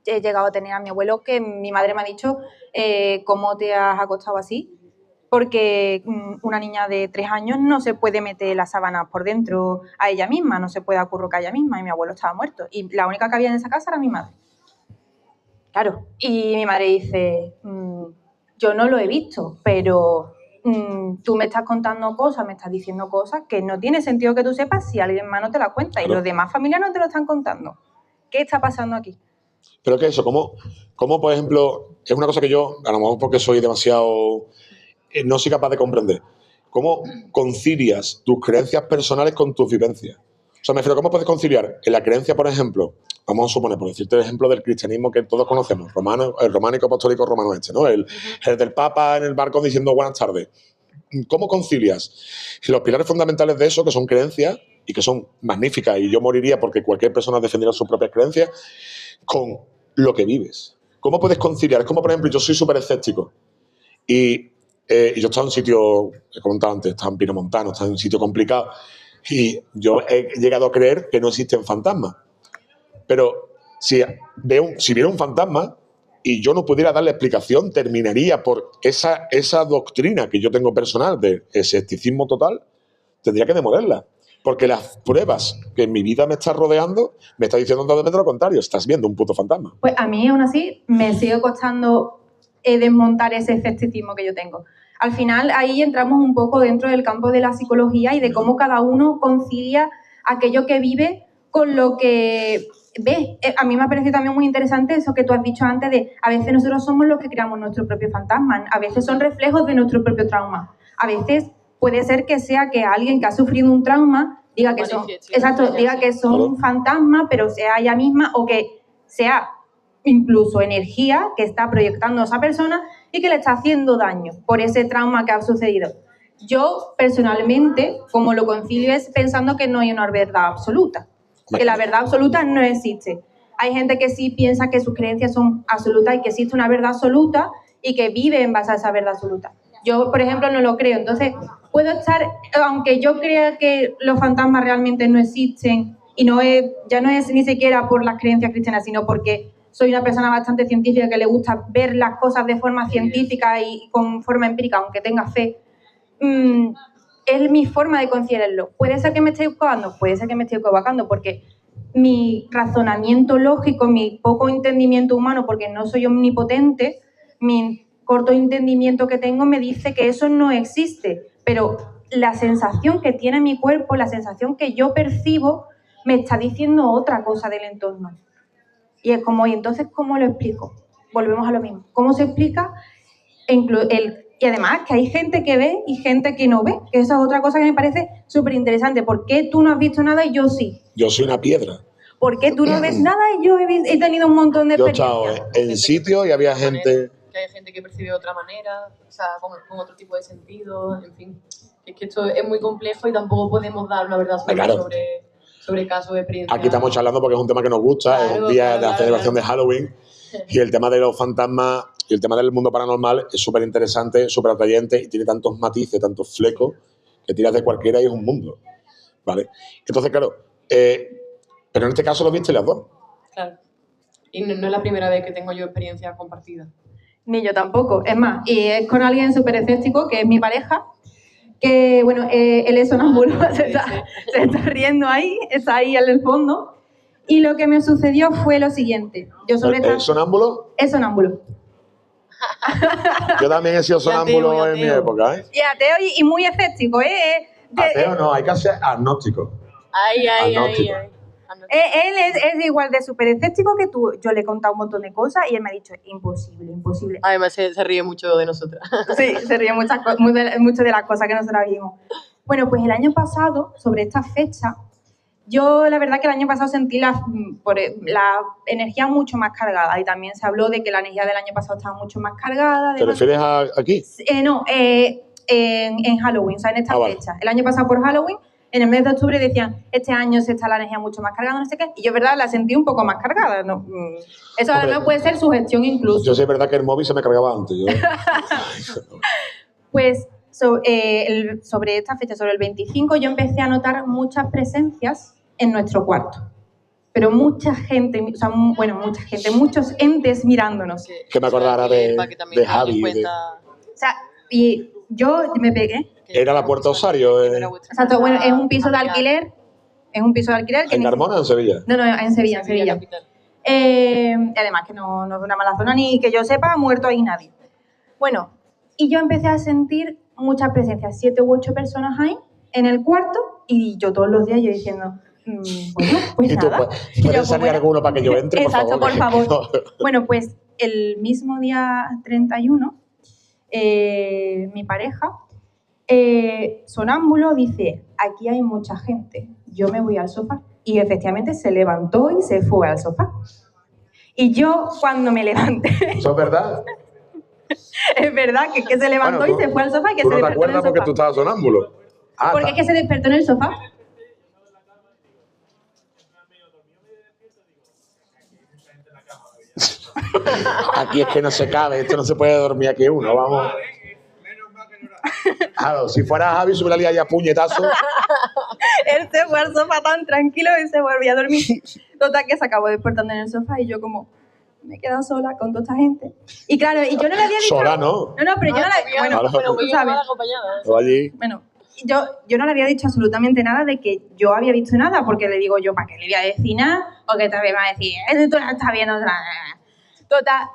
he llegado a tener a mi abuelo que mi madre me ha dicho, ¿cómo te has acostado así? Porque una niña de 3 años no se puede meter las sábanas por dentro a ella misma, no se puede acurrucar a ella misma, y mi abuelo estaba muerto. Y la única que había en esa casa era mi madre. Claro, y mi madre dice, yo no lo he visto, pero tú me estás contando cosas, me estás diciendo cosas que no tiene sentido que tú sepas si alguien más no te la cuenta, claro. Y los demás familiares no te lo están contando. ¿Qué está pasando aquí? Pero que eso, ¿cómo, por ejemplo, es una cosa que yo, a lo mejor porque soy demasiado, no soy capaz de comprender, ¿cómo concilias tus creencias personales con tus vivencias? O sea, me refiero, ¿cómo puedes conciliar en la creencia, por ejemplo, vamos a suponer, por decirte el ejemplo del cristianismo que todos conocemos, el románico apostólico romano ¿no? El del Papa en el barco diciendo buenas tardes. ¿Cómo concilias los pilares fundamentales de eso, que son creencias y que son magníficas, y yo moriría porque cualquier persona defendiera sus propias creencias, con lo que vives? ¿Cómo puedes conciliar? Es como, por ejemplo, yo soy súper escéptico y yo he estado en un sitio, he comentado antes, estaba en Pinomontano, estaba en un sitio complicado y yo he llegado a creer que no existen fantasmas. Pero si viera un fantasma y yo no pudiera darle explicación, terminaría por esa doctrina que yo tengo personal de escepticismo total, tendría que demolerla. Porque las pruebas que en mi vida me están rodeando me están diciendo totalmente lo contrario. Estás viendo un puto fantasma. Pues a mí, aún así, me sigue costando desmontar ese escepticismo que yo tengo. Al final, ahí entramos un poco dentro del campo de la psicología y de cómo cada uno concilia aquello que vive con lo que ve. A mí me ha parecido también muy interesante eso que tú has dicho antes de a veces nosotros somos los que creamos nuestro propio fantasma, a veces son reflejos de nuestro propio trauma, a veces puede ser que sea que alguien que ha sufrido un trauma diga que son fantasmas, pero sea ella misma, o que sea incluso energía que está proyectando a esa persona y que le está haciendo daño por ese trauma que ha sucedido. Yo, personalmente, como lo concilio es pensando que no hay una verdad absoluta, que la verdad absoluta no existe. Hay gente que sí piensa que sus creencias son absolutas y que existe una verdad absoluta y que vive en base a esa verdad absoluta. Yo, por ejemplo, no lo creo. Entonces, puedo estar, aunque yo crea que los fantasmas realmente no existen, y ya no es ni siquiera por las creencias cristianas, sino porque soy una persona bastante científica que le gusta ver las cosas de forma científica y con forma empírica, aunque tenga fe. Es mi forma de considerarlo. ¿Puede ser que me esté equivocando? Puede ser que me esté equivocando, porque mi razonamiento lógico, mi poco entendimiento humano, porque no soy omnipotente, mi corto entendimiento que tengo me dice que eso no existe, pero la sensación que tiene mi cuerpo, la sensación que yo percibo, me está diciendo otra cosa del entorno. Y es como, ¿y entonces cómo lo explico? Volvemos a lo mismo. ¿Cómo se explica? Y además que hay gente que ve y gente que no ve, que esa es otra cosa que me parece súper interesante. ¿Por qué tú no has visto nada y yo sí? Yo soy una piedra. ¿Por qué tú no ves nada y yo he tenido un montón de experiencias? Yo he estado en sitio y había gente... Que hay gente que percibe de otra manera, o sea, con otro tipo de sentido, en fin. Es que esto es muy complejo y tampoco podemos dar una verdad sobre casos de experiencia. Aquí estamos charlando porque es un tema que nos gusta, es un día de la celebración de Halloween y el tema de los fantasmas y el tema del mundo paranormal es súper interesante, súper atrayente y tiene tantos matices, tantos flecos que tiras de cualquiera y es un mundo, ¿vale? Entonces, claro, pero en este caso lo viste las dos. Claro. Y no es la primera vez que tengo yo experiencias compartidas. Ni yo tampoco. Es más, y es con alguien súper escéptico, que es mi pareja, que, bueno, él es sonámbulo, se está riendo ahí, está ahí en el fondo. Y lo que me sucedió fue lo siguiente. ¿Es sonámbulo? Es sonámbulo. Yo también he sido sonámbulo en mi época, ¿eh? Y ateo y muy escéptico, ¿eh? Ateo no, hay que ser agnóstico. Agnóstico. Él es igual de súper escéptico que tú. Yo le he contado un montón de cosas y él me ha dicho, imposible, imposible. Además se ríe mucho de nosotras. Sí, se ríe mucho de las cosas que nosotros vimos. Bueno, pues el año pasado, sobre esta fecha, Yo la verdad que el año pasado sentí la energía mucho más cargada y también se habló de que la energía del año pasado estaba mucho más cargada. ¿Te refieres a aquí? No, en Halloween, o sea, en esta fecha. El año pasado por Halloween, en el mes de octubre decían, este año se está la energía mucho más cargada, no sé qué, y yo, verdad, la sentí un poco más cargada. ¿No? Eso además puede ser sugestión incluso. Yo sé, es verdad que el móvil se me cargaba antes. Pues sobre esta fecha, sobre el 25, yo empecé a notar muchas presencias en nuestro cuarto. Pero mucha gente, o sea, mucha gente, muchos entes mirándonos. Que me acordara de Javi. O sea, y yo me pegué. Era la Puerta Osario. Exacto, bueno, es un piso de alquiler. Es un piso de alquiler. ¿En Carmona o en Sevilla? No, en Sevilla, en Sevilla. Además que no es una mala zona, ni que yo sepa, ha muerto ahí nadie. Bueno, y yo empecé a sentir muchas presencias, 7 u 8 personas ahí en el cuarto, y yo todos los días yo diciendo, bueno, pues nada. ¿Puedes salir alguno para que yo entre, por exacto, favor? por favor. Bueno, pues el mismo día 31, mi pareja, sonámbulo, dice, aquí hay mucha gente, yo me voy al sofá. Y efectivamente se levantó y se fue al sofá. Y yo, cuando me levanté... ¿Eso es verdad? Es verdad que se levantó y se fue al sofá y que se despertó en el sofá. ¿Tú no te acuerdas porque tú estabas sonámbulo? Porque es que se despertó en el sofá. Aquí es que no se cabe, esto no se puede dormir aquí uno, vamos. Claro, si fuera Javi, se hubiera liado ya puñetazo. Él se fue al sofá tan tranquilo y se volvió a dormir. Total, que se acabó despertando en el sofá y yo como... me he quedado sola con toda esta gente. Y claro, y yo no le había dicho... Sola, ¿no? No, pero yo no le... Bueno, claro. tú sabes. Allí. Bueno, yo no le había dicho absolutamente nada de que yo había visto nada, porque le digo yo, ¿para qué le voy a decir nada? O que te va a decir, tú no estás viendo nada. Total,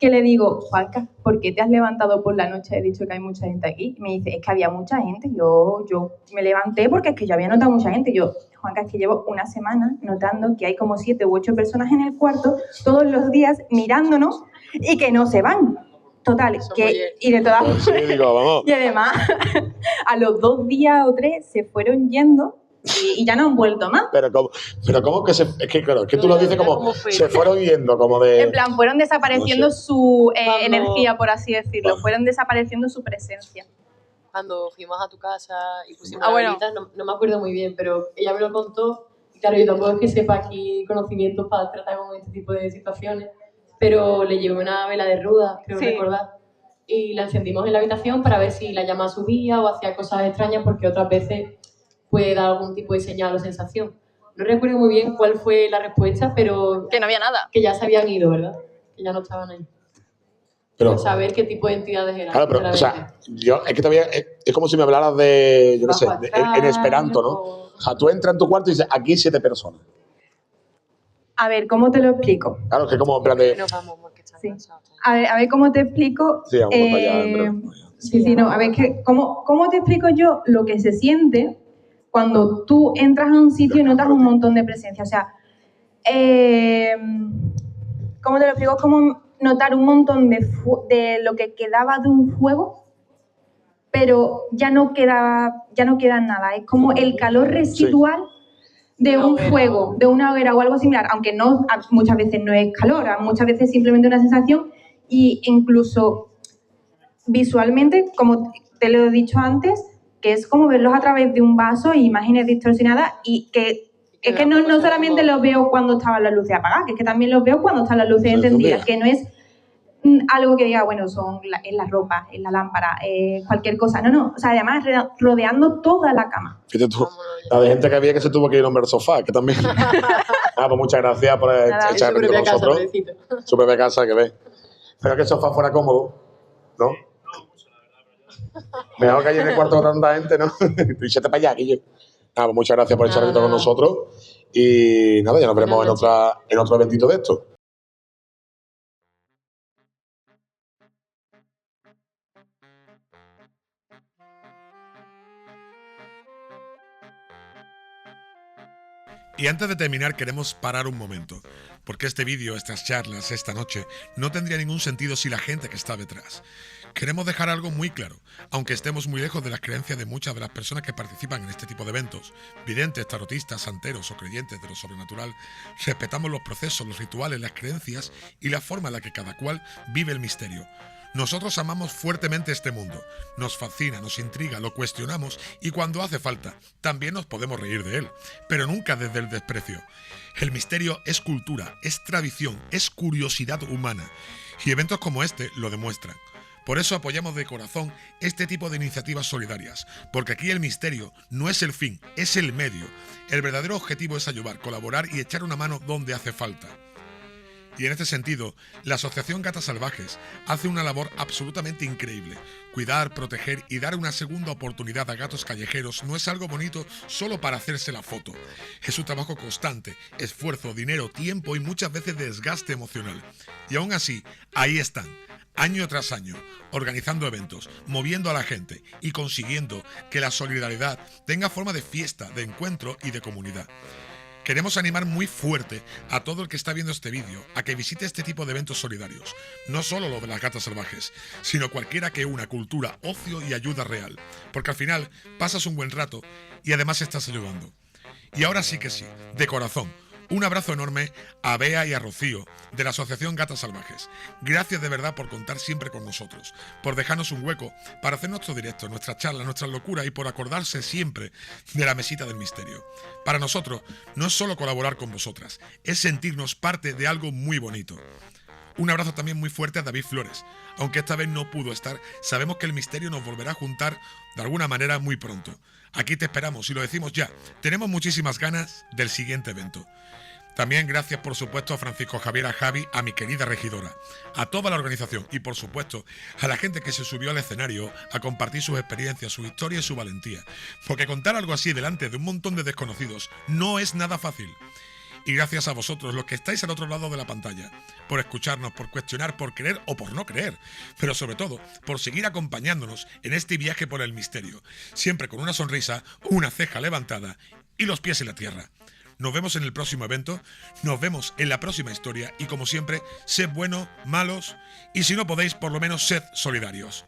que le digo, Juanca, ¿por qué te has levantado por la noche? He dicho que hay mucha gente aquí. Y me dice, es que había mucha gente. Yo me levanté porque es que yo había notado mucha gente. Y yo, Juanca, es que llevo una semana notando que hay como 7 u 8 personas en el cuarto todos los días mirándonos y que no se van. Total, y de todas sí, digo, vamos. Y además, a los 2 días o 3 se fueron yendo y ya no han vuelto más. Pero ¿cómo que se...? Es que claro, es que tú lo dices como se fueron yendo, como de... En plan, fueron desapareciendo su Cuando- energía, por así decirlo. Fueron desapareciendo su presencia. Cuando fuimos a tu casa y pusimos Ah, la bueno. velita, no me acuerdo muy bien, pero ella me lo contó. Y claro, yo tampoco es que sepa aquí conocimientos para tratar con este tipo de situaciones, pero le llevé una vela de ruda, creo Sí. recordar, y la encendimos en la habitación para ver si la llama subía o hacía cosas extrañas, porque otras veces puede dar algún tipo de señal o sensación. No recuerdo muy bien cuál fue la respuesta, pero... Que no había nada. Que ya se habían ido, ¿verdad? Que ya no estaban ahí. Pero, Saber qué tipo de entidades eran. claro, pero, o sinceramente. sea, yo es que todavía es como si me hablaras de, yo qué sé, Bajo en esperanto, ¿no? o- O sea, tú entras en tu cuarto y dices, aquí hay 7 personas. A ver, ¿cómo te lo explico? Claro, que es como en plan de... Nos vamos porque están Sí. cansados. A ver, ¿cómo te explico? Sí, vamos para allá, en breve. Sí, no, a ver, ¿cómo te explico yo lo que se siente cuando tú entras a un sitio y notas un montón de presencia? O sea, ¿cómo te lo explico? Es como notar un montón de lo que quedaba de un fuego, pero ya no queda nada. Es como el calor residual de un fuego, de una hoguera o algo similar, aunque no, muchas veces no es calor, muchas veces simplemente una sensación, y incluso visualmente, como te lo he dicho antes, que es como verlos a través de un vaso y imágenes distorsionadas, y que es que no solamente los veo cuando estaban las luces apagadas, que es que también los veo cuando están las luces encendidas, que no es algo que diga, bueno, es la ropa, es la lámpara, cualquier cosa. No, o sea, además rodeando toda la cama. Fíjate tú, la de gente que había que se tuvo que ir a un sofá, que también... Pues muchas gracias por echar Su el propia con casa, nosotros. pobrecito. Su propia casa, que ves. Pero que el sofá fuera cómodo, ¿no? Mejor que haya en el cuarto de tanta gente, ¿no? Y se te para allá, Guillo. Pues muchas gracias por echar el con nosotros. Y nada, ya nos veremos en otro eventito de esto. Y antes de terminar queremos parar un momento, porque este vídeo, estas charlas, esta noche, no tendría ningún sentido sin la gente que está detrás. Queremos dejar algo muy claro, aunque estemos muy lejos de las creencias de muchas de las personas que participan en este tipo de eventos, videntes, tarotistas, santeros o creyentes de lo sobrenatural, respetamos los procesos, los rituales, las creencias y la forma en la que cada cual vive el misterio. Nosotros amamos fuertemente este mundo, nos fascina, nos intriga, lo cuestionamos y cuando hace falta, también nos podemos reír de él, pero nunca desde el desprecio. El misterio es cultura, es tradición, es curiosidad humana y eventos como este lo demuestran. Por eso apoyamos de corazón este tipo de iniciativas solidarias, porque aquí el misterio no es el fin, es el medio. El verdadero objetivo es ayudar, colaborar y echar una mano donde hace falta. Y en este sentido, la Asociación Gatas Salvajes hace una labor absolutamente increíble. Cuidar, proteger y dar una segunda oportunidad a gatos callejeros no es algo bonito solo para hacerse la foto. Es un trabajo constante, esfuerzo, dinero, tiempo y muchas veces desgaste emocional. Y aún así, ahí están, año tras año, organizando eventos, moviendo a la gente y consiguiendo que la solidaridad tenga forma de fiesta, de encuentro y de comunidad. Queremos animar muy fuerte a todo el que está viendo este vídeo a que visite este tipo de eventos solidarios, no solo lo de las gatas salvajes, sino cualquiera que una cultura, ocio y ayuda real, porque al final pasas un buen rato y además estás ayudando. Y ahora sí que sí, de corazón, un abrazo enorme a Bea y a Rocío de la Asociación Gatas Salvajes. Gracias de verdad por contar siempre con nosotros, por dejarnos un hueco para hacer nuestro directo, nuestras charlas, nuestras locuras y por acordarse siempre de la mesita del misterio. Para nosotros no es solo colaborar con vosotras, es sentirnos parte de algo muy bonito. Un abrazo también muy fuerte a David Flores. Aunque esta vez no pudo estar, sabemos que el misterio nos volverá a juntar de alguna manera muy pronto. Aquí te esperamos y lo decimos ya. Tenemos muchísimas ganas del siguiente evento. También gracias por supuesto a Francisco Javier, a Javi, a mi querida regidora, a toda la organización y por supuesto a la gente que se subió al escenario a compartir sus experiencias, su historia y su valentía. Porque contar algo así delante de un montón de desconocidos no es nada fácil. Y gracias a vosotros, los que estáis al otro lado de la pantalla, por escucharnos, por cuestionar, por creer o por no creer, pero sobre todo, por seguir acompañándonos en este viaje por el misterio, siempre con una sonrisa, una ceja levantada y los pies en la tierra. Nos vemos en el próximo evento, nos vemos en la próxima historia y como siempre, sed buenos, malos y si no podéis, por lo menos sed solidarios.